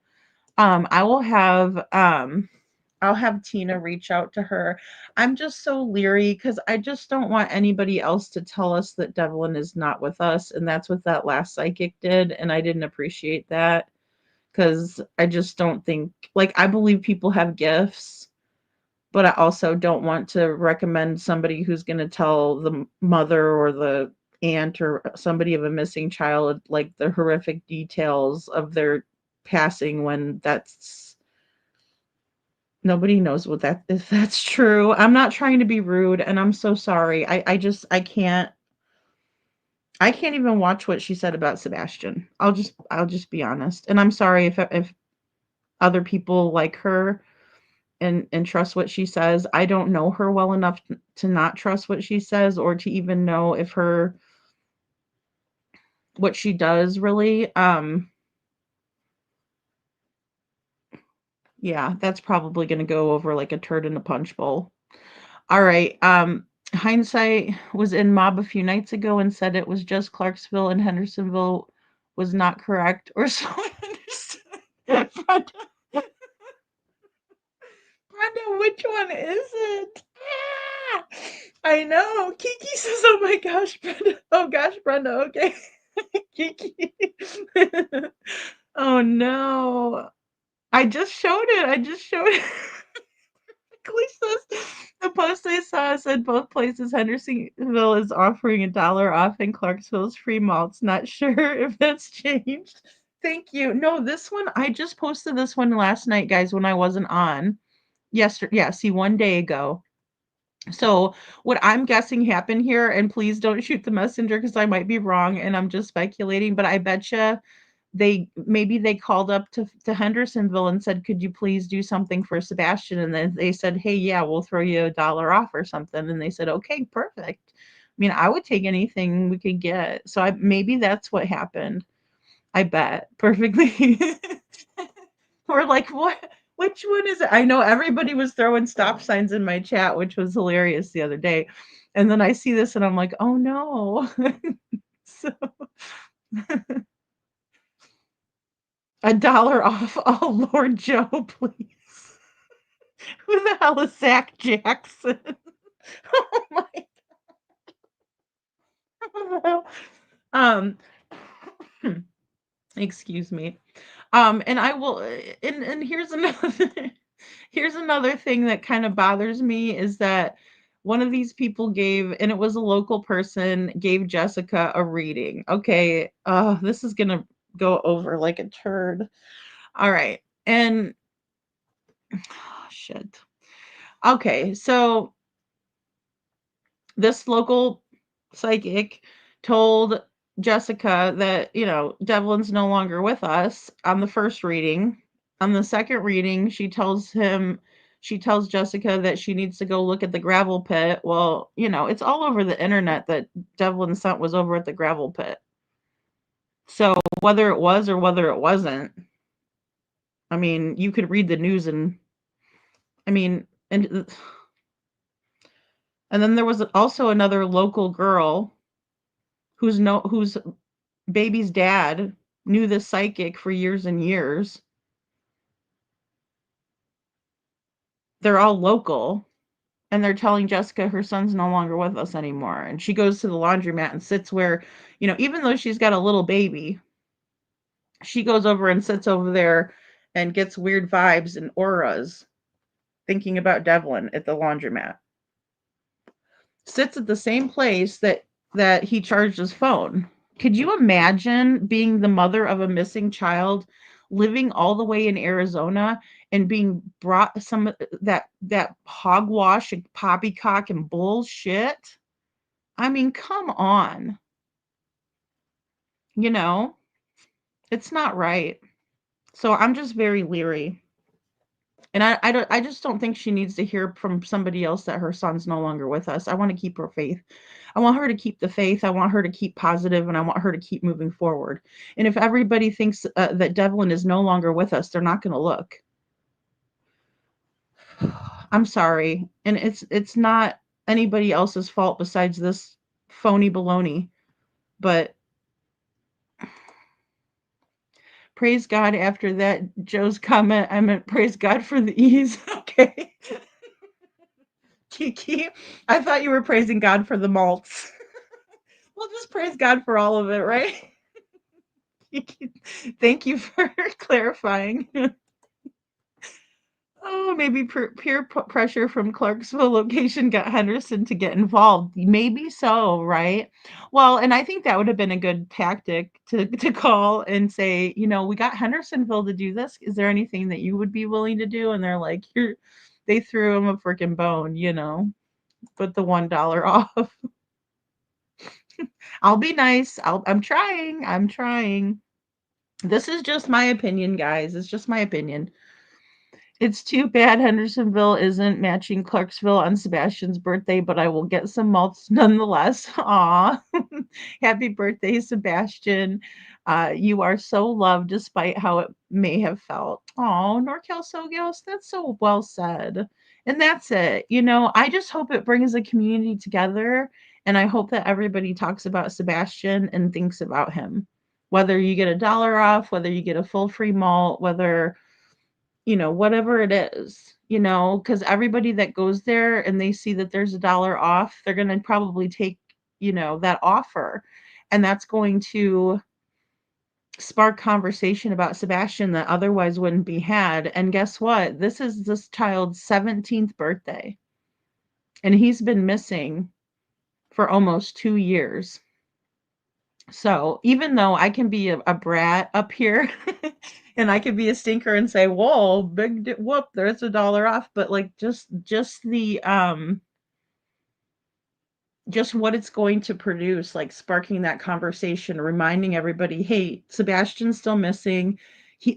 I will have I'll have Tina reach out to her. I'm just so leery because I just don't want anybody else to tell us that Devlin is not with us, and that's what that last psychic did, and I didn't appreciate that because I just don't think, like, I believe people have gifts, but I also don't want to recommend somebody who's going to tell the mother or the aunt or somebody of a missing child like the horrific details of their passing when that's nobody knows what that if that's true. I'm not trying to be rude and I'm so sorry. I can't even watch what she said about Sebastian. I'll just be honest. And I'm sorry if other people like her and trust what she says. I don't know her well enough to not trust what she says or to even know if her what she does really. Yeah, that's probably going to go over like a turd in a punch bowl. All right. Hindsight was in Mob a few nights ago and said it was just Clarksville and Hendersonville was not correct, or so I understood. Brenda, which one is it? Ah! I know. Kiki says, "Oh my gosh, Brenda. Oh gosh, Brenda. Okay, Kiki. Oh no. I just showed it. I just showed it." Quickly says the post I saw said both places Hendersonville is offering $1 off and Clarksville's free malts. Not sure if that's changed. Thank you. No, this one I just posted this one last night, guys, when I wasn't on. Yesterday, yeah, see, 1 day ago. So what I'm guessing happened here, and please don't shoot the messenger because I might be wrong and I'm just speculating, but I bet you they called up to Hendersonville and said, "Could you please do something for Sebastian?" And then they said, "Hey, yeah, we'll throw you $1 off or something." And they said, "Okay, perfect." I mean, I would take anything we could get. So maybe that's what happened. I bet perfectly. We're like, what? Which one is it? I know everybody was throwing stop signs in my chat, which was hilarious the other day. And then I see this and I'm like, oh no. So $1 off. Oh Lord Joe, please. Who the hell is Zach Jackson? Oh my God. Um excuse me. And I will and here's another here's another thing that kind of bothers me is that one of these people gave, and it was a local person, gave Jessica a reading. Okay, this is gonna go over like a turd. All right, and shit. Okay, so this local psychic told Jessica that, Devlin's no longer with us on the first reading. On the second reading, she tells Jessica that she needs to go look at the gravel pit. Well, it's all over the internet that Devlin's scent was over at the gravel pit. So whether it was or whether it wasn't, I mean, you could read the news and, I mean, and then there was also another local girl whose baby's dad knew this psychic for years and years. They're all local, and they're telling Jessica her son's no longer with us anymore. And she goes to the laundromat and sits where, even though she's got a little baby, she goes over and sits over there and gets weird vibes and auras thinking about Devlin at the laundromat. Sits at the same place that he charged his phone. Could you imagine being the mother of a missing child, living all the way in Arizona and being brought some that hogwash and poppycock and bullshit? I mean, come on. You know, it's not right. So I'm just very leery. And I just don't think she needs to hear from somebody else that her son's no longer with us. I want to keep her faith. I want her to keep the faith. I want her to keep positive, and I want her to keep moving forward. And if everybody thinks that Devlin is no longer with us, they're not going to look. I'm sorry. And it's not anybody else's fault besides this phony baloney. But praise God after that Joe's comment. I meant praise God for the ease. Okay. Kiki, I thought you were praising God for the malts. We'll just praise God for all of it, right? Kiki, thank you for clarifying. Oh, maybe peer pressure from Clarksville location got Henderson to get involved. Maybe so, right? Well, and I think that would have been a good tactic to call and say, we got Hendersonville to do this. Is there anything that you would be willing to do? And they're like, here, they threw him a freaking bone, but the $1 off. I'll be nice. I'm trying. I'm trying. This is just my opinion, guys. It's just my opinion. It's too bad Hendersonville isn't matching Clarksville on Sebastian's birthday, but I will get some malts nonetheless. Aw. Happy birthday, Sebastian. You are so loved despite how it may have felt. Oh, NorCal Sogos, that's so well said. And that's it. I just hope it brings the community together. And I hope that everybody talks about Sebastian and thinks about him. Whether you get $1 off, whether you get a full free malt, whether whatever it is, because everybody that goes there and they see that there's $1 off, they're going to probably take, that offer. And that's going to spark conversation about Sebastian that otherwise wouldn't be had. And guess what? This is this child's 17th birthday. And he's been missing for almost 2 years. So even though I can be a brat up here and I can be a stinker and say, whoa, whoop, there's $1 off. But like just the just what it's going to produce, like sparking that conversation, reminding everybody, hey, Sebastian's still missing.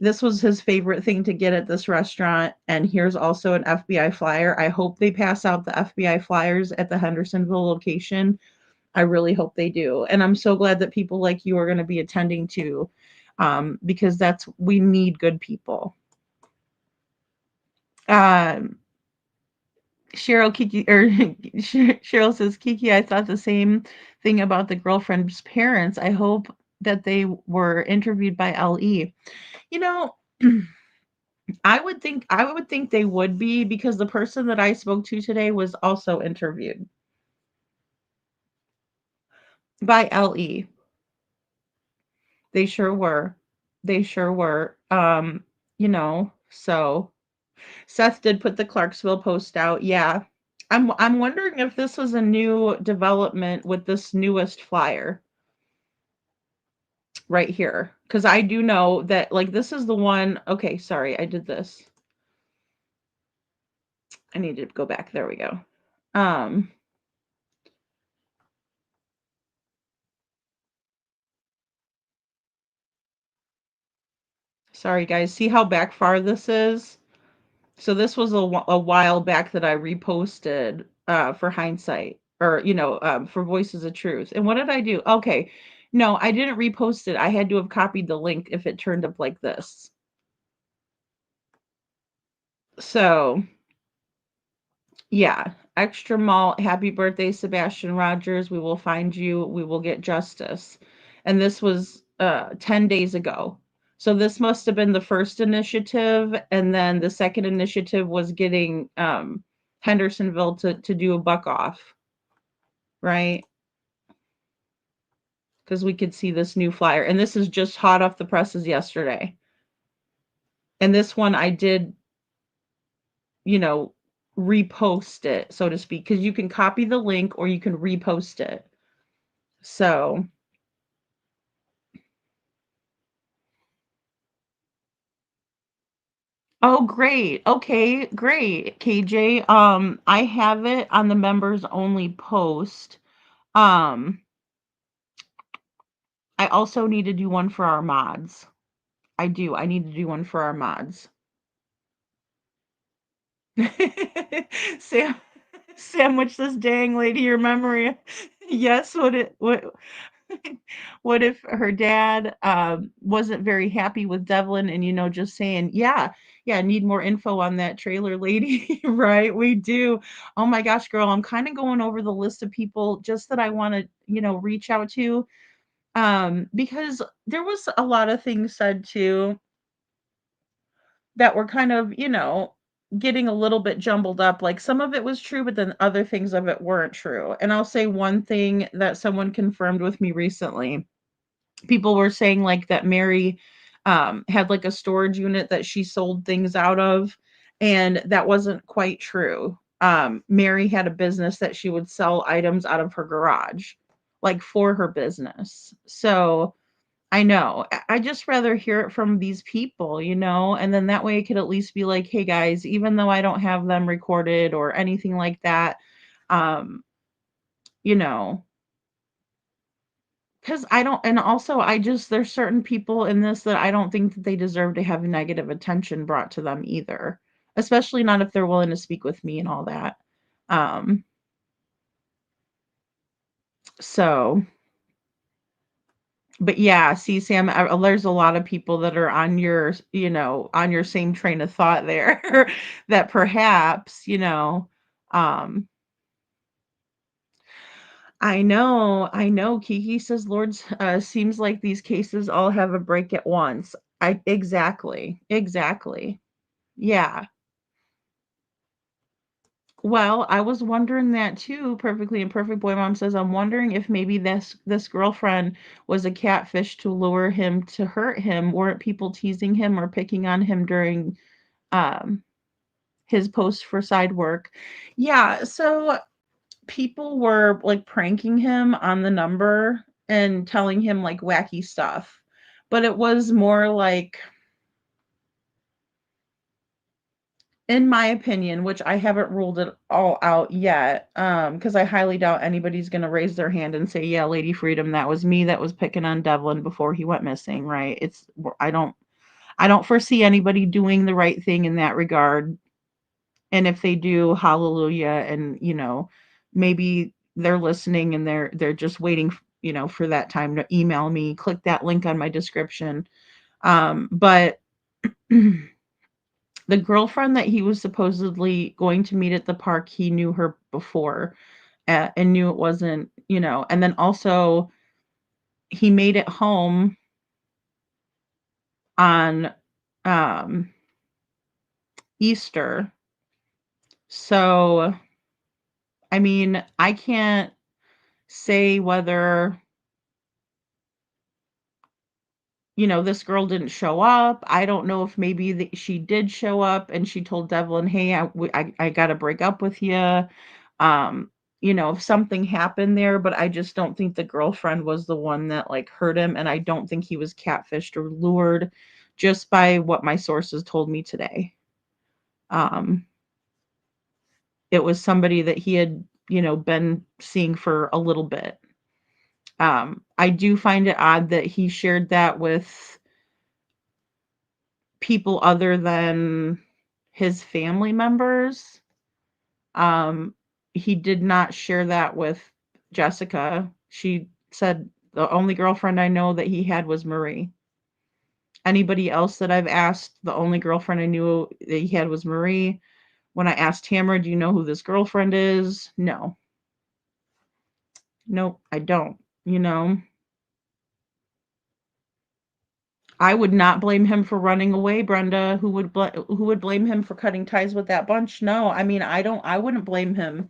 This was his favorite thing to get at this restaurant. And here's also an FBI flyer. I hope they pass out the FBI flyers at the Hendersonville location. I really hope they do. And I'm so glad that people like you are going to be attending to, because we need good people. Cheryl says, Kiki, I thought the same thing about the girlfriend's parents. I hope that they were interviewed by LE. I would think they would be, because the person that I spoke to today was also interviewed by LE. They sure were. So Seth did put the Clarksville post out. Yeah. I'm wondering if this was a new development with this newest flyer right here. Because I do know that, like, this is the one. Okay, sorry, I did this. I need to go back. There we go. Sorry, guys. See how back far this is? So this was a while back that I reposted for hindsight, or for Voices of Truth. And what did I do? Okay, no, I didn't repost it. I had to have copied the link if it turned up like this. So yeah, extra malt. Happy birthday, Sebastian Rogers. We will find you. We will get justice. And this was 10 days ago. So this must have been the first initiative, and then the second initiative was getting Hendersonville to do a buck off, right? Because we could see this new flyer, and this is just hot off the presses yesterday. And this one I did, repost it, so to speak, because you can copy the link or you can repost it. So oh, great. Okay, great. KJ, I have it on the members only post. I also need to do one for our mods. I do. I need to do one for our mods. Sam Sandwich this dang lady your memory. Yes, what if her dad wasn't very happy with Devlin and just saying, yeah, need more info on that trailer lady, right? We do. Oh my gosh, girl, I'm kind of going over the list of people just that I want to, reach out to. Because there was a lot of things said too that were kind of, getting a little bit jumbled up. Like some of it was true, but then other things of it weren't true. And I'll say one thing that someone confirmed with me recently. People were saying like that Mary had like a storage unit that she sold things out of, and that wasn't quite true. Mary had a business that she would sell items out of her garage, like for her business. So I know. I just rather hear it from these people, and then that way it could at least be like, hey guys, even though I don't have them recorded or anything like that, um, you know, because I don't, and also there's certain people in this that I don't think that they deserve to have negative attention brought to them either, especially not if they're willing to speak with me and all that. Um, so but yeah, see, Sam, there's a lot of people that are on your, on your same train of thought there that perhaps, um, I know. Kiki says, Lord, seems like these cases all have a break at once. Exactly. Yeah. Well, I was wondering that too. Perfectly Imperfect Boy Mom says, I'm wondering if maybe this girlfriend was a catfish to lure him to hurt him. Weren't people teasing him or picking on him during um his post for side work? Yeah, so people were like pranking him on the number and telling him like wacky stuff. But it was more like, in my opinion, which I haven't ruled it all out yet, because I highly doubt anybody's gonna raise their hand and say, "Yeah, Lady Freedom, that was me that was picking on Devlin before he went missing," right? I don't foresee anybody doing the right thing in that regard. And if they do, hallelujah, and maybe they're listening and they're just waiting, for that time to email me, click that link on my description. But the girlfriend that he was supposedly going to meet at the park, he knew her before, and knew it wasn't, and then also he made it home on um, Easter. So, I mean, I can't say whether, this girl didn't show up. I don't know if maybe she did show up and she told Devlin, hey, I got to break up with you. Um, if something happened there, but I just don't think the girlfriend was the one that like hurt him. And I don't think he was catfished or lured, just by what my sources told me today. Um, it was somebody that he had, been seeing for a little bit. I do find it odd that he shared that with people other than his family members. Um, he did not share that with Jessica. She said the only girlfriend I know that he had was Marie. Anybody else that I've asked, the only girlfriend I knew that he had was Marie. When I asked Tamara, do you know who this girlfriend is? No. Nope, I don't. You know, I would not blame him for running away, Brenda. Who would blame him for cutting ties with that bunch? No, I mean, I wouldn't blame him.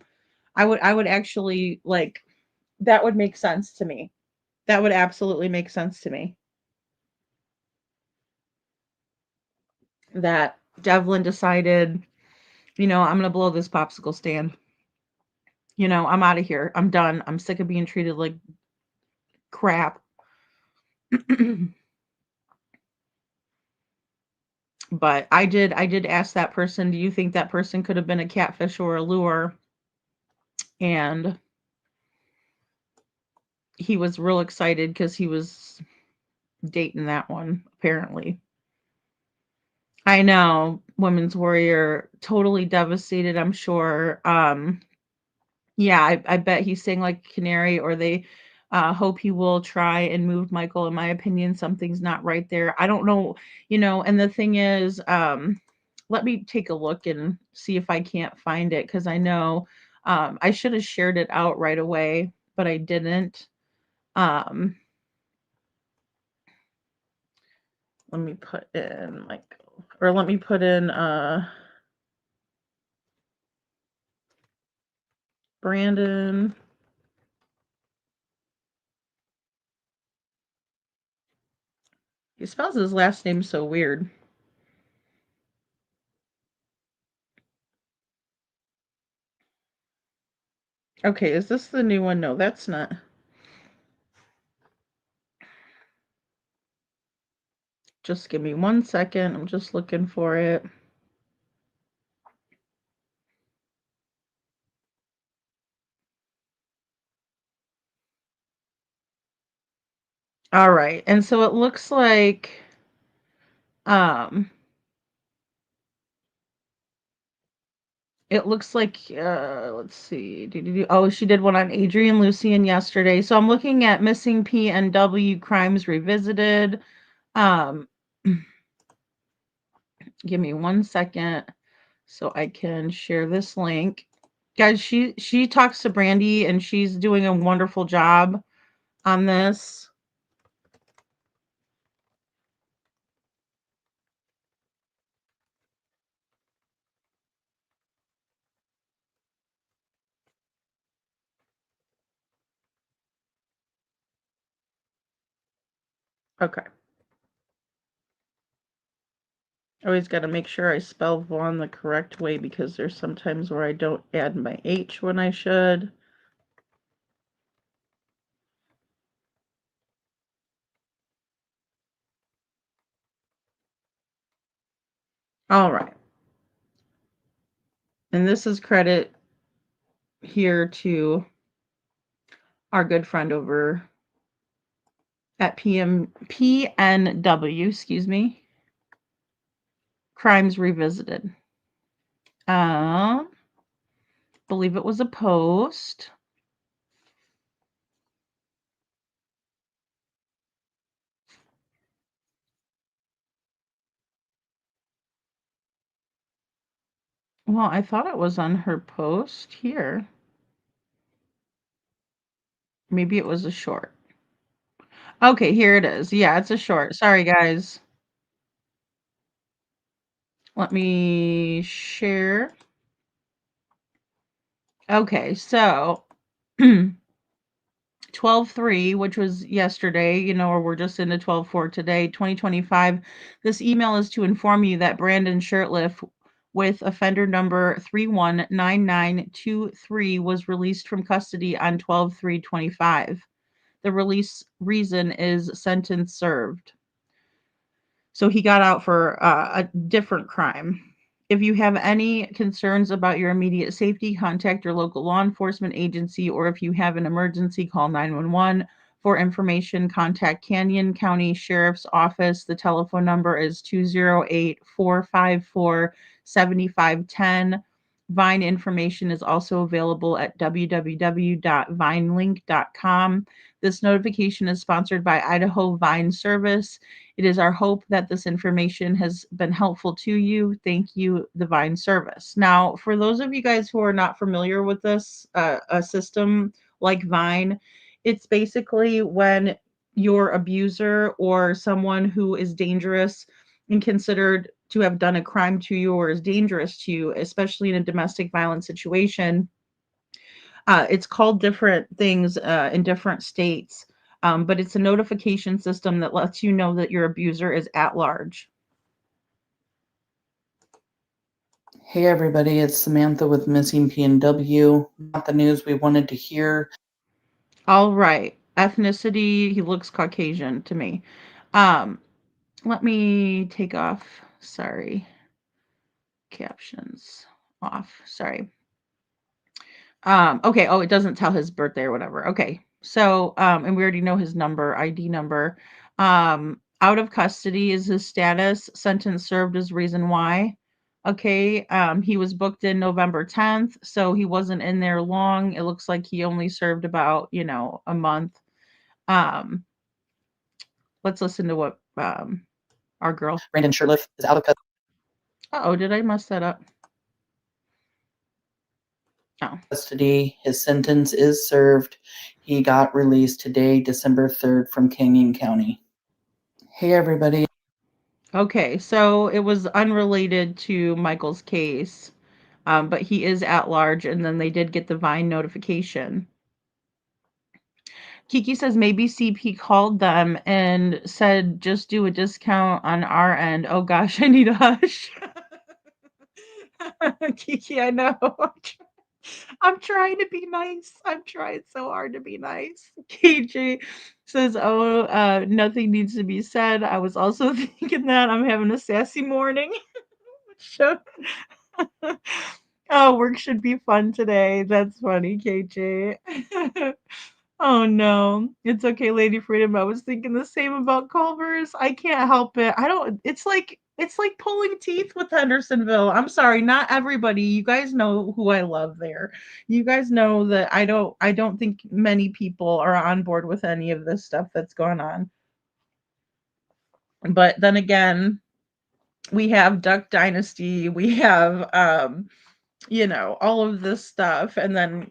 I would actually like, that would make sense to me. That would absolutely make sense to me. That Devlin decided, I'm gonna blow this popsicle stand. I'm out of here. I'm done. I'm sick of being treated like crap. But I did ask that person, do you think that person could have been a catfish or a lure? And he was real excited because he was dating that one, apparently. I know, Women's Warrior, totally devastated, I'm sure. Yeah, I bet he's saying like canary, or they hope he will try and move Michael. In my opinion, something's not right there. I don't know, and the thing is, let me take a look and see if I can't find it, because I know I should have shared it out right away, but I didn't. Um, let me put in Michael, or let me put in Brandon. He spells his last name so weird. Okay, is this the new one? No, that's not. Just give me 1 second. I'm just looking for it. All right. And so it looks like um let's see. Oh, she did one on Adrian Lucian yesterday. So I'm looking at Missing PNW Crimes Revisited. Um Give me 1 second so I can share this link. Guys, she talks to Brandy and she's doing a wonderful job on this. Okay. Always got to make sure I spell Vaughn the correct way, because there's sometimes where I don't add my H when I should. All right. And this is credit here to our good friend over at PNW, excuse me, Crimes Revisited. Believe it was a post. Well, I thought it was on her post here. Maybe it was a short. Okay, here it is. Yeah, it's a short. Sorry, guys. Let me share. Okay, so 12/3, which was yesterday, or we're just into 12/4 today, 2025. This email is to inform you that Brandon Shirtliff, with offender number 319923, was released from custody on 12/3/25. The release reason is sentence served. So he got out for a different crime. If you have any concerns about your immediate safety, contact your local law enforcement agency, or if you have an emergency, call 911. For information, contact Canyon County Sheriff's Office. The telephone number is 208-454-7510. Vine information is also available at www.vinelink.com. This notification is sponsored by Idaho Vine Service. It is our hope that this information has been helpful to you. Thank you, the Vine Service. Now, for those of you guys who are not familiar with this, a system like Vine, it's basically when your abuser or someone who is dangerous and considered to have done a crime to you or is dangerous to you, especially in a domestic violence situation. It's called different things in different states, but it's a notification system that lets you know that your abuser is at large.
Hey everybody, it's Samantha with Missing PNW. Not the news we wanted to hear.
All right. Ethnicity, he looks Caucasian to me. Um, Let me take off, sorry, captions off, sorry. Okay, oh, it doesn't tell his birthday or whatever. Okay. So, and we already know his number, ID number. Out of custody is his status. Sentence served is reason why. Okay, he was booked in November 10th, so he wasn't in there long. It looks like he only served about, a month. Um, let's listen to what our girl.
Brandon Sherliff is out of
Oh, did I mess that up? Oh.
custody. His sentence is served. He got released today, December 3rd, from Canyon County. Hey, everybody.
Okay, so it was unrelated to Michael's case, but he is at large, and then they did get the Vine notification. Kiki says maybe CP called them and said, just do a discount on our end. Oh gosh, I need a hush. Kiki, I know. I'm trying to be nice. I'm trying so hard to be nice. KJ says, oh, nothing needs to be said. I was also thinking that I'm having a sassy morning. Oh, work should be fun today. That's funny, KJ. Oh no, it's okay, Lady Freedom. I was thinking the same about Culver's. I can't help it. I don't. It's like pulling teeth with Hendersonville. I'm sorry, not everybody. You guys know who I love there. You guys know that I don't think many people are on board with any of this stuff that's going on. But then again, we have Duck Dynasty. We have all of this stuff. And then,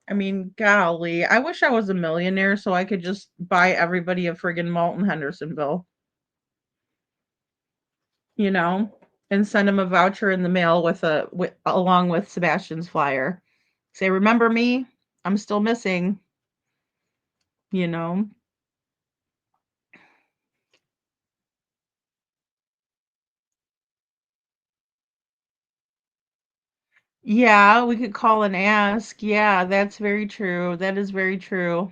I mean, golly, I wish I was a millionaire so I could just buy everybody a friggin' malt in Hendersonville, and send them a voucher in the mail along with Sebastian's flyer. Say, remember me? I'm still missing, you know. Yeah, we could call and ask. Yeah, that's very true. That is very true.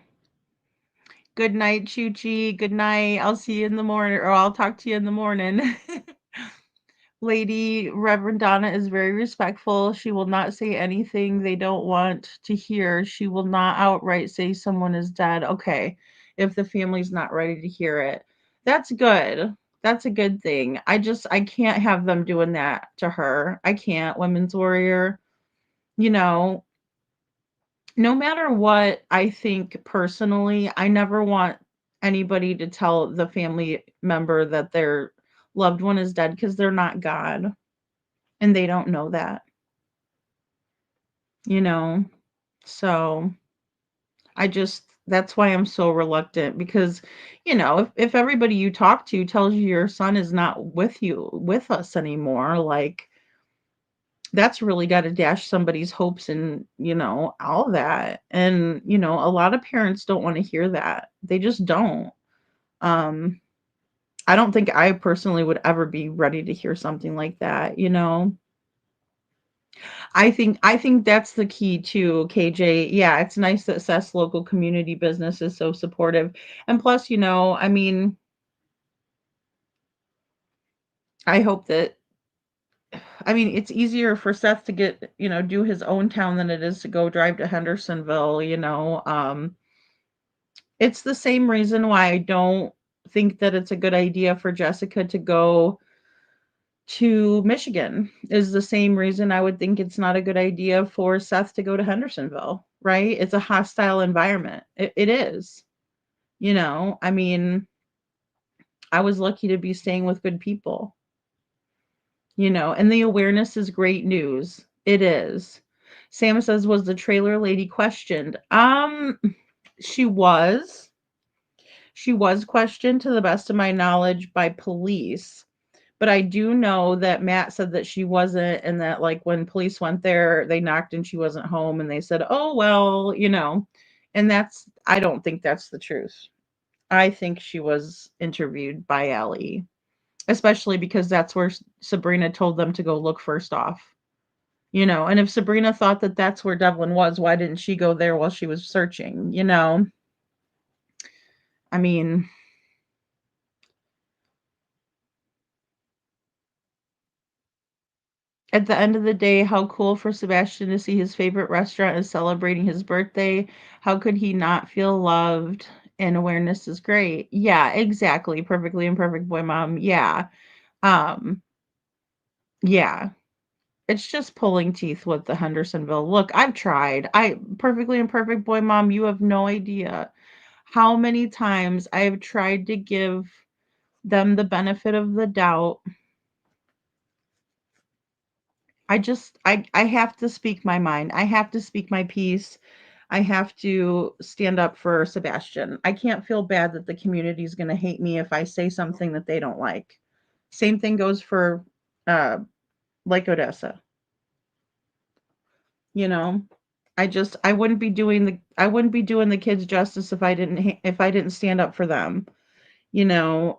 Good night, Chuchi. Good night. I'll see you in the morning, or I'll talk to you in the morning. Lady Reverend Donna is very respectful. She will not say anything they don't want to hear. She will not outright say someone is dead. Okay, if the family's not ready to hear it. That's good. That's a good thing. I can't have them doing that to her. I can't, Women's Warrior. You know, no matter what I think personally, I never want anybody to tell the family member that their loved one is dead because they're not God and they don't know that, you know? So that's why I'm so reluctant because, if everybody you talk to tells you your son is not with us anymore, like that's really got to dash somebody's hopes and, all that. And, a lot of parents don't want to hear that. They just don't. Um, I don't think I personally would ever be ready to hear something like that. I think that's the key too, KJ. Yeah, it's nice that Seth's local community business is so supportive. And plus, I mean, I hope that I mean, it's easier for Seth to do his own town than it is to go drive to Hendersonville. It's the same reason why I don't think that it's a good idea for Jessica to go to Michigan is the same reason I would think it's not a good idea for Seth to go to Hendersonville, right? It's a hostile environment. It is. I mean, I was lucky to be staying with good people, and the awareness is great news. It is. Sam says, was the trailer lady questioned? She was. She was questioned to the best of my knowledge by police. But I do know that Matt said that she wasn't, and that like when police went there, they knocked and she wasn't home, and they said, "Oh well," and I don't think that's the truth. I think she was interviewed by Ellie, especially because that's where Sabrina told them to go look first off. And if Sabrina thought that that's where Devlin was, why didn't she go there while she was searching? I mean, at the end of the day, how cool for Sebastian to see his favorite restaurant is celebrating his birthday. How could he not feel loved? And awareness is great. Yeah, exactly. Perfectly Imperfect Boy Mom. Yeah. Um, yeah. It's just pulling teeth with the Hendersonville. Look, I've tried. I Perfectly Imperfect Boy Mom, you have no idea how many times I have tried to give them the benefit of the doubt. I have to speak my mind. I have to speak my piece. I have to stand up for Sebastian. I can't feel bad that the community is going to hate me if I say something that they don't like. Same thing goes for uh like Odessa. You know, I wouldn't be doing the kids justice if I didn't stand up for them. You know,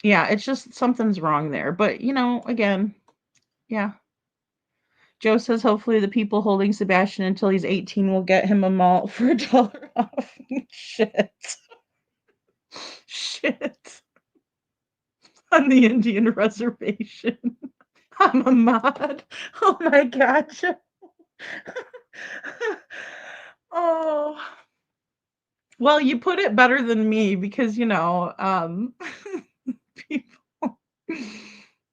yeah, it's just something's wrong there. But again, yeah. Joe says hopefully the people holding Sebastian until he's 18 will get him a malt for $1 off. Shit. Shit. On the Indian reservation. I'm a mod. Oh my god. Oh. Well, you put it better than me because, people.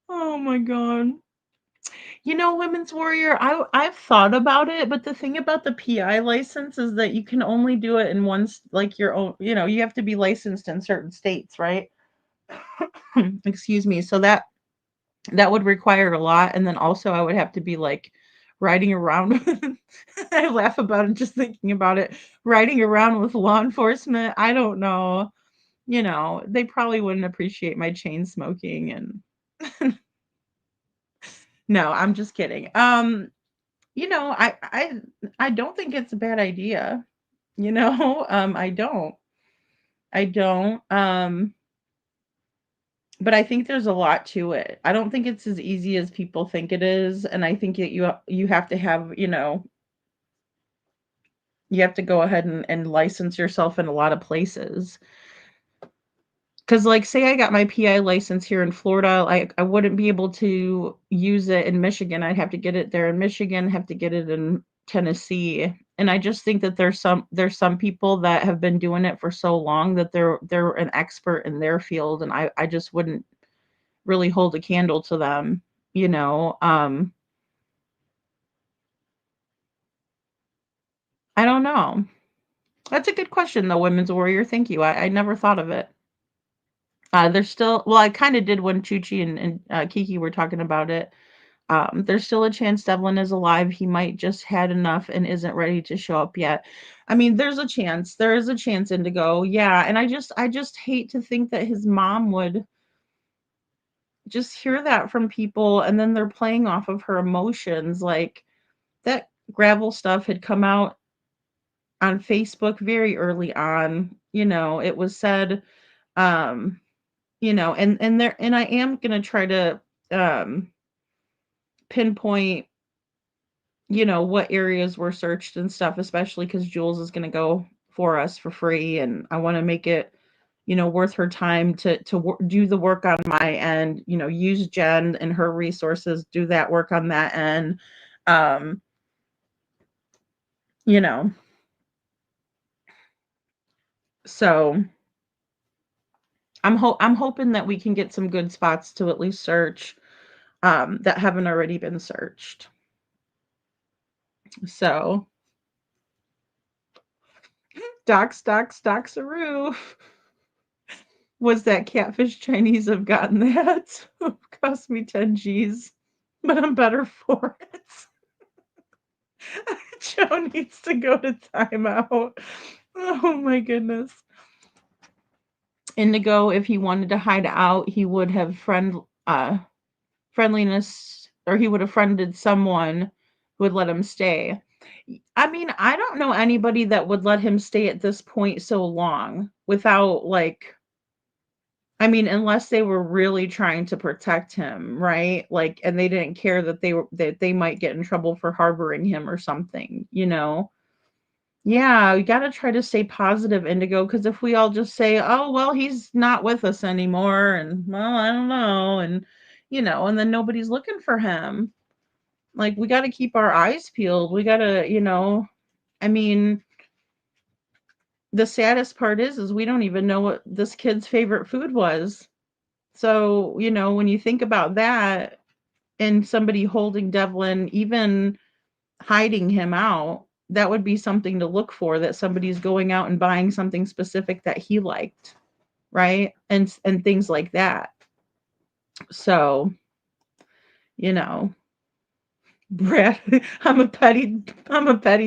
Oh my god. Women's Warrior, I've thought about it, but the thing about the PI license is that you can only do it in like your own, you have to be licensed in certain states, right? Excuse me. So that would require a lot, and then also I would have to be like riding around. I laugh about it just thinking about it. Riding around with law enforcement. I don't know. They probably wouldn't appreciate my chain smoking and no, I'm just kidding. I don't think it's a bad idea. I don't. I don't. But I think there's a lot to it. I don't think it's as easy as people think it is, and I think that you have to have, you have to go ahead and license yourself in a lot of places. Because, like, say I got my PI license here in Florida, I wouldn't be able to use it in Michigan. I'd have to get it there in Michigan, have to get it in Tennessee. And I just think that there's some people that have been doing it for so long that they're an expert in their field, and I just wouldn't really hold a candle to them, you know. I don't know. That's a good question though, Women's Warrior. Thank you. I never thought of it. There's still, well, I kind of did when Chuchi and Kiki were talking about it. There's still a chance Devlin is alive. He might just had enough and isn't ready to show up yet. I mean, there's a chance. There is a chance, Indigo. Yeah, and I just hate to think that his mom would just hear that from people and then they're playing off of her emotions. Like that gravel stuff had come out on Facebook very early on. It was said, um, and I am gonna try to um pinpoint what areas were searched and stuff, especially because Jules is going to go for us for free, and I want to make it worth her time to do the work on my end. Use Jen and her resources, do that work on that end. um you know so I'm hoping that we can get some good spots to at least search that haven't already been searched. So docs was that catfish Chinese have gotten that. Cost me 10 G's, but I'm better for it. Joe needs to go to timeout. Oh my goodness. Indigo, if he wanted to hide out, he would have friendliness, or he would have friended someone who would let him stay. I mean, I don't know anybody that would let him stay at this point so long without, like, I mean, unless they were really trying to protect him, right? Like, and they didn't care that they might get in trouble for harboring him or something. Yeah, we got to try to stay positive, Indigo, because if we all just say, "Oh, well, he's not with us anymore," and well, I don't know, and then nobody's looking for him. Like, we got to keep our eyes peeled. We got to, I mean, the saddest part is we don't even know what this kid's favorite food was. So, when you think about that and somebody holding Devlin, even hiding him out, that would be something to look for, that somebody's going out and buying something specific that he liked, right? And things like that. So, you know, Brad, I'm a petty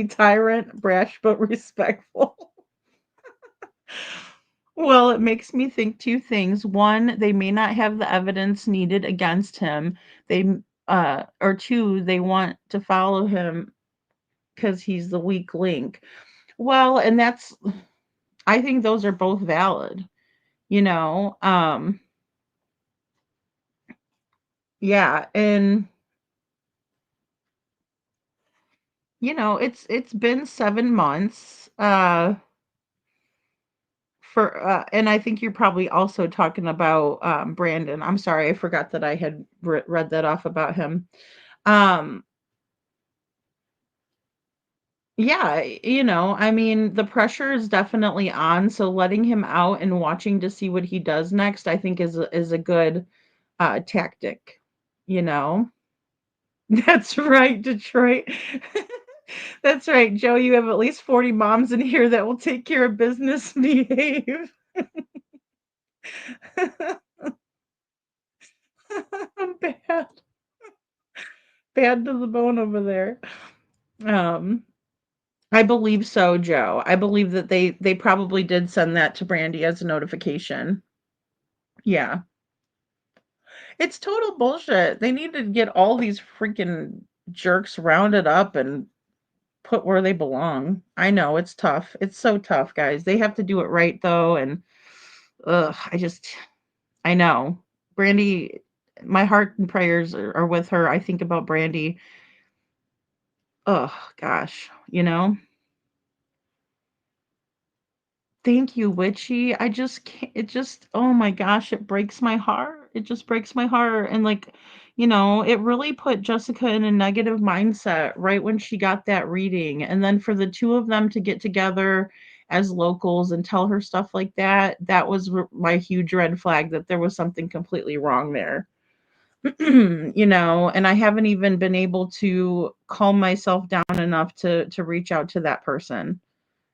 tyrant, brash but respectful. Well, it makes me think two things. One, they may not have the evidence needed against him. Or two, they want to follow him because he's the weak link. Well, and I think those are both valid, you know. Yeah, and it's been 7 months. And I think you're probably also talking about Brandon. I'm sorry, I forgot that I had read that off about him. Um, yeah, I mean, the pressure is definitely on. So letting him out and watching to see what he does next, I think is a good tactic. You know, that's right, Detroit. That's right, Joe. You have at least 40 moms in here that will take care of business. Behave. Bad. Bad to the bone over there. Um, I believe so, Joe. I believe that they probably did send that to Brandy as a notification. Yeah. It's total bullshit. They need to get all these freaking jerks rounded up and put where they belong. I know it's tough. It's so tough, guys. They have to do it right though, and ugh, I know. Brandy, my heart and prayers are with her. I think about Brandy. Oh gosh, Thank you, Witchy. I just can't, oh my gosh, it breaks my heart. It just breaks my heart. And like, it really put Jessica in a negative mindset right when she got that reading. And then for the two of them to get together as locals and tell her stuff like that, that was my huge red flag that there was something completely wrong there. And I haven't even been able to calm myself down enough to reach out to that person,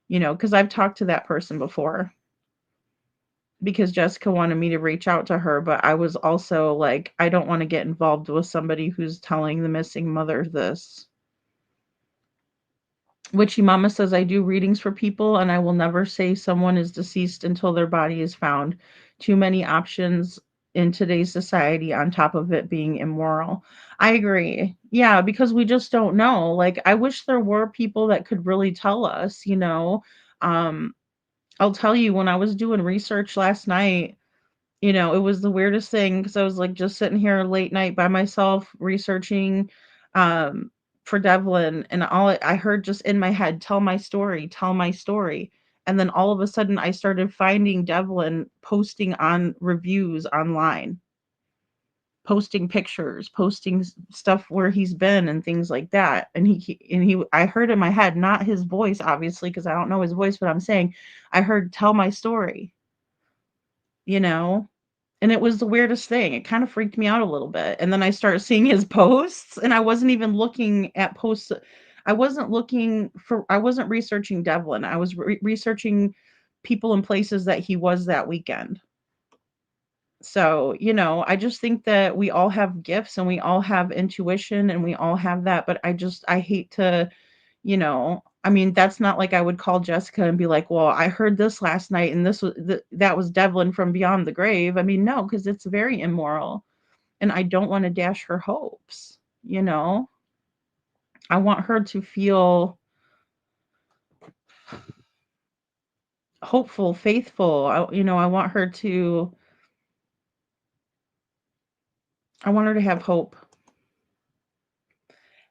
because I've talked to that person before because Jessica wanted me to reach out to her, but I was also like, I don't want to get involved with somebody who's telling the missing mother this. Witchy Mama says, I do readings for people and I will never say someone is deceased until their body is found. Too many options in today's society on top of it being immoral. I agree. Yeah, because we just don't know. Like, I wish there were people that could really tell us, Um, I'll tell you, when I was doing research last night, it was the weirdest thing because I was like just sitting here late night by myself researching um for Devlin, and all I heard just in my head, tell my story, tell my story. And then all of a sudden I started finding Devlin posting on reviews online, posting pictures, posting stuff where he's been and things like that. And I heard in my head, not his voice, obviously, because I don't know his voice, but I'm saying I heard tell my story, you know? And it was the weirdest thing. It kind of freaked me out a little bit. And then I started seeing his posts, and I wasn't even looking at posts. I wasn't researching Devlin. I was researching people and places that he was that weekend. So, I just think that we all have gifts and we all have intuition and we all have that. But I hate to, I mean, that's not like I would call Jessica and be like, well, I heard this last night and that was Devlin from beyond the grave. I mean, no, because it's very immoral and I don't want to dash her hopes, I want her to feel hopeful, faithful. I want her to have hope.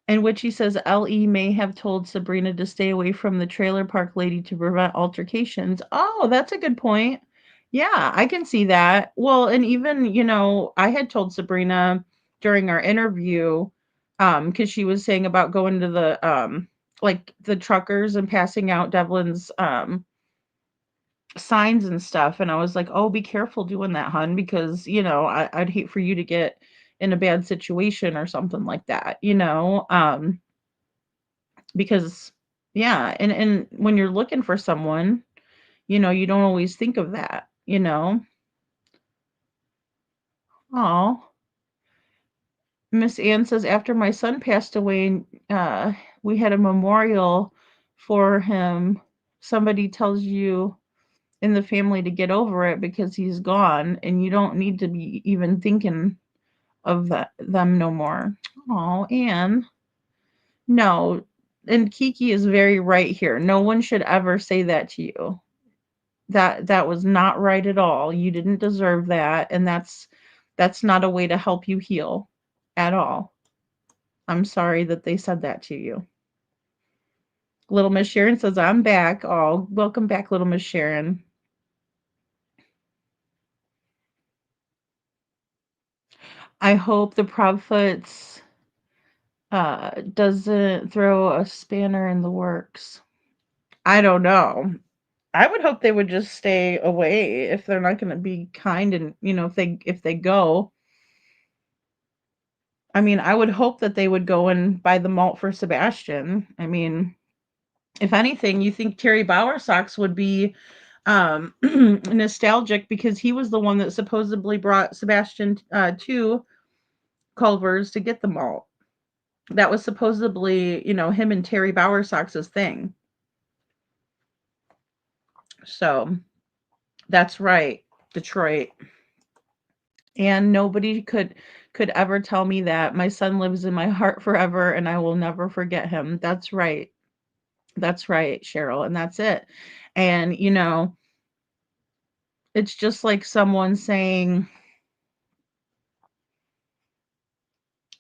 In which he says L.E. may have told Sabrina to stay away from the trailer park lady to prevent altercations. Oh, that's a good point. Yeah, I can see that. Well, and even, I had told Sabrina during our interview, because she was saying about going to the like the truckers and passing out Devlin's signs and stuff, and I was like, "Oh, be careful doing that, hun, because, I'd hate for you to get in a bad situation or something like that, because yeah, and when you're looking for someone, you don't always think of that, you know? Oh, Miss Ann says, after my son passed away, we had a memorial for him. Somebody tells you in the family to get over it because he's gone, and you don't need to be even thinking of them no more. Oh, Anne, no. And Kiki is very right here. No one should ever say that to you. That was not right at all. You didn't deserve that, and that's not a way to help you heal at all. I'm sorry that they said that to you. Little Miss Sharon says, I'm back. Oh, welcome back, Little Miss Sharon. I hope the prophets doesn't throw a spanner in the works. I don't know. I would hope they would just stay away if they're not going to be kind, and if they go. I mean, I would hope that they would go and buy the malt for Sebastian. I mean, if anything, you think Terry Bowersox would be nostalgic because he was the one that supposedly brought Sebastian to Culver's to get the malt. That was supposedly, him and Terry Bowersox's thing. So that's right, Detroit. And nobody could ever tell me that. My son lives in my heart forever and I will never forget him. That's right. That's right, Cheryl. And that's it. And, it's just like someone saying,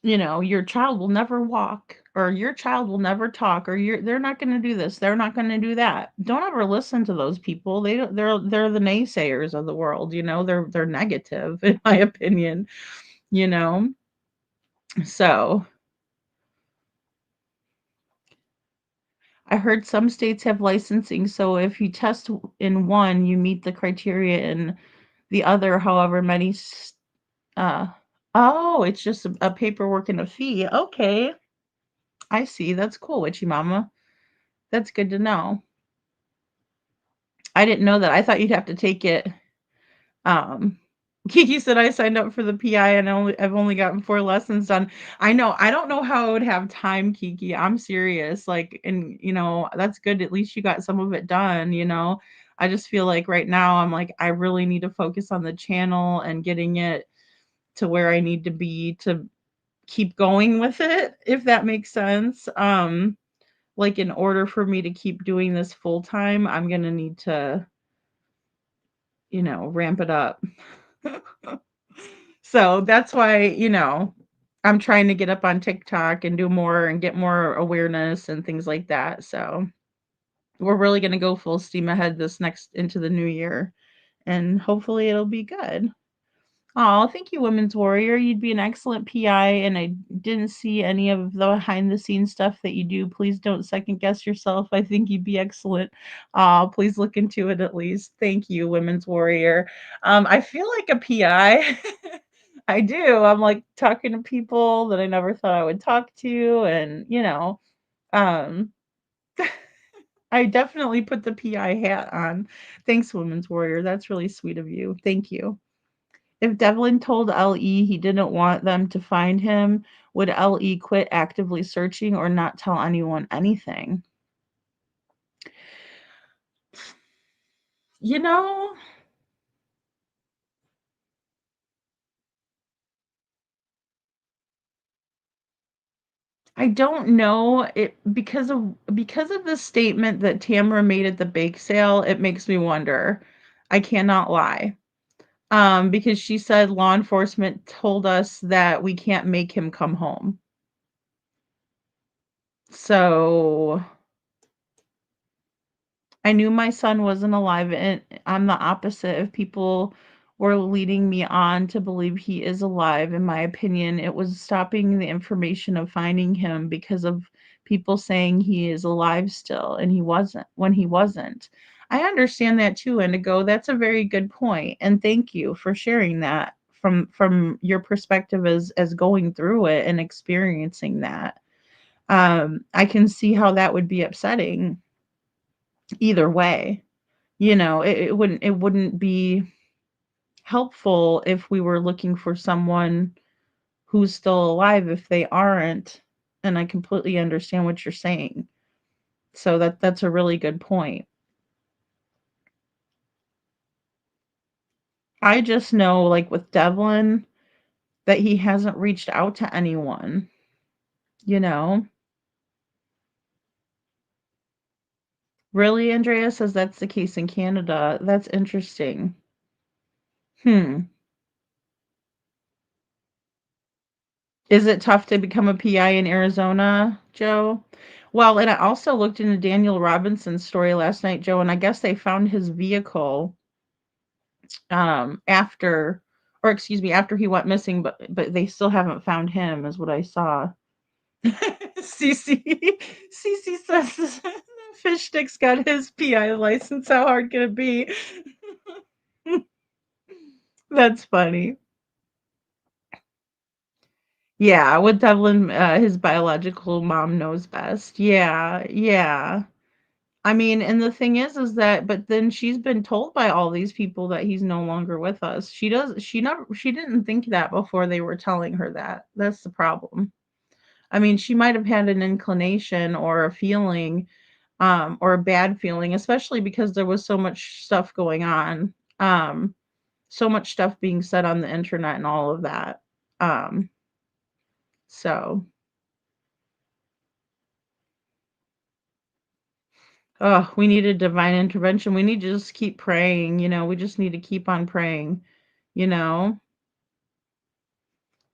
your child will never walk, or your child will never talk, or they're not going to do this, they're not going to do that. Don't ever listen to those people. They're the naysayers of the world, they're negative in my opinion, you know. So, I heard some states have licensing, so if you test in one, you meet the criteria in the other, however many uh oh, it's just a paperwork and a fee. Okay. I see. That's cool, Witchy Mama. That's good to know. I didn't know that. I thought you'd have to take it. Um, Kiki said I signed up for the PI and I've only gotten 4 lessons done. I know. I don't know how I would have time, Kiki. I'm serious. Like, and that's good. At least you got some of it done. I just feel like right now I'm like, I really need to focus on the channel and getting it to where I need to be to keep going with it, if that makes sense. Like, in order for me to keep doing this full time, I'm going to need to, ramp it up. So that's why, I'm trying to get up on TikTok and do more and get more awareness and things like that. So we're really going to go full steam ahead into the new year, and hopefully it'll be good. Oh, thank you, Women's Warrior. You'd be an excellent PI, and I didn't see any of the behind the scenes stuff that you do. Please don't second guess yourself. I think you'd be excellent. Please look into it at least. Thank you, Women's Warrior. I feel like a PI. I do. I'm like talking to people that I never thought I would talk to, and um, I definitely put the PI hat on. Thanks, Women's Warrior. That's really sweet of you. Thank you. If Devlin told LE he didn't want them to find him, would LE quit actively searching or not tell anyone anything? You know, I don't know. It because of the statement that Tamara made at the bake sale, it makes me wonder. I cannot lie. Because she said law enforcement told us that we can't make him come home. So I knew my son wasn't alive, and I'm the opposite. If people were leading me on to believe he is alive, in my opinion, it was stopping the information of finding him because of people saying he is alive still and he wasn't when he wasn't. I understand that too, Indigo. That's a very good point, and thank you for sharing that from your perspective as going through it and experiencing that. I can see how that would be upsetting either way. It wouldn't be helpful if we were looking for someone who's still alive if they aren't, and I completely understand what you're saying. So that's a really good point. I just know, like with Devlin, that he hasn't reached out to anyone, you know? Really, Andrea says that's the case in Canada. That's interesting. Hmm. Is it tough to become a PI in Arizona, Joe? Well, and I also looked into Daniel Robinson's story last night, Joe, and I guess they found his vehicle after, or excuse me, after he went missing, but they still haven't found him, is what I saw. Cece Cece says Fish Stick's got his PI license. How hard can it be? That's funny. Yeah, with Devlin, his biological mom knows best. Yeah, yeah. I mean, and the thing is that, but then she's been told by all these people that he's no longer with us. She didn't think that before they were telling her that. That's the problem. I mean, she might have had an inclination or a feeling, or a bad feeling, especially because there was so much stuff going on, so much stuff being said on the internet and all of that. Um, so, oh, we need a divine intervention. We need to just keep praying. We just need to keep on praying. You know,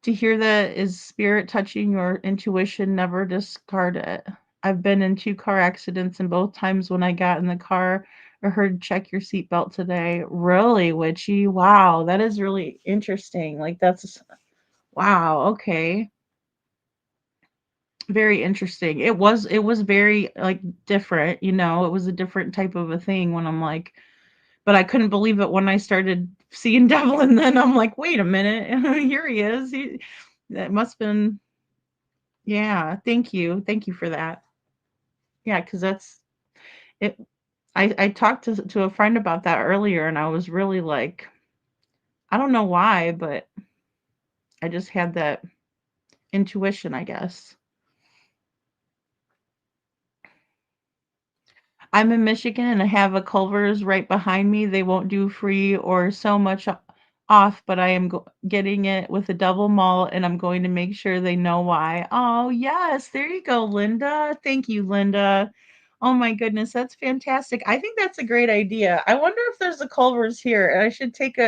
to hear that is spirit touching your intuition, never discard it. I've been in 2 car accidents, and both times when I got in the car, I heard check your seatbelt today. Really, witchy? Wow, that is really interesting. Like that's wow, okay. Very interesting. It was very like different, it was a different type of a thing when I'm like, but I couldn't believe it when I started seeing Devlin. Then I'm like, wait a minute, here he is. That must have been, yeah. Thank you for that. Yeah, because that's it. I talked to a friend about that earlier, and I was really like, I don't know why, but I just had that intuition, I guess. I'm in Michigan and I have a Culver's right behind me. They won't do free or so much off, but I am getting it with a double malt and I'm going to make sure they know why. Oh, yes. There you go, Linda. Thank you, Linda. Oh my goodness, that's fantastic. I think that's a great idea. I wonder if there's a Culver's here. And I should take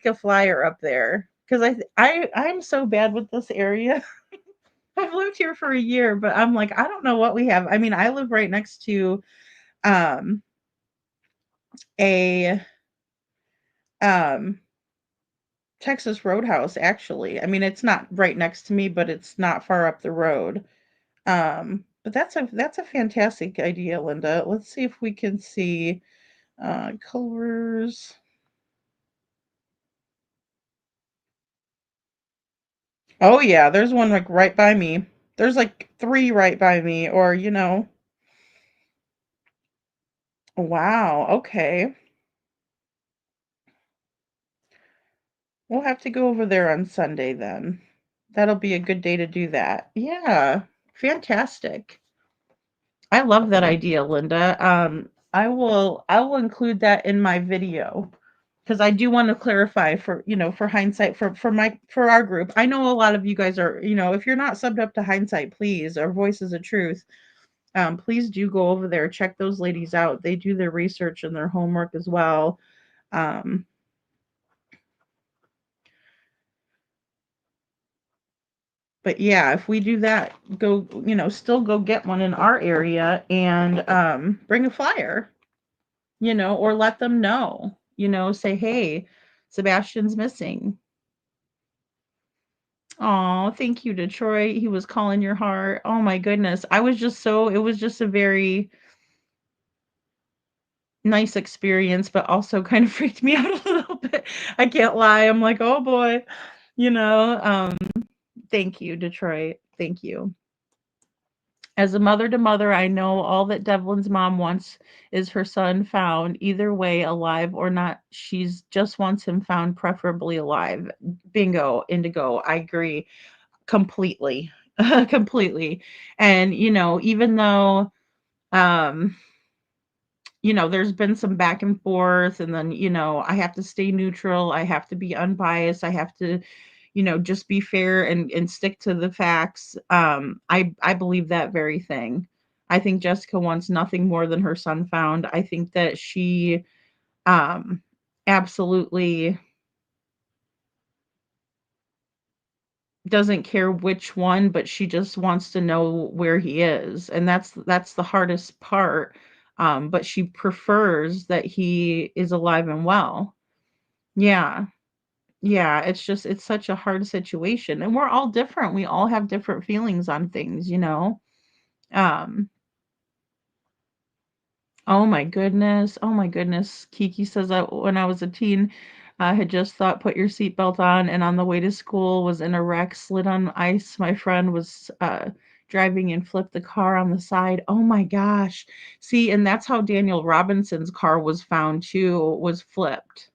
a flyer up there because I'm so bad with this area. I've lived here for a year, but I'm like, I don't know what we have. I mean, I live right next to um a um Texas Roadhouse actually. I mean, it's not right next to me, but it's not far up the road. But that's a fantastic idea, Linda. Let's see if we can see Culver's. Oh yeah, there's one like right by me. There's like 3 right by me, or wow, okay. We'll have to go over there on Sunday then. That'll be a good day to do that. Yeah, fantastic. I love that idea, Linda. I will include that in my video because I do want to clarify for hindsight for our group. I know a lot of you guys are, if you're not subbed up to hindsight, please, or voices of truth, please do go over there, check those ladies out. They do their research and their homework as well. Um, but yeah, if we do that, go, still go get one in our area and bring a flyer, or let them know, say, hey, Sebastian's missing. Oh, thank you, Detroit. He was calling your heart. Oh my goodness. It was just a very nice experience, but also kind of freaked me out a little bit. I can't lie. I'm like, oh boy, you know. Thank you, Detroit. Thank you. As a mother to mother, I know all that Devlin's mom wants is her son found, either way, alive or not. She's just wants him found, preferably alive. Bingo, indigo. I agree completely. Completely. And, even though, um, there's been some back and forth, and then, I have to stay neutral. I have to be unbiased. I have to, just be fair and stick to the facts. I believe that very thing. I think Jessica wants nothing more than her son found. I think that she um absolutely doesn't care which one, but she just wants to know where he is. And that's the hardest part. But she prefers that he is alive and well. Yeah. Yeah, it's such a hard situation, and we're all different. We all have different feelings on things. Um, oh my goodness. Oh my goodness. Kiki says that when I was a teen, I had just thought put your seatbelt on, and on the way to school was in a wreck, slid on ice. My friend was driving and flipped the car on the side. Oh my gosh. See, and that's how Daniel Robinson's car was found too, was flipped.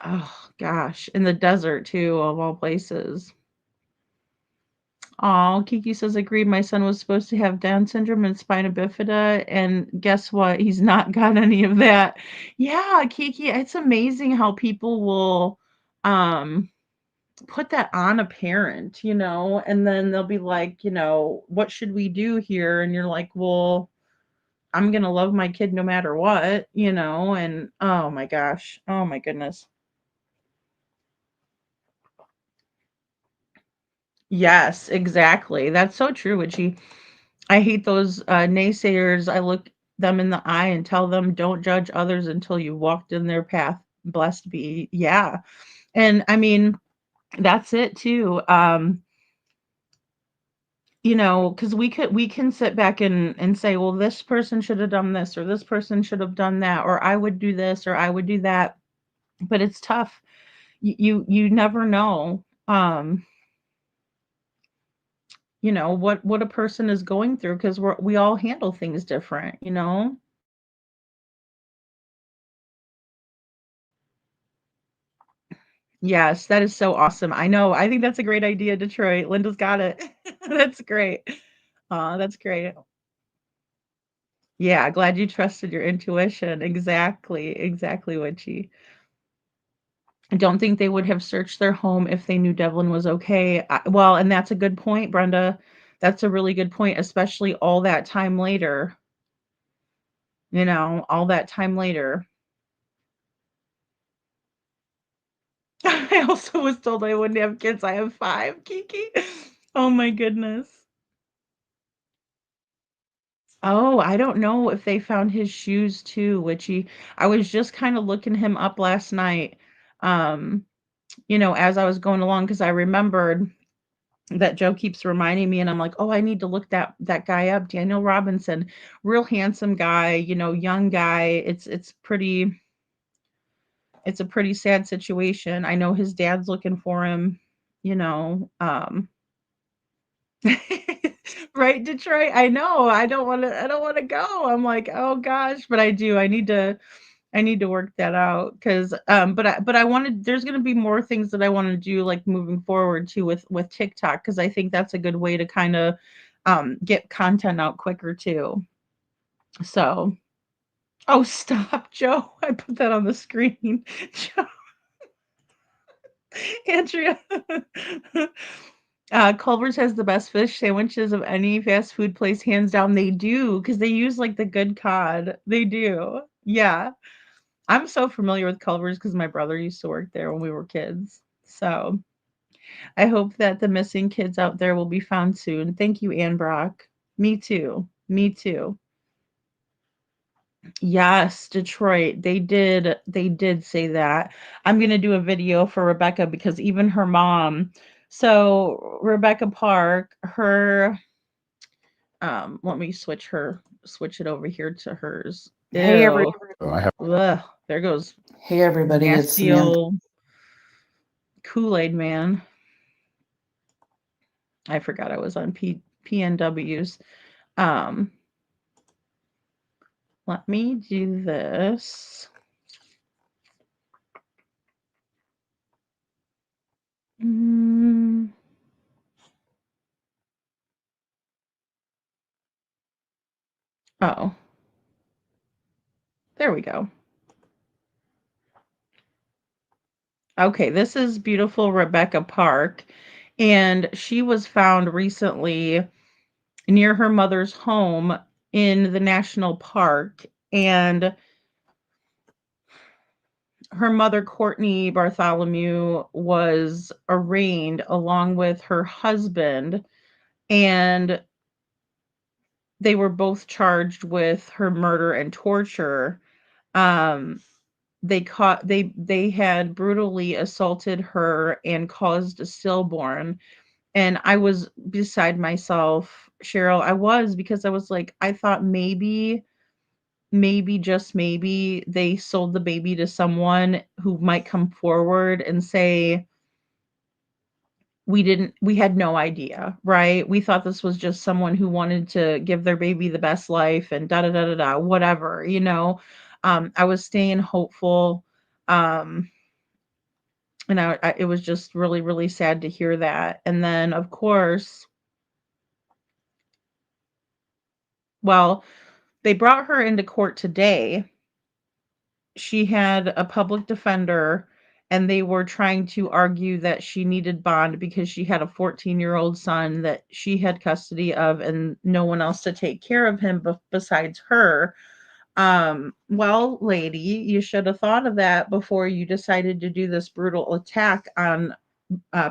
Oh gosh, in the desert too, of all places. Oh, Kiki says, agreed. My son was supposed to have Down syndrome and spina bifida, and guess what? He's not got any of that. Yeah, Kiki, it's amazing how people will um put that on a parent, and then they'll be like, what should we do here? And you're like, well, I'm gonna love my kid no matter what, and oh my gosh, oh my goodness. Yes, exactly. That's so true, Witchy. I hate those naysayers. I look them in the eye and tell them, don't judge others until you walked in their path. Blessed be. Yeah. And I mean, that's it too. Because we can sit back and say, well, this person should have done this, or this person should have done that, or I would do this, or I would do that. But it's tough. You never know. What a person is going through, because we all handle things different. Yes, that is so awesome. I know. I think that's a great idea, Detroit. Linda's got it. That's great. That's great. Yeah, glad you trusted your intuition. Exactly. Exactly, Witchy. I don't think they would have searched their home if they knew Devlin was okay. Well, and that's a good point, Brenda. That's a really good point, especially all that time later. All that time later. I also was told I wouldn't have kids. I have 5, Kiki. Oh my goodness. Oh, I don't know if they found his shoes too, I was just kind of looking him up last night, um, as I was going along, because I remembered that Joe keeps reminding me, and I'm like, oh, I need to look that guy up. Daniel Robinson, real handsome guy, young guy. It's a pretty sad situation. I know his dad's looking for him, you know. Right, Detroit. I know. I don't want to go. I'm like, "Oh gosh," but I do. I need to work that out, cuz but I wanted there's going to be more things that I want to do, like, moving forward too, with TikTok, cuz I think that's a good way to kind of get content out quicker too. So, oh, stop, Joe. I put that on the screen. Joe, Andrea. Culver's has the best fish sandwiches of any fast food place, hands down. They do, because they use like the good cod. They do. Yeah. I'm so familiar with Culver's because my brother used to work there when we were kids. So I hope that the missing kids out there will be found soon. Thank you, Ann Brock. Me too. Me too. Yes, Detroit. They did say that. I'm gonna do a video for Rebecca, because even her mom So Rebecca Park, her let me switch it over here to hers.
Hey,
Ew. Ugh, there goes
Hey everybody, it's
nasty
Samantha.
old Kool-Aid man. I forgot I was on PNWs. Um, let me do this. Oh, there we go. Okay, this is beautiful Rebecca Park, and she was found recently near her mother's home in the national park, and her mother, Courtney Bartholomew, was arraigned along with her husband, and they were both charged with her murder and torture. Um, they had brutally assaulted her and caused a stillborn. And I was beside myself, Cheryl. I was, because I was like, I thought maybe, just maybe, they sold the baby to someone who might come forward and say, we had no idea, right? We thought this was just someone who wanted to give their baby the best life and da da da da da, whatever, you know. I was staying hopeful. Um, and it was just really, really sad to hear that. And then, of course, well, they brought her into court today. She had a public defender, and they were trying to argue that she needed bond because she had a 14-year-old son that she had custody of and no one else to take care of him besides her. Well, lady, you should have thought of that before you decided to do this brutal attack on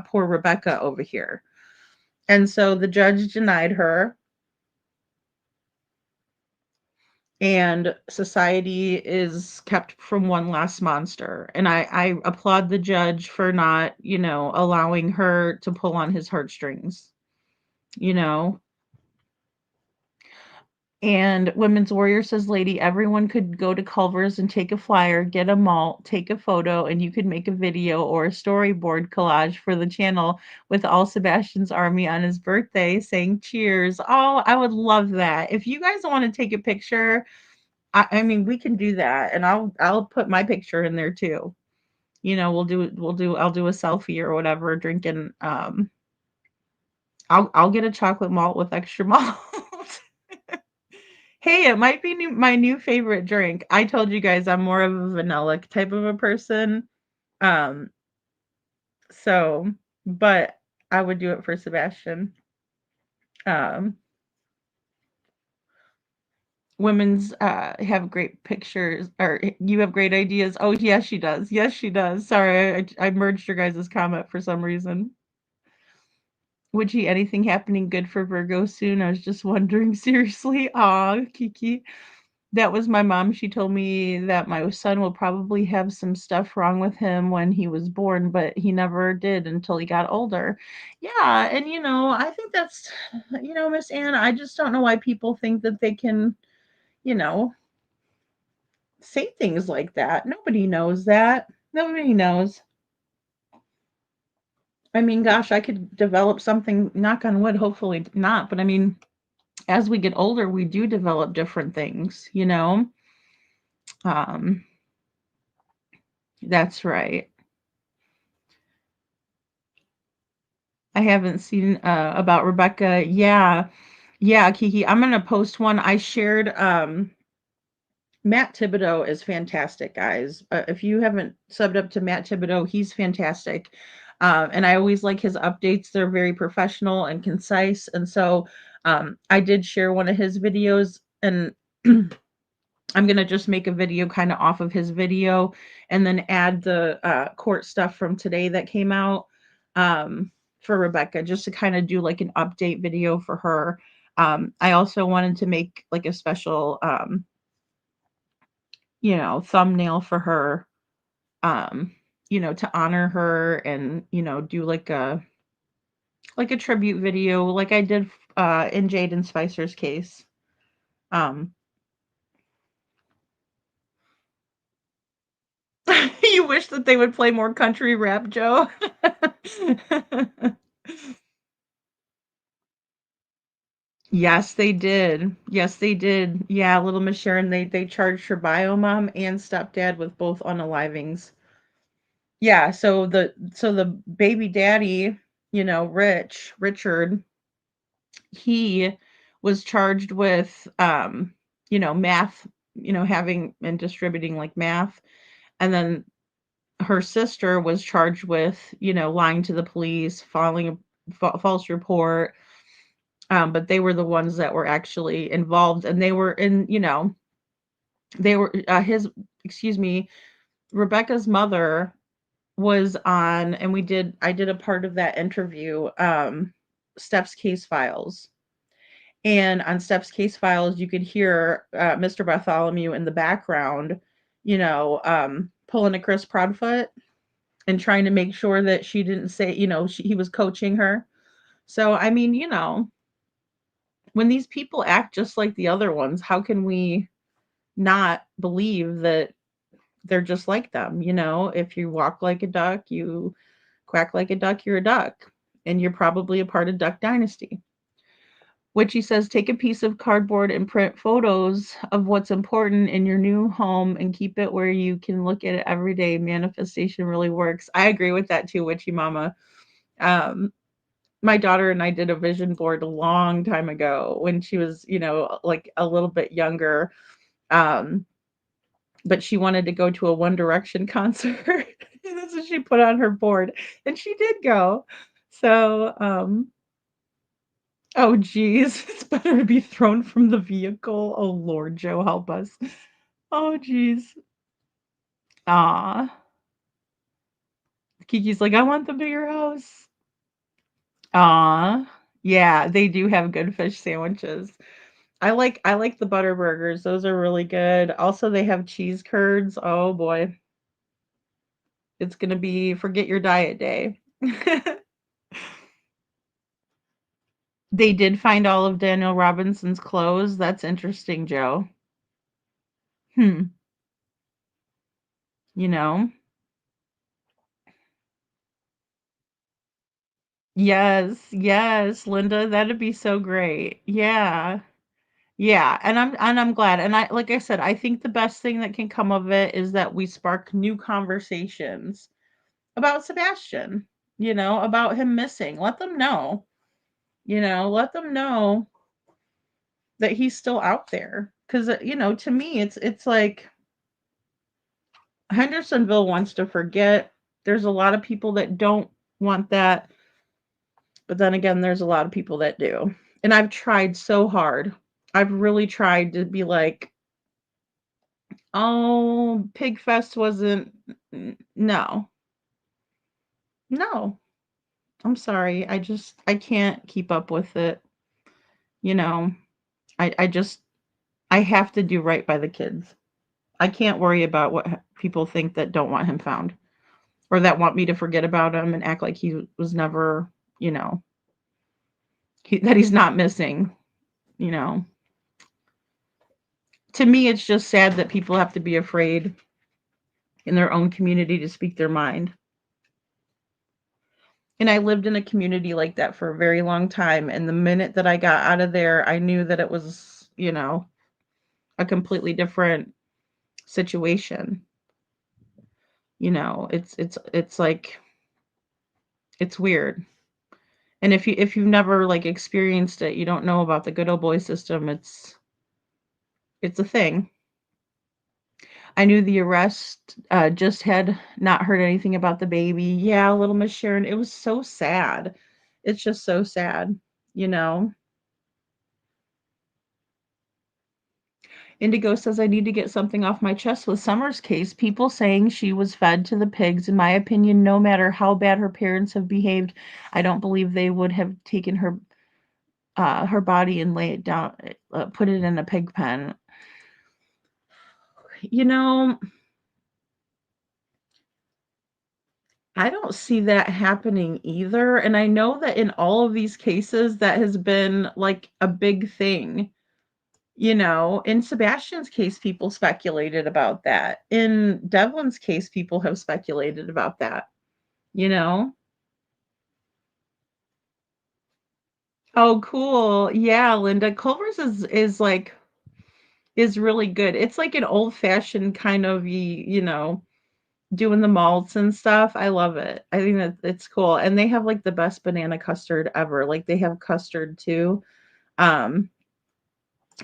poor Rebecca over here. And so the judge denied her, and society is kept from one last monster. And I applaud the judge for not, allowing her to pull on his heartstrings, you know. And Women's Warrior says, Lady, everyone could go to Culver's and take a flyer, get a malt, take a photo, and you could make a video or a storyboard collage for the channel with all Sebastian's army on his birthday saying cheers. Oh, I would love that. If you guys want to take a picture, I mean, we can do that, and I'll put my picture in there too. I'll do a selfie or whatever, drinking. I'll get a chocolate malt with extra malt. Hey, it might be my new favorite drink. I told you guys I'm more of a vanilla type of a person. Um, so, but I would do it for Sebastian. Um, Women's have great pictures, or you have great ideas. Oh, yes, she does. Yes, she does. Sorry, I merged your guys' comment for some reason. Would you anything happening good for Virgo soon? I was just wondering. Seriously. Aw, Kiki. That was my mom. She told me that my son will probably have some stuff wrong with him when he was born, but he never did until he got older. Yeah, and I think that's, Miss Ann, I just don't know why people think that they can, you know, say things like that. Nobody knows that. Nobody knows. I mean, gosh, I could develop something, knock on wood, hopefully not, but I mean, as we get older, we do develop different things, you know? Um, that's right. I haven't seen about Rebecca. Yeah. Yeah, Kiki. I'm gonna post one. I shared Matt Thibodeau is fantastic, guys. If you haven't subbed up to Matt Thibodeau, he's fantastic. And I always like his updates. They're very professional and concise. And so I did share one of his videos, and I'm going to just make a video kind of off of his video and then add the court stuff from today that came out for Rebecca, just to kind of do like an update video for her. I also wanted to make like a special, thumbnail for her, to honor her, and, do like a like a tribute video, like I did in Jaden Spicer's case. You wish that they would play more country rap, Joe. Yes, they did. Yes, they did. Yeah, little Miss Sharon, they charged her bio mom and stepdad with both unalivings. Yeah, so the baby daddy, Richard, he was charged with math, having and distributing like math. And then her sister was charged with, lying to the police, filing a false report. But they were the ones that were actually involved, and they were in, they were excuse me, Rebecca's mother was on, and I did a part of that interview, Steph's case files. And on Steph's case files, you could hear Mr. Bartholomew in the background, pulling a Chris Proudfoot and trying to make sure that she didn't say, he was coaching her. So, I mean, when these people act just like the other ones, how can we not believe that they're just like them? If you walk like a duck, you quack like a duck, you're a duck. And you're probably a part of Duck Dynasty. Which he says, take a piece of cardboard and print photos of what's important in your new home and keep it where you can look at it every day. Manifestation really works. I agree with that too, Witchy Mama. My daughter and I did a vision board a long time ago when she was, like a little bit younger. But she wanted to go to a One Direction concert. That's what she put on her board. And she did go. So, oh, geez. It's better to be thrown from the vehicle. Oh, Lord, Joe, help us. Oh, geez. Aw. Kiki's like, I want the bigger house. Aw. Yeah, they do have good fish sandwiches. I like the butter burgers. Those are really good. Also, they have cheese curds. Oh boy. It's gonna be forget your diet day. They did find all of Daniel Robinson's clothes. That's interesting, Joe. Hmm. You know? Yes, yes, Linda, that'd be so great. Yeah. Yeah, and I'm glad. And I like I said, I think the best thing that can come of it is that we spark new conversations about Sebastian, about him missing. Let them know. Let them know that he's still out there. Cuz to me it's like Hendersonville wants to forget. There's a lot of people that don't want that. But then again, there's a lot of people that do. And I've tried so hard. I've really tried to be like, oh, Pigfest wasn't. No, no. I'm sorry. I can't keep up with it. You know, I just, I have to do right by the kids. I can't worry about what people think that don't want him found or that want me to forget about him and act like he was never, you know, that he's not missing, you know. To me, it's just sad that people have to be afraid in their own community to speak their mind. And I lived in a community like that for a very long time. And the minute that I got out of there, I knew that it was, a completely different situation. It's like it's weird. And if you've never like experienced it, you don't know about the good old boy system. It's a thing. I knew the arrest, just had not heard anything about the baby. Yeah, little Miss Sharon, it was so sad. It's just so sad, you know? Indigo says, I need to get something off my chest with Summer's case. People saying she was fed to the pigs. In my opinion, no matter how bad her parents have behaved, I don't believe they would have taken her body and lay it down, put it in a pig pen. You know, I don't see that happening either, and I know that in all of these cases, that has been, like, a big thing, you know? In Sebastian's case, people speculated about that. In Devlin's case, people have speculated about that, you know? Oh, cool. Yeah, Linda, Culver's is really good. It's like an old-fashioned kind of you know, doing the malts and stuff. I love it. I think that it's cool, and they have, like, the best banana custard ever. Like, they have custard too. Um,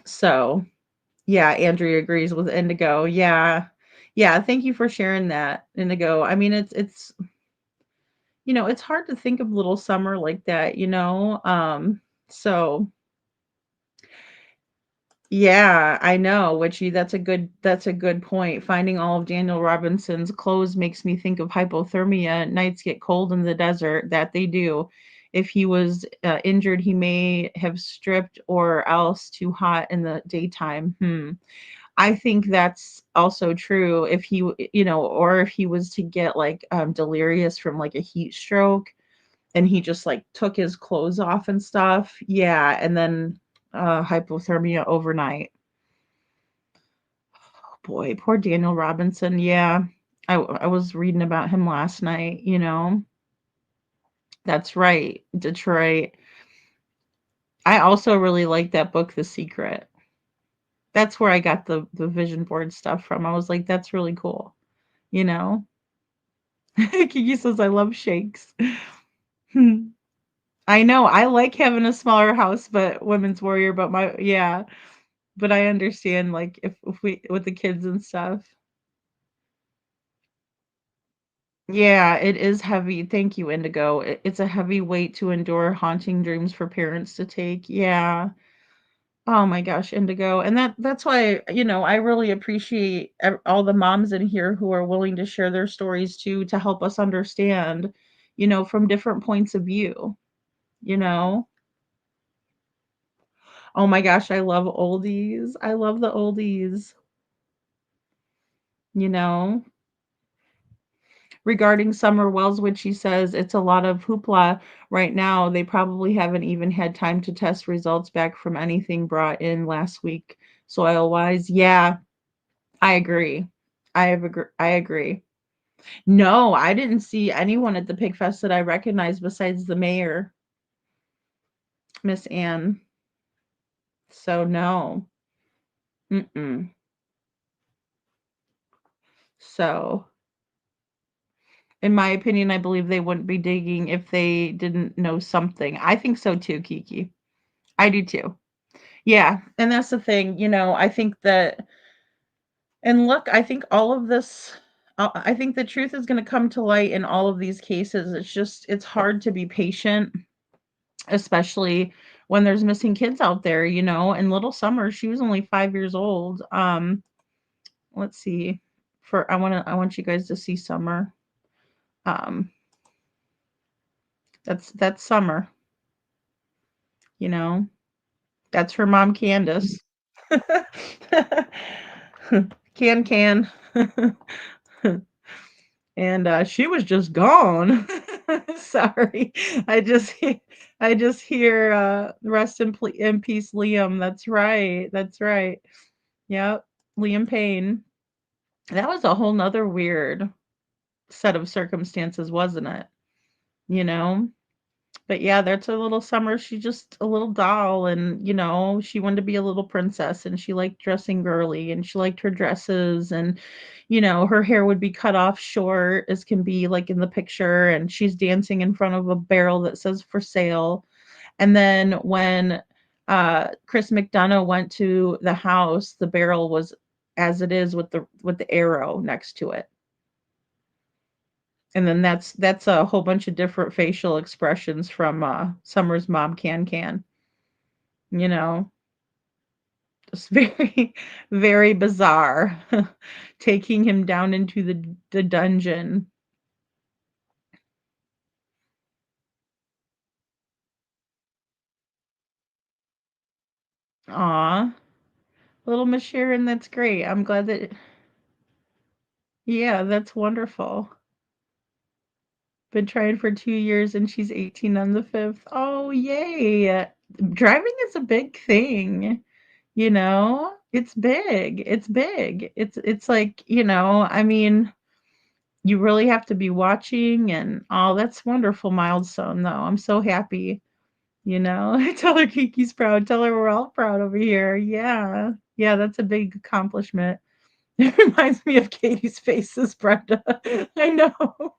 so, yeah, Andrea agrees with Indigo. Yeah. Yeah, thank you for sharing that, Indigo. I mean, it's you know, it's hard to think of Little Summer like that, you know? So yeah, I know, which you that's a good point. Finding all of Daniel Robinson's clothes makes me think of hypothermia. Nights get cold in the desert, that they do. If he was injured, he may have stripped or else too hot in the daytime. I think that's also true if you know, or if he was to get like delirious from like a heat stroke and he just like took his clothes off and stuff. Yeah, and then hypothermia overnight. Oh boy, poor Daniel Robinson. Yeah. I was reading about him last night, you know. That's right. Detroit. I also really like that book The Secret. That's where I got the vision board stuff from. I was like that's really cool, you know. Kiki says I love shakes. I know. I like having a smaller house, but Women's Warrior, but my yeah, but I understand like if we with the kids and stuff. Yeah, it is heavy. Thank you, Indigo. It's a heavy weight to endure, haunting dreams for parents to take. Yeah. Oh my gosh, Indigo. And that's why, you know, I really appreciate all the moms in here who are willing to share their stories too to help us understand, you know, from different points of view, you know. Oh my gosh, I love oldies. I love the oldies, you know. Regarding Summer Wells, which she says it's a lot of hoopla right now. They probably haven't even had time to test results back from anything brought in last week, soil wise. Yeah, I agree. I agree. No, I didn't see anyone at the Pig Fest that I recognized besides the mayor, Miss Ann. So no. Mm-mm. So in my opinion, I believe they wouldn't be digging if they didn't know something. I think so too, Kiki. I do too. Yeah, and that's the thing, you know, I think that and look, I think all of this I think the truth is gonna come to light in all of these cases. It's just it's hard to be patient, especially when there's missing kids out there, you know, and little Summer, she was only 5 years old. Let's see. For I want you guys to see Summer. Um, that's Summer, you know. That's her mom, Candace. Can. And she was just gone. Sorry, I just hear rest in peace, Liam. That's right. That's right. Yep, Liam Payne. That was a whole nother weird set of circumstances, wasn't it? You know. But yeah, that's her little Summer. She's just a little doll, and you know, she wanted to be a little princess, and she liked dressing girly, and she liked her dresses, and you know, her hair would be cut off short as can be, like in the picture, and she's dancing in front of a barrel that says for sale. And then when Chris McDonough went to the house, the barrel was as it is with the arrow next to it. And then that's a whole bunch of different facial expressions from, Summer's mom, Can, you know? Just very, very bizarre. Taking him down into the dungeon. Aw, little Miss Sharon, that's great. I'm glad that yeah, that's wonderful. Been trying for 2 years and she's 18 on the 5th. Oh, yay. Driving is a big thing, you know? It's big. It's big. It's like, I mean, you really have to be watching and oh, that's wonderful milestone though. I'm so happy, you know. Tell her Kiki's proud. Tell her we're all proud over here. Yeah. Yeah, that's a big accomplishment. It reminds me of Katie's faces, Brenda. I know.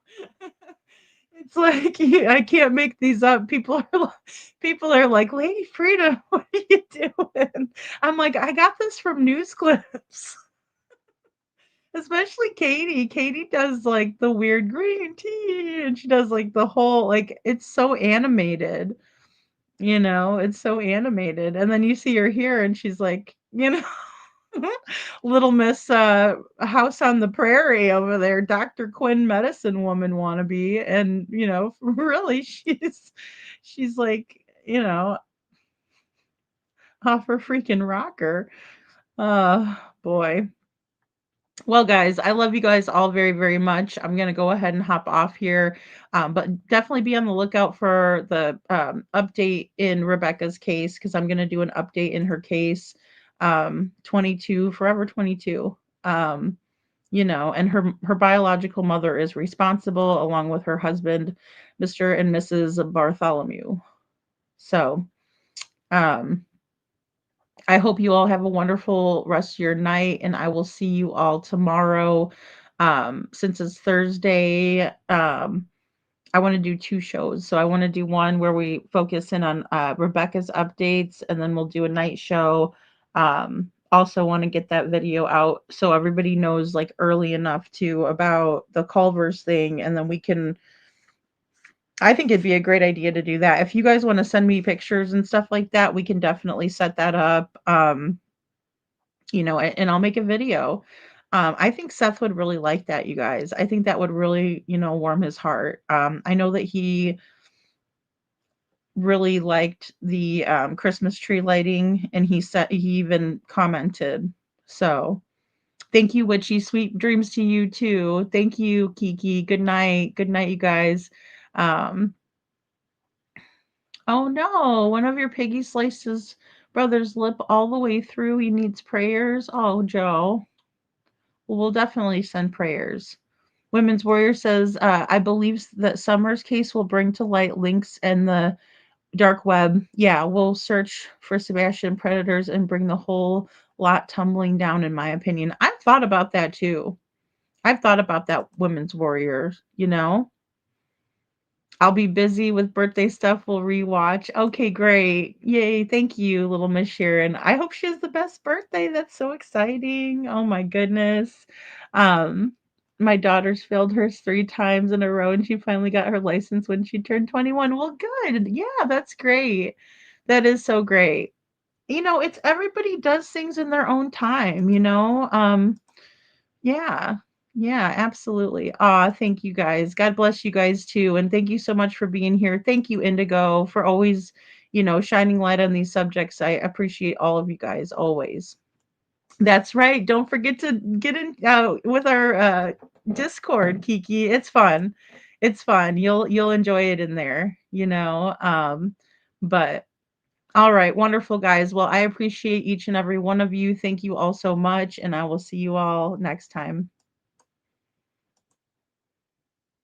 It's like I can't make these up. People are like, Lady Frida, what are you doing? I'm like, I got this from news clips. Especially Katie. Katie does like the weird green tea and she does like the whole like it's so animated, it's so animated. And then you see her here and she's like, Little Miss House on the Prairie over there, Dr. Quinn medicine woman wannabe. And, really she's like, off her freaking rocker. Boy. Well, guys, I love you guys all very, very much. I'm going to go ahead and hop off here. But definitely be on the lookout for the update in Rebecca's case because I'm going to do an update in her case. 22, Forever 22. And her biological mother is responsible along with her husband, Mr. and Mrs. Bartholomew. So, I hope you all have a wonderful rest of your night, and I will see you all tomorrow. Since it's Thursday, I want to do 2 shows. So I want to do one where we focus in on Rebecca's updates, and then we'll do a night show. Also want to get that video out so everybody knows like early enough too about the Culver's thing, and then I think it'd be a great idea to do that. If you guys want to send me pictures and stuff like that, we can definitely set that up. And I'll make a video. I think Seth would really like that, you guys. I think that would really, warm his heart. I know that he really liked the Christmas tree lighting, and he even commented. So thank you, Witchy. Sweet dreams to you too. Thank you, Kiki. Good night. Good night, you guys. Oh no, one of your piggy sliced his brother's lip all the way through. He needs prayers. Oh, Joe. Well, we'll definitely send prayers. Women's Warrior says, I believe that Summer's case will bring to light links in the dark web. Yeah, we'll search for Sebastian predators and bring the whole lot tumbling down, in my opinion. I've thought about that too. I've thought about that, Women's Warrior, I'll be busy with birthday stuff. We'll rewatch. Okay, great. Yay. Thank you, little Miss Sharon. I hope she has the best birthday. That's so exciting. Oh my goodness. My daughter's failed hers 3 times in a row and she finally got her license when she turned 21. Well, good. Yeah, that's great. That is so great. It's everybody does things in their own time, yeah. Yeah, absolutely. Thank you guys. God bless you guys too. And thank you so much for being here. Thank you, Indigo, for always, shining light on these subjects. I appreciate all of you guys always. That's right. Don't forget to get in with our Discord, Kiki. It's fun. It's fun. You'll enjoy it in there, but all right, wonderful guys. Well, I appreciate each and every one of you. Thank you all so much, and I will see you all next time.